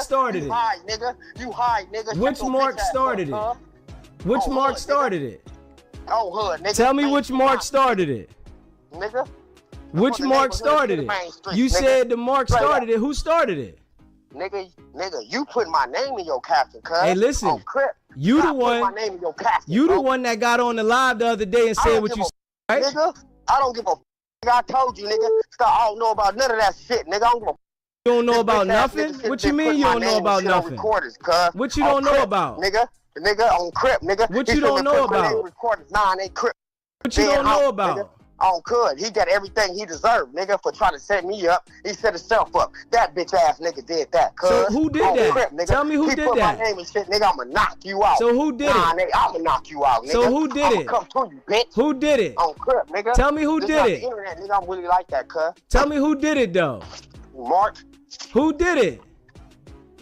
started it? You hide, nigga. You hide, nigga. Which Mark started it? Which Mark started it? Oh, hood, nigga. Tell me which Mark started it. Nigga. Which Mark started it? You said the Mark started it. Who started it? Nigga, you put my name in your caption, cuz. Hey, listen. You the one. My name in your caption, you the one that got on the live the other day and said what you said, right? Nigga, I don't give a I told you, nigga. Stop. I don't know about none of that shit, nigga. I don't give a You don't know about nothing? What you mean you don't know about nothing? What you don't know about? Nigga, on Crip, nigga. What you don't know about? Nah, it ain't Crip. What you don't know about? Nigga. On Crip. He got everything he deserved, nigga, for trying to set me up. He set himself up. That bitch ass nigga did that, cuz. So who did that? Crip, nigga. Tell me who did put that. My name and shit, nigga. I'ma knock you out. So who did it? Nigga, I'ma knock you out, nigga. So who did it? Come to you, bitch. Who did it? On Crip, nigga. Tell me who This did not it. The internet, nigga. I'm really like that, cuz. Tell me who did it though. Mark. Who did it?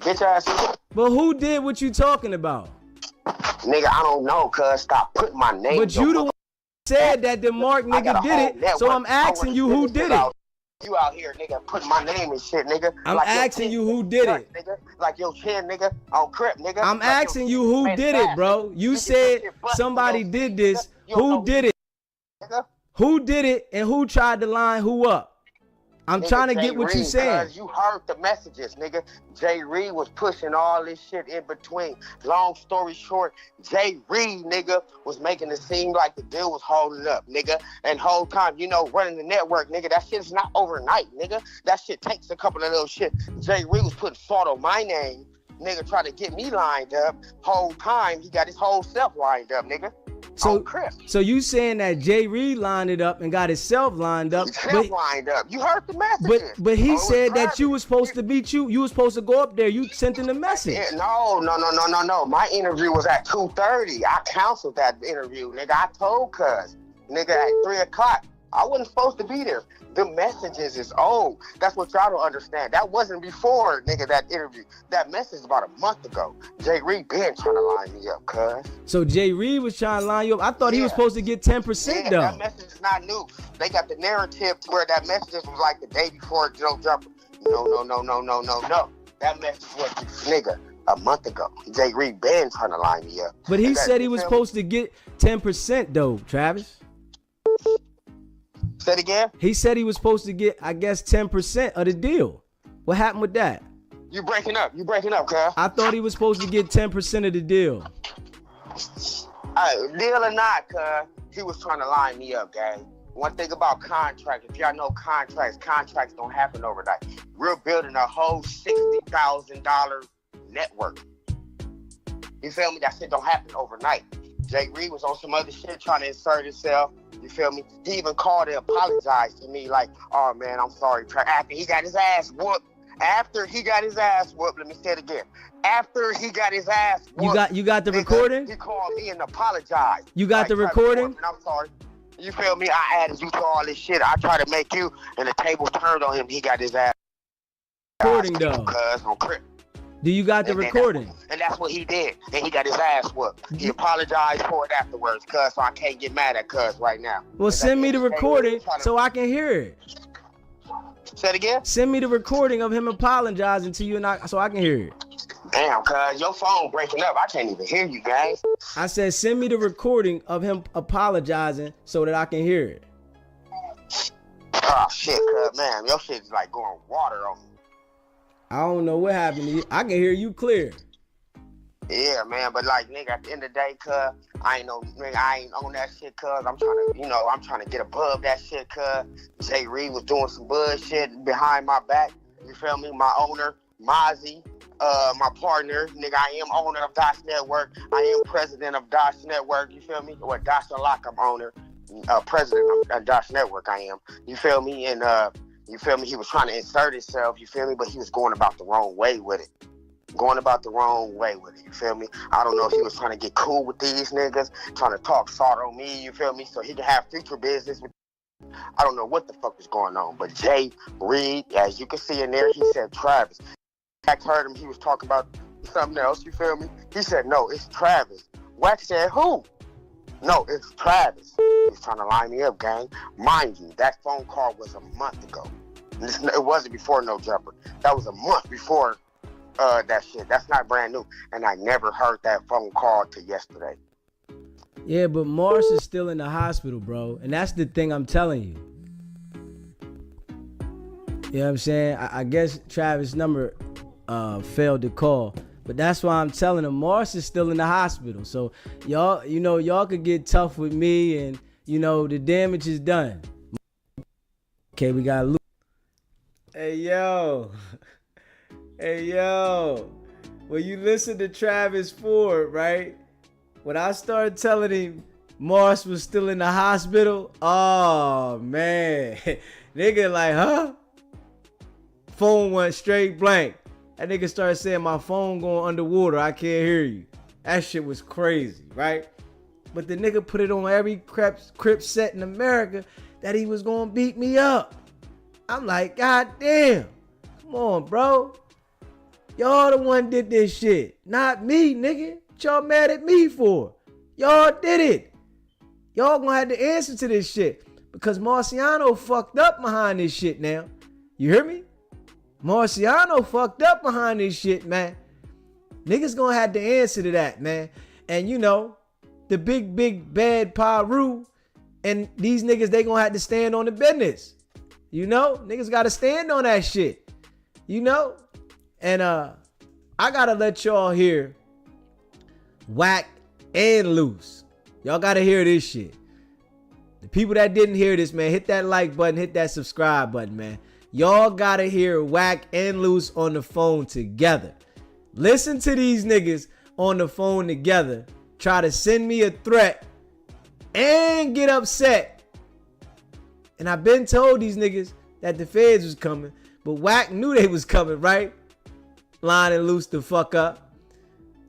Bitch ass nigga. But who did what you talking about? Nigga, I don't know, cuz. Stop putting my name. But you the one said that the Mark nigga did it, so I'm asking you who did it. You out here, nigga, putting my name and shit, nigga. I'm asking you who did it. Nigga. Like your chin, nigga, on Crip, nigga. I'm asking you who did it, bro. You said somebody did this. Who did it? Who did it and who tried to line who up? I'm trying to get what you saying. You heard the messages, nigga. Jay Reed was pushing all this shit in between. Long story short, Jay Reed, nigga, was making it seem like the deal was holding up, nigga. And whole time, you know, running the network, nigga, that shit is not overnight, nigga. That shit takes a couple of little shit. Jay Reed was putting salt on my name, nigga, trying to get me lined up. Whole time, he got his whole self lined up, nigga. So you saying that Jay Reed lined it up and got himself lined up? Lined up. You heard the messages. But he said that you was supposed to beat you. You was supposed to go up there. You sent him the message. Yeah, no. My interview was at 2:30. I canceled that interview, nigga. I told cuz, nigga, at 3:00. I wasn't supposed to be there. The messages is old. That's what y'all don't understand. That wasn't before, nigga, that interview. That message is about a month ago. Jay Reed been trying to line me up, cuz. So Jay Reed was trying to line you up. I thought he was supposed to get 10% though. That message is not new. They got the narrative to where that message was like the day before Joe Jumper. No. That message was, nigga, a month ago. Jay Reed been trying to line me up. But he said he was supposed to get 10% though, Travis. Say it again? He said he was supposed to get, I guess, 10% of the deal. What happened with that? You breaking up, cuz. I thought he was supposed to get 10% of the deal. Deal or not, cuz, he was trying to line me up, gang. One thing about contracts, if y'all know contracts don't happen overnight. We're building a whole $60,000 network. You feel me? That shit don't happen overnight. Jay Reed was on some other shit trying to insert himself. You feel me? He even called and apologized to me like, oh man, I'm sorry. After he got his ass whooped. Let me say it again. After he got his ass whooped. You got the recording? He called me and apologized. You got the recording? I'm sorry. You feel me? I added you to all this shit. I tried to make you, and the table turned on him. He got his ass. Recording though. On Crip. Do you got the recording? And that's what he did. And he got his ass whooped. He apologized for it afterwards, cuz, so I can't get mad at cuz right now. Well, send me the recording so I can hear it. Say it again. Send me the recording of him apologizing to you so I can hear it. Damn, cuz your phone breaking up. I can't even hear you, guys. I said send me the recording of him apologizing so that I can hear it. Oh shit, cuz man, your shit is like going water on me. I don't know what happened to you. I can hear you clear. Yeah, man, but like, nigga, at the end of the day, cuz, I ain't on that shit, cuz. I'm trying to get above that shit, cuz. Jay Reed was doing some bullshit behind my back. You feel me? My owner, Mozzie, my partner, nigga, I am owner of Dosh Network. I am president of Dosh Network, you feel me? Or Dosh Unlock, I'm owner. President of Dosh Network, I am. You feel me? And, you feel me? He was trying to insert himself, you feel me? But he was going about the wrong way with it. You feel me? I don't know if he was trying to get cool with these niggas, trying to talk salt on me, you feel me? So he can have future business with. I don't know what the fuck was going on, but Jay Reed, as you can see in there, he said Travis. Wack heard him, he was talking about something else, you feel me? He said, no, it's Travis. Wack said, who? No, it's Travis. He's trying to line me up, gang. Mind you, that phone call was a month ago. It wasn't before No Jumper. That was a month before that shit. That's not brand new. And I never heard that phone call till yesterday. Yeah, but Morris is still in the hospital, bro. And that's the thing I'm telling you. You know what I'm saying? I guess Travis' number failed to call. But that's why I'm telling him Morris is still in the hospital. So y'all could get tough with me and, the damage is done. Okay, we got Luce. Hey, yo. When you listen to Travis Ford, right? When I started telling him Morris was still in the hospital, oh, man. Nigga like, huh? Phone went straight blank. That nigga started saying my phone going underwater. I can't hear you. That shit was crazy, right? But the nigga put it on every Crip set in America that he was going to beat me up. I'm like, God damn. Come on, bro. Y'all the one did this shit. Not me, nigga. What y'all mad at me for? Y'all did it. Y'all gonna have to answer to this shit. Because Marciano fucked up behind this shit now. You hear me? Marciano fucked up behind this shit, man. Niggas gonna have to answer to that, man. And the big bad Paru and these niggas, they gonna have to stand on the business. Niggas gotta stand on that shit. And I gotta let y'all hear Wack and Luce. Y'all gotta hear this shit. The people that didn't hear this, man, hit that like button, hit that subscribe button, man. Y'all gotta hear Wack and Luce on the phone together. Listen to these niggas on the phone together. Try to send me a threat and get upset. And I've been told these niggas that the feds was coming, but Wack knew they was coming, right? Lining Luce the fuck up.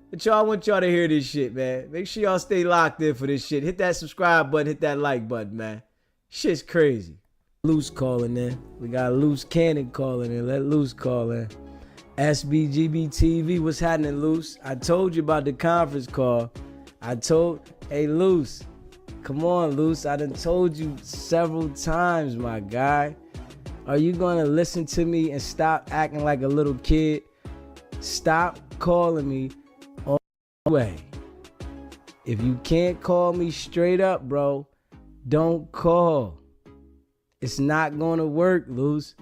But I want y'all to hear this shit, man. Make sure y'all stay locked in for this shit. Hit that subscribe button, hit that like button, man. Shit's crazy. Luce calling in. We got Luce Cannon calling in. Let Luce call in. SBGB TV, what's happening, Luce? I told you about the conference call. Hey, Luce. Come on, Luce. I done told you several times, my guy. Are you gonna listen to me and stop acting like a little kid? Stop calling me on the way. If you can't call me straight up, bro, don't call. It's not gonna work, Luce.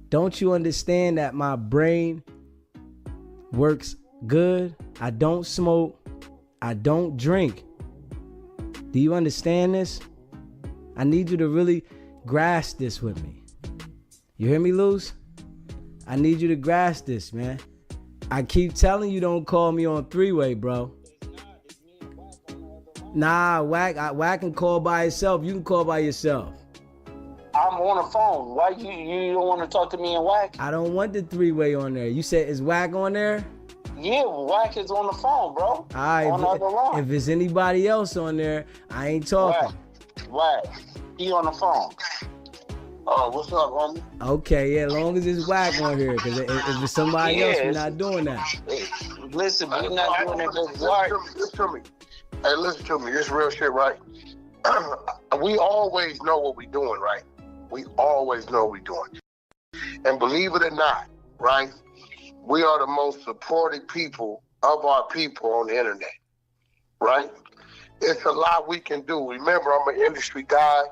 Don't you understand that my brain works good? I don't smoke. I don't drink. Do you understand this? I need you to really grasp this with me. You hear me, Luce? I need you to grasp this, man. I keep telling you don't call me on three-way, bro. Nah, Wack can call by himself. You can call by yourself. I'm on the phone. Why you don't want to talk to me and Wack? I don't want the three-way on there. You said, is Wack on there? Yeah, Wack is on the phone, bro. All right, on the other line. If it's anybody else on there, I ain't talking. Wack. He on the phone. Oh, what's up, homie? Okay, yeah, as long as it's Wack on here, because if it's somebody else, we're not doing that. Listen, we're not doing it. Listen to me. Hey, listen to me. This real shit, right? We always know what we doing, right? We always know what we're doing. And believe it or not, right? We are the most supported people of our people on the internet, right? It's a lot we can do. Remember, I'm an industry guy.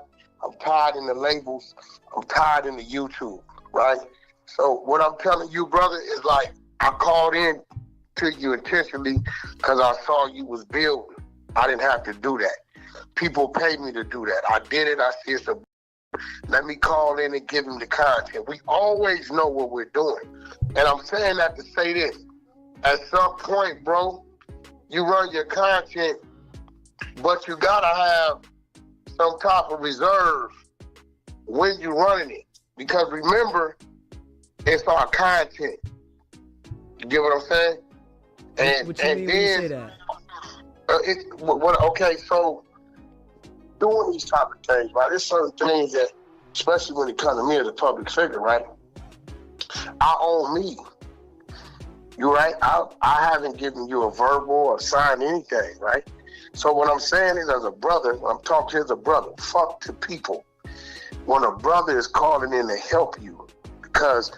I'm tied in the labels. I'm tied in the YouTube, right? So what I'm telling you, brother, is like, I called in to you intentionally because I saw you was building. I didn't have to do that. People paid me to do that. I did it. I said, so let me call in and give them the content. We always know what we're doing. And I'm saying that to say this. At some point, bro, you run your content, but you gotta have some type of reserve when you're running it. Because remember, it's our content. You get what I'm saying? And what you mean when you say that? Okay, so doing these type of things, right? There's certain things that, especially when it comes to me as a public figure, right? I own me. You right? I haven't given you a verbal or signed anything, right? So what I'm saying is, as a brother, I'm talking as a brother, fuck to people. When a brother is calling in to help you, because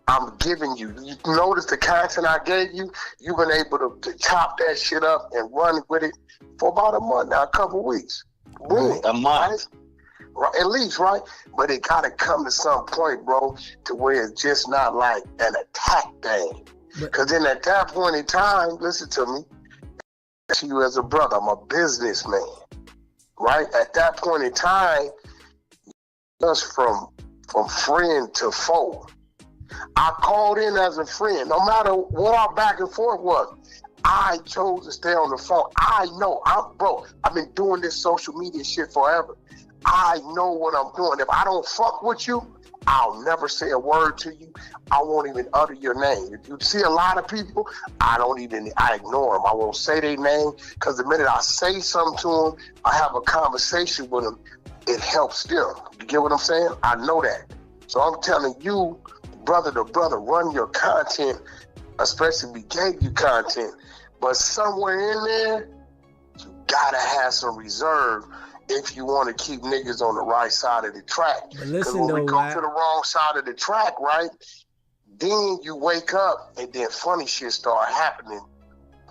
I'm giving you notice the content I gave you, you've been able to chop that shit up and run with it for about a month now, a couple weeks. Really? A month. Right? At least, right? But it gotta come to some point, bro, to where it's just not like an attack thing. Because then at that point in time, listen to me, to you as a brother, I'm a businessman, right? At that point in time, just from friend to foe. I called in as a friend. No matter what our back and forth was, I chose to stay on the phone. I know, I've been doing this social media shit forever. I know what I'm doing. If I don't fuck with you, I'll never say a word to you. I won't even utter your name. If you see a lot of people, I ignore them. I won't say their name, because the minute I say something to them, I have a conversation with them, it helps them. You get what I'm saying? I know that. So I'm telling you, brother to brother, run your content, especially if we gave you content. But somewhere in there, you gotta have some reserve if you want to keep niggas on the right side of the track. Because when we go to the wrong side of the track, right, then you wake up and then funny shit start happening,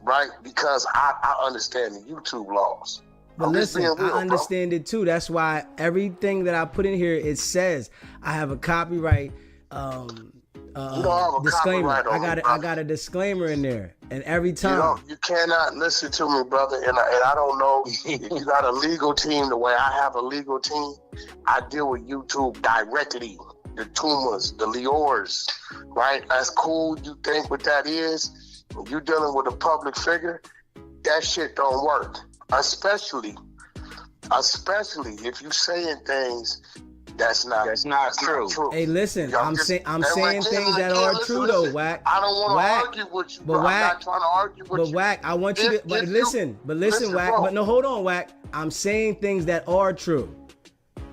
right? Because I understand the YouTube laws. But listen, I understand it too. That's why everything that I put in here, it says I have a copyright disclaimer. I got a disclaimer in there, and every time you cannot listen to me, brother. And I don't know if you got a legal team the way I have a legal team. I deal with YouTube directly, the Tumas, the Leors, right? That's cool. You think what that is? When you're dealing with a public figure, that shit don't work. Especially if you saying things that's not true. Hey, listen, I'm saying things that are true though, Wack. I don't want to argue with you, bro. I'm not trying to argue with you. But Wack, I want you to. But listen, Wack. But no, hold on, Wack. I'm saying things that are true.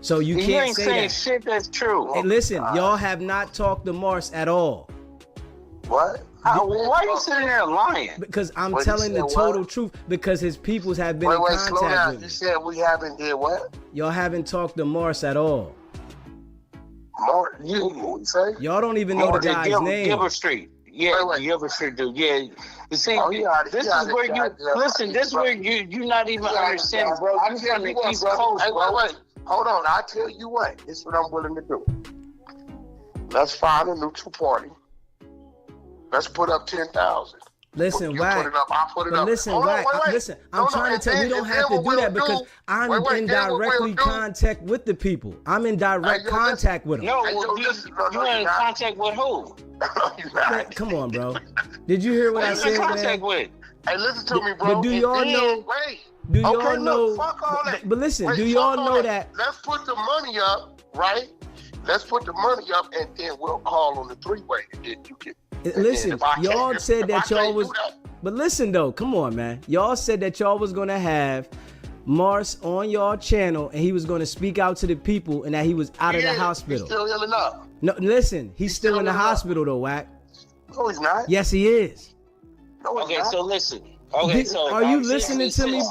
So you can't say that. You ain't saying shit that's true. Hey, listen, y'all have not talked to Mars at all. What? Why are you sitting there lying? Because I'm telling the total truth. Because his peoples have been in contact slow down. with me. You said we haven't did what? Y'all haven't talked to Mars at all. You say? Y'all don't even know the guy's name. Gilbert Street. Yeah, Gilbert Street, dude. Yeah. You see, this is where you not even understanding, bro. I'm trying to keep close, bro. Wait. Hold on. I'll tell you what. This is what I'm willing to do. Let's find a neutral party. Let's put up 10,000. Listen, Wack. I put it up. Listen, Wack. Listen, I'm trying to tell you, don't have to do that because I'm in directly contact with the people. I'm in direct contact with them. No, you're in contact with who? Man, come on, bro. Did you hear what I said, man? Hey, listen to me, bro. But do y'all know? Do y'all know? Fuck all that. But listen, do y'all know that? Let's put the money up, right? Let's put the money up, and then we'll call on the three-way, and then you can. Listen, y'all said that y'all was, but listen though, come on, man. Y'all said that y'all was gonna have Mars on y'all channel, and he was gonna speak out to the people, and that he was out of the hospital. He's still healing up. No, listen, he's still in the hospital though, Wack. No, he's not. Yes, he is. No, okay, so listen. Okay, so are you listening to me?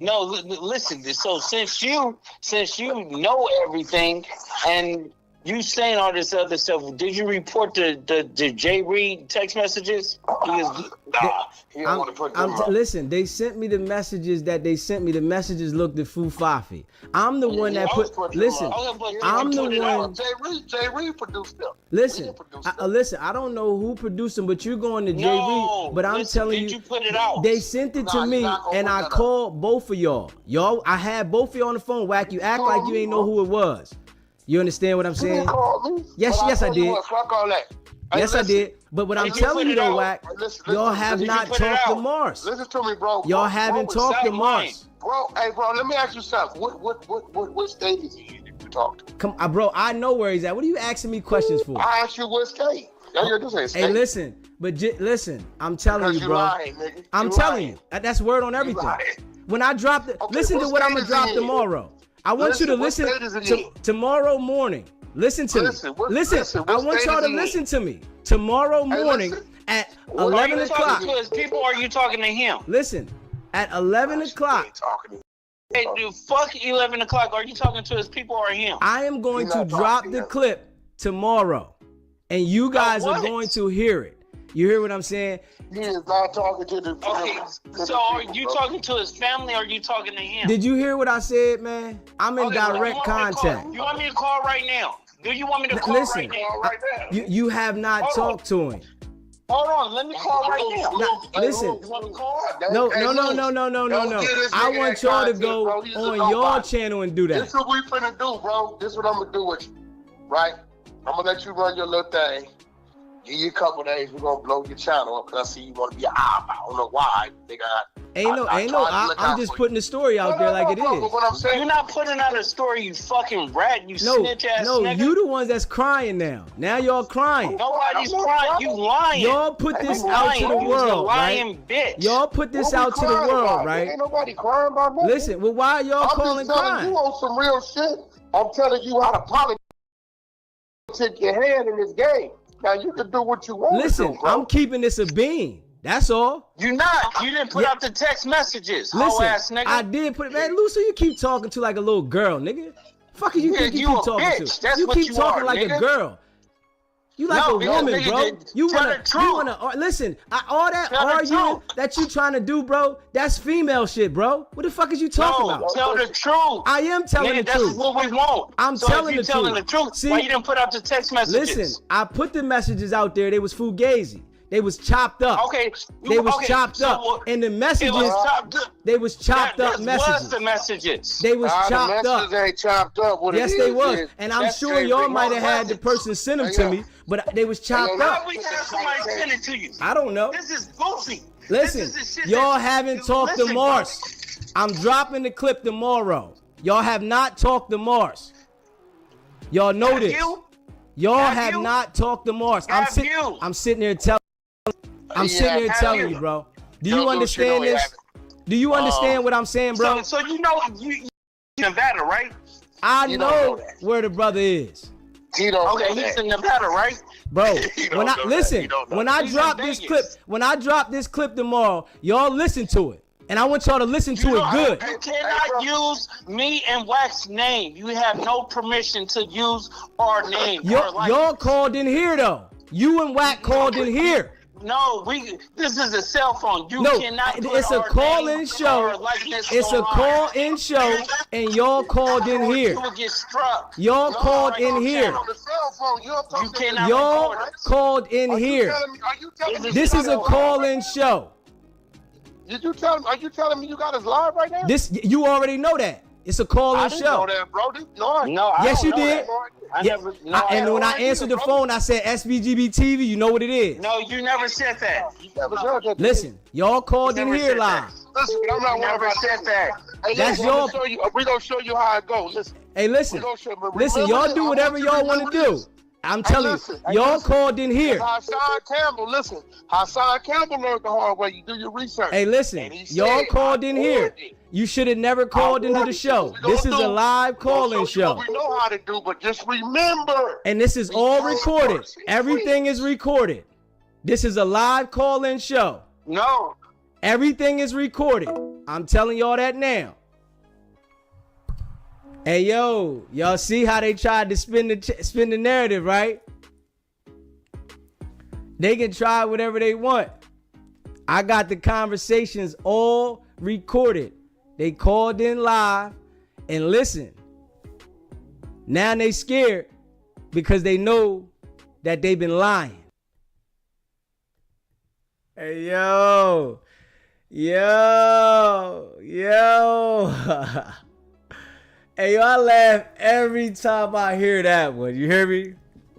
No, listen. So since you know everything, and you saying all this other stuff, did you report the Jay Reed text messages? He don't want to put them up. Listen, they sent me the messages that they sent me. The messages looked at Fufafi. I'm the one that put. Listen, I'm the one. Jay Reed produced them. Listen, listen. I don't know who produced them, but you're going to Jay Reed. But I'm telling you, put it out? They sent it to me, and I called both of y'all. Y'all, I had both of y'all on the phone. Wack, you act like you ain't know who it was. You understand what I'm saying? Yes, I did. Yes, I did. But what I'm telling you though, Wack, y'all have not talked to Mars. Listen to me, bro. Y'all haven't talked to Mars. Bro, hey, bro, let me ask you something. What state is he in if you talk to him? Come, bro, I know where he's at. What are you asking me questions for? I asked you what state. Hey, listen, listen, I'm telling you, bro. Lying, nigga. I'm telling you. That's word on everything. When I drop it, listen to what I'm going to drop tomorrow. I want you to listen to tomorrow morning. Listen to me. Listen. I want y'all to listen to me. Tomorrow morning at 11 o'clock. Are you talking to his people or are you talking to him? Listen, at 11 o'clock. Hey, dude, fuck 11 o'clock. Are you talking to his people or him? I am going to drop the clip tomorrow, and you guys are going to hear it. You hear what I'm saying? He is not talking to the. Okay, so are you talking to his family or are you talking to him? Did you hear what I said, man? I'm in direct contact. You want me to call right now? Do you want me to call right now? You have not talked to him. Hold on, let me call right now. Listen. You want to call? No. I want y'all to go on your channel and do that. This is what we finna do, bro. This is what I'm gonna do with you, right? I'm gonna let you run your little thing. Give you a couple days, we're gonna blow your channel up because I see you wanna be I don't know why. I'm just putting the story out there like it is. You're not putting out a story, you fucking rat, you snitch ass nigga. You the ones that's crying now. Now y'all crying. Nobody's crying, you lying. Y'all put this out to the world, lying right? Bitch. Y'all put this out to the world, right? Ain't nobody crying about nothing. Listen, well, why are y'all calling crying? You on some real shit. I'm telling you how to politics your hand in this game. Now you can do what you want. Listen, to do, I'm keeping this a bean. That's all. You didn't put out the text messages. Listen, ass nigga. I did put it. Man, Luce, you keep talking to like a little girl, nigga. Fuck you think you keep talking bitch. to? That's you what keep you talking are, like nigga. a girl. You like a woman, nigga, bro. You tell wanna listen. All that tell arguing that you trying to do, bro. That's female shit, bro. What the fuck is you talking about? Tell the truth. I am telling the truth. That's what we want. I'm telling the truth. Telling the truth. See, why you didn't put out the text messages? Listen, I put the messages out there. They was fugazi. They was chopped up. Okay. They was chopped up. And the messages, they was chopped up messages. Was the messages. They was chopped the up. Ain't chopped up. Yes, they was. And I'm sure y'all might have had the person send them to me, but they was chopped up. How we have somebody send it to you? I don't know. This is goofy. Listen, y'all haven't talked to Mars. I'm dropping the clip tomorrow. Y'all have not talked to Mars. Y'all know this. Y'all have not talked to Mars. I'm sitting there telling. I'm sitting here telling you, bro. Do you understand this? Do you understand what I'm saying, bro? So you know you Nevada, right? I know where the brother is. He's in Nevada, right? Bro, when I drop this clip tomorrow, y'all listen to it. And I want y'all to listen to it good. You cannot use me and Wack's name. You have no permission to use our name. Y'all called in here though. You and Wack called in here. No, this is a cell phone. You cannot put it's a call-in show. It's a call-in show, and y'all called in here. You will get struck. Y'all called in here. Y'all called in here. This is a call-in show. Did you tell him? Are you telling me you got us live right now? You already know that. It's a call-in show. I didn't know that, bro. No, yes, you did. And when I answered the phone, I said SBGB TV. You know what it is. No, you never said that. Listen, y'all called in here live. Listen, I'm not worried about that. Hey, that's your. We're gonna show you how it goes. Listen. Hey, listen. Y'all do whatever y'all want to do. I'm telling you, y'all called in here. Hassan Campbell, listen. Hassan Campbell learned the hard way. You do your research. Hey, listen. Y'all called in here. You should have never called into the show. This is a live call-in show. We know how to do, but just remember. And this is all recorded. Everything is recorded. This is a live call-in show. No. Everything is recorded. I'm telling y'all that now. Hey, yo, y'all see how they tried to spin the narrative, right? They can try whatever they want. I got the conversations all recorded. They called in live and listened. Now they scared because they know that they've been lying. Hey, yo. Hey, yo, I laugh every time I hear that one. You hear me?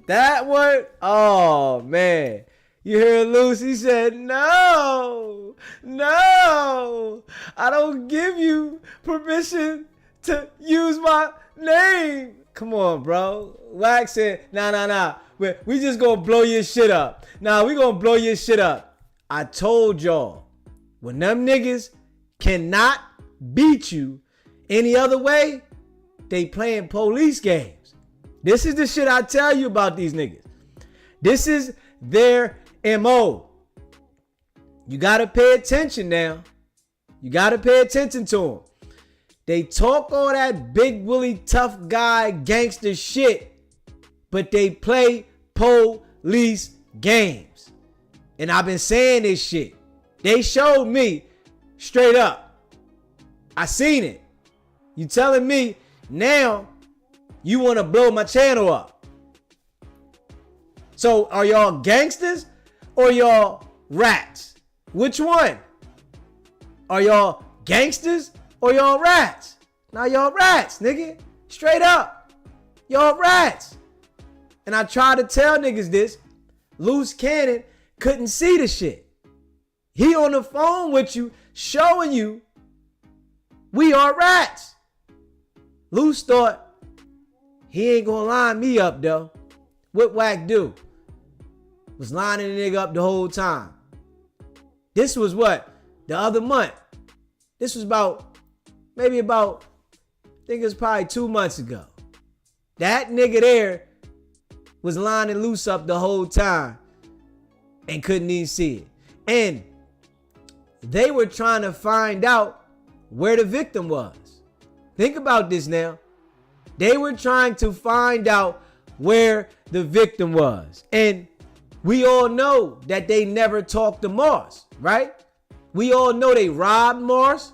That one? Oh, man. You hear Luce? He said, no, I don't give you permission to use my name. Come on, bro. Wack said, nah. We just gonna blow your shit up. Nah, we gonna blow your shit up. I told y'all, when them niggas cannot beat you any other way, they playing police games. This is the shit I tell you about these niggas. This is their MO. You gotta pay attention now. You gotta pay attention to them. They talk all that big willy tough guy gangster shit, but they play police games. And I've been saying this shit. They showed me straight up. I seen it. You telling me now you want to blow my channel up. So are y'all gangsters or y'all rats? Which one? Are y'all gangsters or y'all rats? Now y'all rats, nigga. Straight up. Y'all rats. And I try to tell niggas this. Luce Cannon couldn't see the shit. He on the phone with you, showing you we are rats. Luce thought he ain't gonna line me up though. What Wack do? Was lining the nigga up the whole time. This was what? The other month. This was maybe about, I think it was probably 2 months ago. That nigga there was lining Luce up the whole time and couldn't even see it. And they were trying to find out where the victim was. Think about this now. They were trying to find out where the victim was. And we all know that they never talked to Mars, right? We all know they robbed Mars,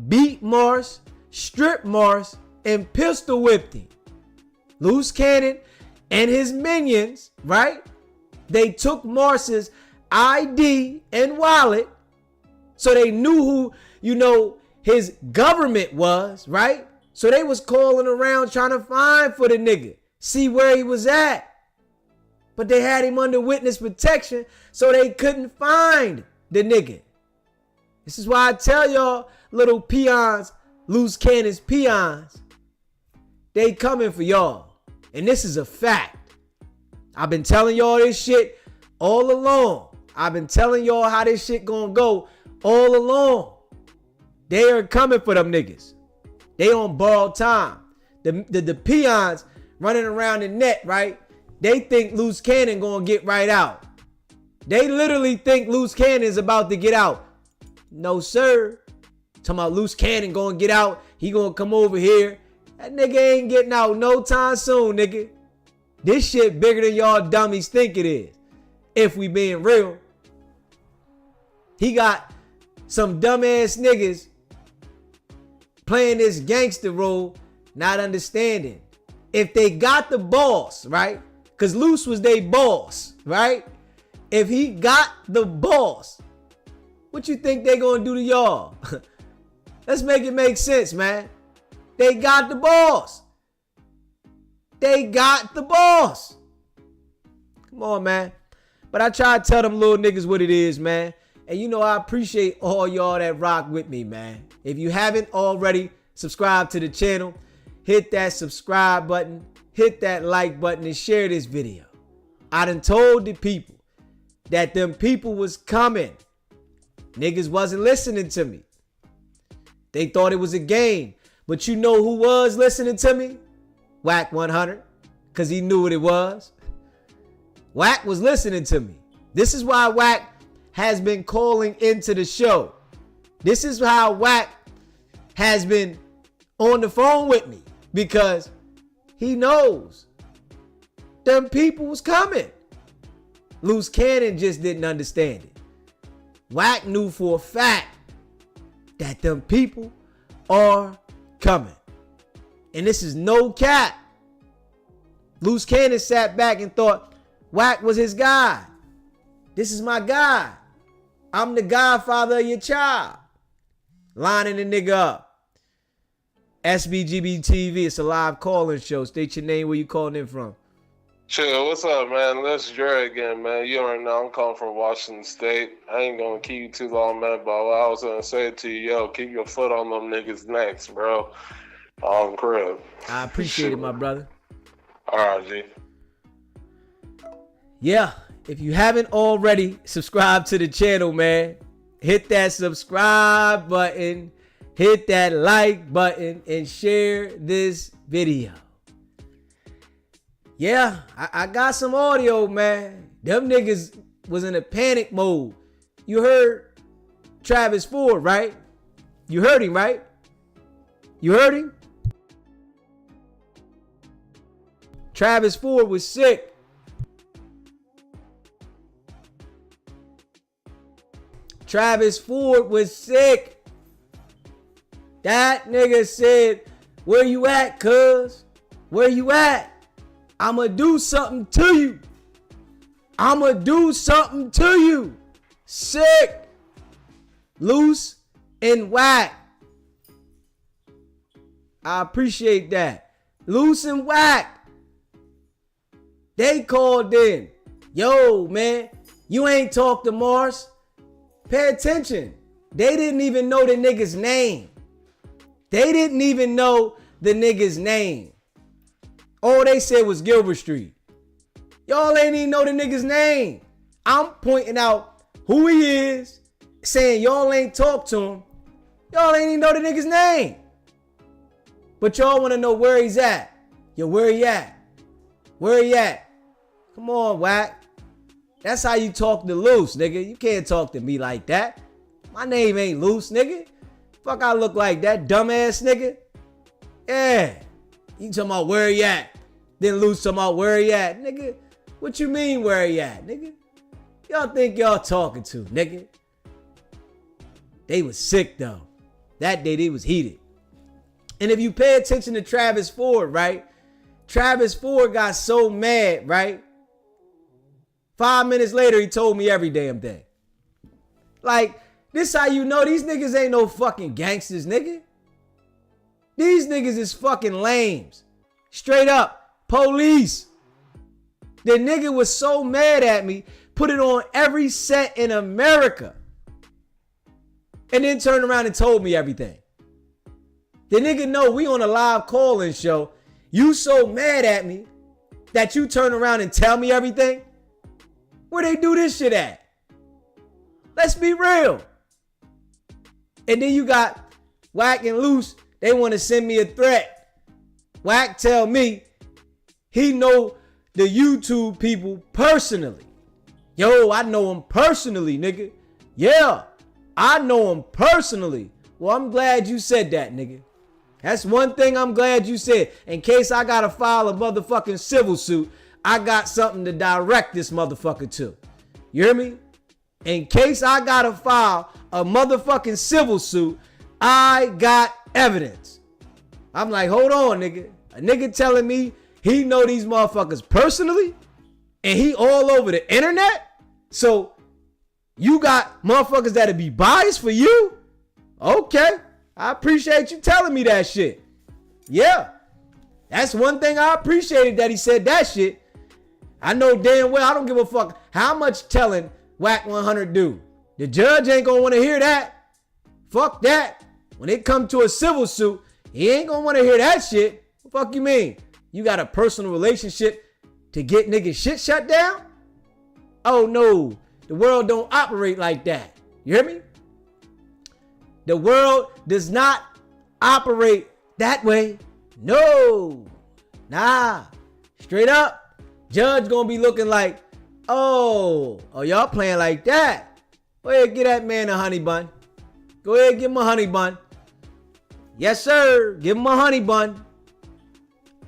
beat Mars, stripped Mars, and pistol whipped him. Luce Cannon and his minions, right? They took Mars's ID and wallet, so they knew who, his government was, right? So they was calling around trying to find for the nigga, see where he was at. But they had him under witness protection, so they couldn't find the nigga. This is why I tell y'all, little peons, Luce Cannon's peons, they coming for y'all. And this is a fact. I've been telling y'all this shit all along. I've been telling y'all how this shit gonna go all along. They are coming for them niggas. They on borrowed time. The peons running around the net, right? They think Luce Cannon gonna get right out. They literally think Luce Cannon is about to get out. No, sir. Talking about Luce Cannon gonna get out. He gonna come over here. That nigga ain't getting out no time soon, nigga. This shit bigger than y'all dummies think it is. If we being real. He got some dumbass niggas playing this gangster role, not understanding. If they got the boss, right? Because Luce was their boss, right? If he got the boss, what you think they gonna do to y'all? Let's make it make sense, man. They got the boss. They got the boss. Come on, man. But I try to tell them little niggas what it is, man. And I appreciate all y'all that rock with me, man. If you haven't already subscribed to the channel, hit that subscribe button, hit that like button, and share this video. I done told the people that them people was coming. Niggas wasn't listening to me. They thought it was a game. But you know who was listening to me? Wack 100. Because he knew what it was. Wack was listening to me. This is why Wack has been calling into the show. This is how Wack has been on the phone with me, because he knows them people was coming. Luce Cannon just didn't understand it. Wack knew for a fact that them people are coming. And this is no cap. Luce Cannon sat back and thought Wack was his guy. This is my guy. I'm the godfather of your child. Lining the nigga up. SBGB TV, it's a live call-in show. State your name, where you calling in from. Chill, what's up, man? This is Jerry again, man. You already know I'm calling from Washington State. I ain't gonna keep you too long, man, but what I was gonna say to you, yo, keep your foot on them niggas' necks, bro. On crib. I appreciate it, my brother. All right, G. Yeah, if you haven't already subscribed to the channel, man, hit that subscribe button, hit that like button, and share this video. Yeah, I got some audio, man. Them niggas was in a panic mode. You heard Travis Ford, right? You heard him, right? You heard him? Travis Ford was sick. Travis Ford was sick. That nigga said, where you at, cuz? Where you at? I'ma do something to you. I'ma do something to you. Sick. Luce and Wack. I appreciate that. Luce and Wack. They called in. Yo, man, you ain't talked to Mars. Pay attention. They didn't even know the nigga's name. They didn't even know the nigga's name. All they said was Gilbert Street. Y'all ain't even know the nigga's name. I'm pointing out who he is, saying y'all ain't talked to him. Y'all ain't even know the nigga's name. But y'all want to know where he's at. Yo, where he at? Where he at? Come on, Wack. That's how you talk to Luce, nigga. You can't talk to me like that. My name ain't Luce, nigga. Fuck, I look like that dumbass nigga. Yeah. You talking about where he at? Then Luce talking about where he at. Nigga, what you mean where he at, nigga? Y'all think y'all talking to, nigga? They was sick, though. That day, they was heated. And if you pay attention to Travis Ford, right? Travis Ford got so mad, right? 5 minutes later, he told me every damn thing. Like, this how you know these niggas ain't no fucking gangsters, nigga. These niggas is fucking lames. Straight up. Police. The nigga was so mad at me, put it on every set in America. And then turned around and told me everything. The nigga know we on a live call-in show. You so mad at me that you turn around and tell me everything? Where they do this shit at? Let's be real. And then you got Wack and Luce. They want to send me a threat. Wack tell me he know the YouTube people personally. Yo, I know him personally, nigga. Yeah, I know him personally. Well, I'm glad you said that, nigga. That's one thing I'm glad you said. In case I gotta file a motherfucking civil suit, I got something to direct this motherfucker to. You hear me? In case I gotta file a motherfucking civil suit, I got evidence. I'm like, hold on, nigga. A nigga telling me he know these motherfuckers personally and he all over the internet? So you got motherfuckers that'll be biased for you? Okay. I appreciate you telling me that shit. Yeah. That's one thing I appreciated, that he said that shit. I know damn well I don't give a fuck how much telling Wack 100 do. The judge ain't gonna want to hear that. Fuck that. When it come to a civil suit, he ain't gonna want to hear that shit. What the fuck you mean? You got a personal relationship to get niggas shit shut down? Oh no, the world don't operate like that. You hear me? The world does not operate that way. No. Nah. Straight up. Judge gonna be looking like, oh, y'all playing like that. Go ahead, get that man a honey bun. Go ahead, give him a honey bun. Yes, sir. Give him a honey bun.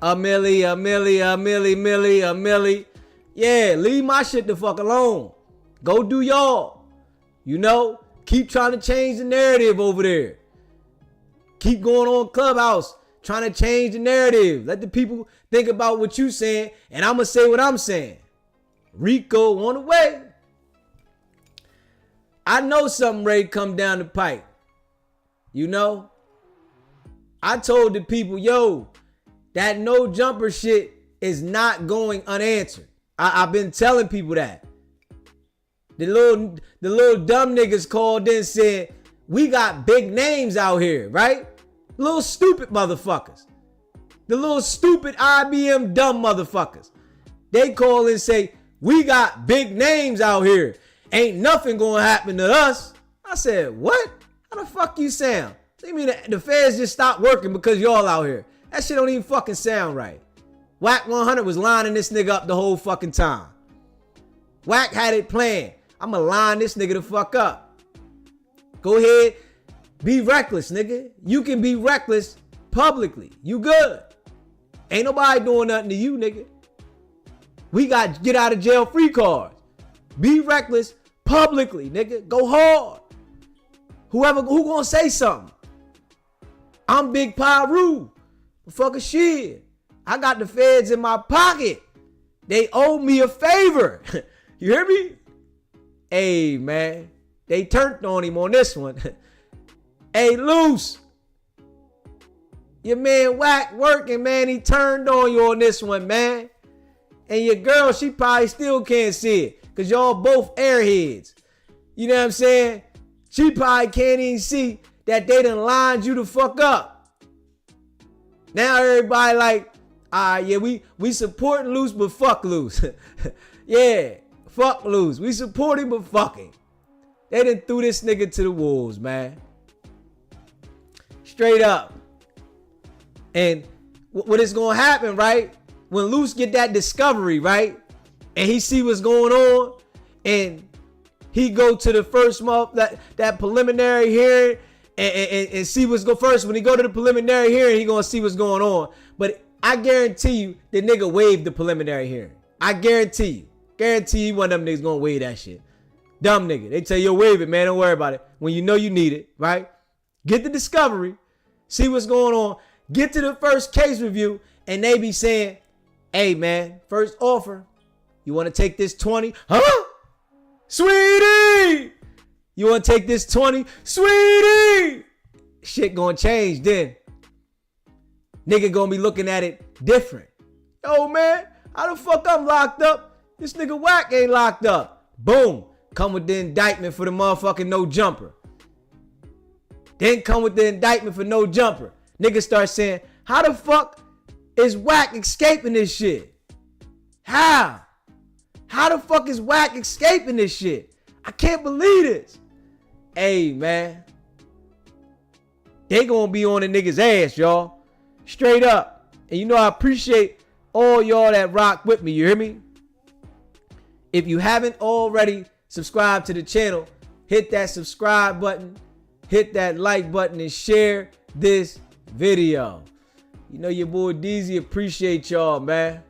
A milli. Yeah, leave my shit the fuck alone. Go do y'all. You know, keep trying to change the narrative over there. Keep going on Clubhouse, trying to change the narrative. Let the people think about what you saying, and I'm going to say what I'm saying. Rico on the way. I know something ready to come down the pipe. You know? I told the people, yo, that no jumper shit is not going unanswered. I've been telling people that. The little dumb niggas called in saying, we got big names out here, right? Little stupid motherfuckers. The little stupid IBM dumb motherfuckers. They call and say, we got big names out here. Ain't nothing gonna happen to us. I said, what? How the fuck you sound? So you mean the feds just stopped working because y'all out here? That shit don't even fucking sound right. Wack 100 was lining this nigga up the whole fucking time. Wack had it planned. I'ma line this nigga the fuck up. Go ahead. Be reckless, nigga. You can be reckless publicly. You good. Ain't nobody doing nothing to you, nigga. We got get out of jail free cards. Be reckless publicly, nigga. Go hard. Who gonna say something? I'm Big Pyru. Fucking shit. I got the feds in my pocket. They owe me a favor. You hear me? Hey, man. They turned on him on this one. Hey, Luce. Your man Wack working, man. He turned on you on this one, man. And your girl, she probably still can't see it. Because y'all both airheads. You know what I'm saying? She probably can't even see that they done lined you the fuck up. Now everybody like, yeah, we supporting Luce, but fuck Luce. Yeah, fuck Luce. We support him, but fuck him. They done threw this nigga to the wolves, man. Straight up. And what is going to happen, right? When Luce get that discovery, right? And he see what's going on, and he go to the first month, that preliminary hearing, and see what's going first. When he go to the preliminary hearing, he gonna see what's going on. But I guarantee you, the nigga waived the preliminary hearing. I guarantee you. Guarantee you one of them niggas gonna waive that shit. Dumb nigga. They tell you, waive it, man. Don't worry about it. When you know you need it, right? Get the discovery. See what's going on. Get to the first case review, and they be saying, hey, man, first offer. You want to take this 20? Huh? Sweetie! You want to take this 20? Sweetie! Shit gonna change then. Nigga gonna be looking at it different. Yo, man, how the fuck I'm locked up? This nigga Wack ain't locked up. Boom. Come with the indictment for the motherfucking no jumper. Then come with the indictment for no jumper. Niggas start saying, how the fuck is Wack escaping this shit? How? How the fuck is Wack escaping this shit? I can't believe this. Hey, man. They gonna be on the niggas' ass, y'all. Straight up. And you know I appreciate all y'all that rock with me. You hear me? If you haven't already subscribed to the channel, hit that subscribe button, hit that like button, and share this video. You know your boy DZ appreciate y'all, man.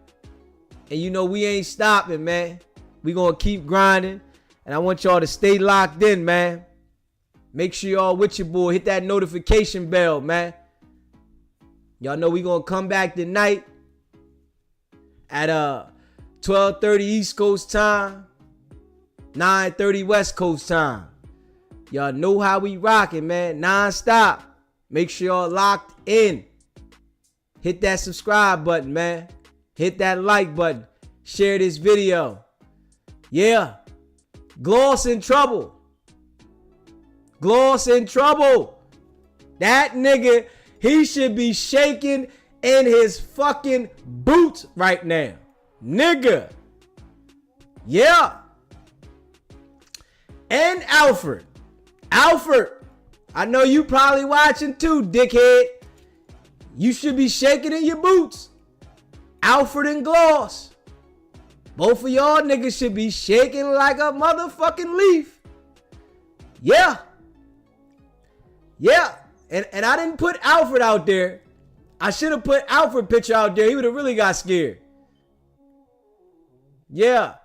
And you know we ain't stopping, man. We gonna keep grinding. And I want y'all to stay locked in, man. Make sure y'all with your boy. Hit that notification bell, man. Y'all know we gonna come back tonight at 12:30 East Coast time, 9:30 West Coast time. Y'all know how we rocking, man. Non-stop. Make sure y'all locked in. Hit that subscribe button, man. Hit that like button. Share this video. Yeah. Gloss in trouble. Gloss in trouble. That nigga, he should be shaking in his fucking boots right now. Nigga. Yeah. And Alfred. Alfred. I know you probably watching too, dickhead. You should be shaking in your boots. Alfred and Gloss. Both of y'all niggas should be shaking like a motherfucking leaf. Yeah. Yeah. And I didn't put Alfred out there. I should have put Alfred picture out there. He would have really got scared. Yeah.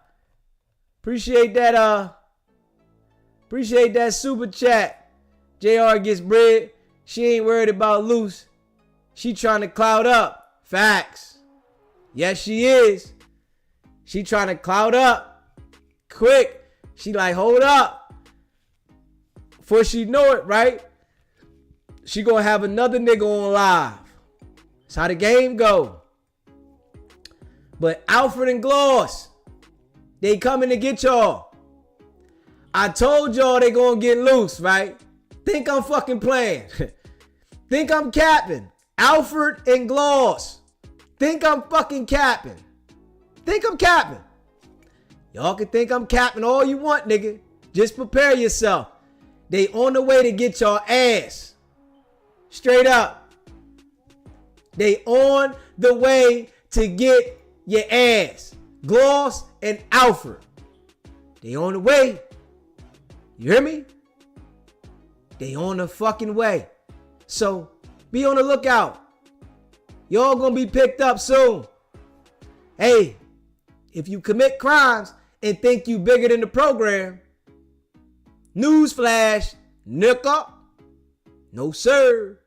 Appreciate that super chat. JR gets bread. She ain't worried about Luce. She trying to cloud up. Facts. Yes, she is. She trying to cloud up. Quick. She like, hold up. Before she know it, right? She gonna have another nigga on live. That's how the game go. But Alfred and Gloss, they coming to get y'all. I told y'all they gonna get loose, right? Think I'm fucking playing. Think I'm capping. Alfred and Gloss. Think I'm fucking capping. Think I'm capping. Y'all can think I'm capping all you want, nigga. Just prepare yourself. They on the way to get y'all ass. Straight up. They on the way to get your ass. Gloss and Alfred. They on the way. You hear me? They on the fucking way. So be on the lookout. Y'all gonna be picked up soon. Hey, if you commit crimes and think you bigger than the program, newsflash, nigga. No sir.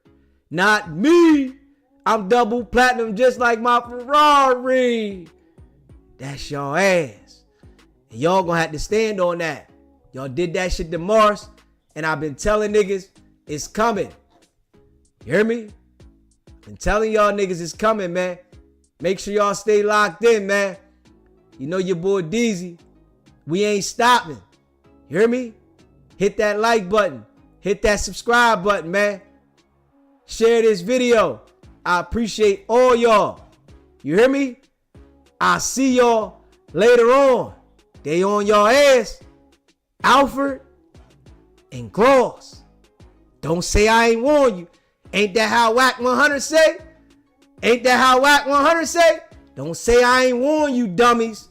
Not me. I'm double platinum just like my Ferrari. That's your ass. And y'all gonna have to stand on that. Y'all did that shit to Mars, and I've been telling niggas it's coming. You hear me? Been telling y'all niggas it's coming, man. Make sure y'all stay locked in, man. You know your boy Deezy. We ain't stopping. You hear me? Hit that like button. Hit that subscribe button, man. Share this video. I appreciate all y'all. You hear me? I'll see y'all later on. They on y'all ass. Alfred and Gloss. Don't say I ain't warn you. Ain't that how Wack 100 say? Ain't that how Wack 100 say? Don't say I ain't warn you, dummies.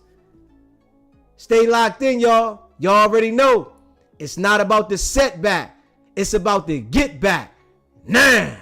Stay locked in, y'all. Y'all already know. It's not about the setback. It's about the get back. Now.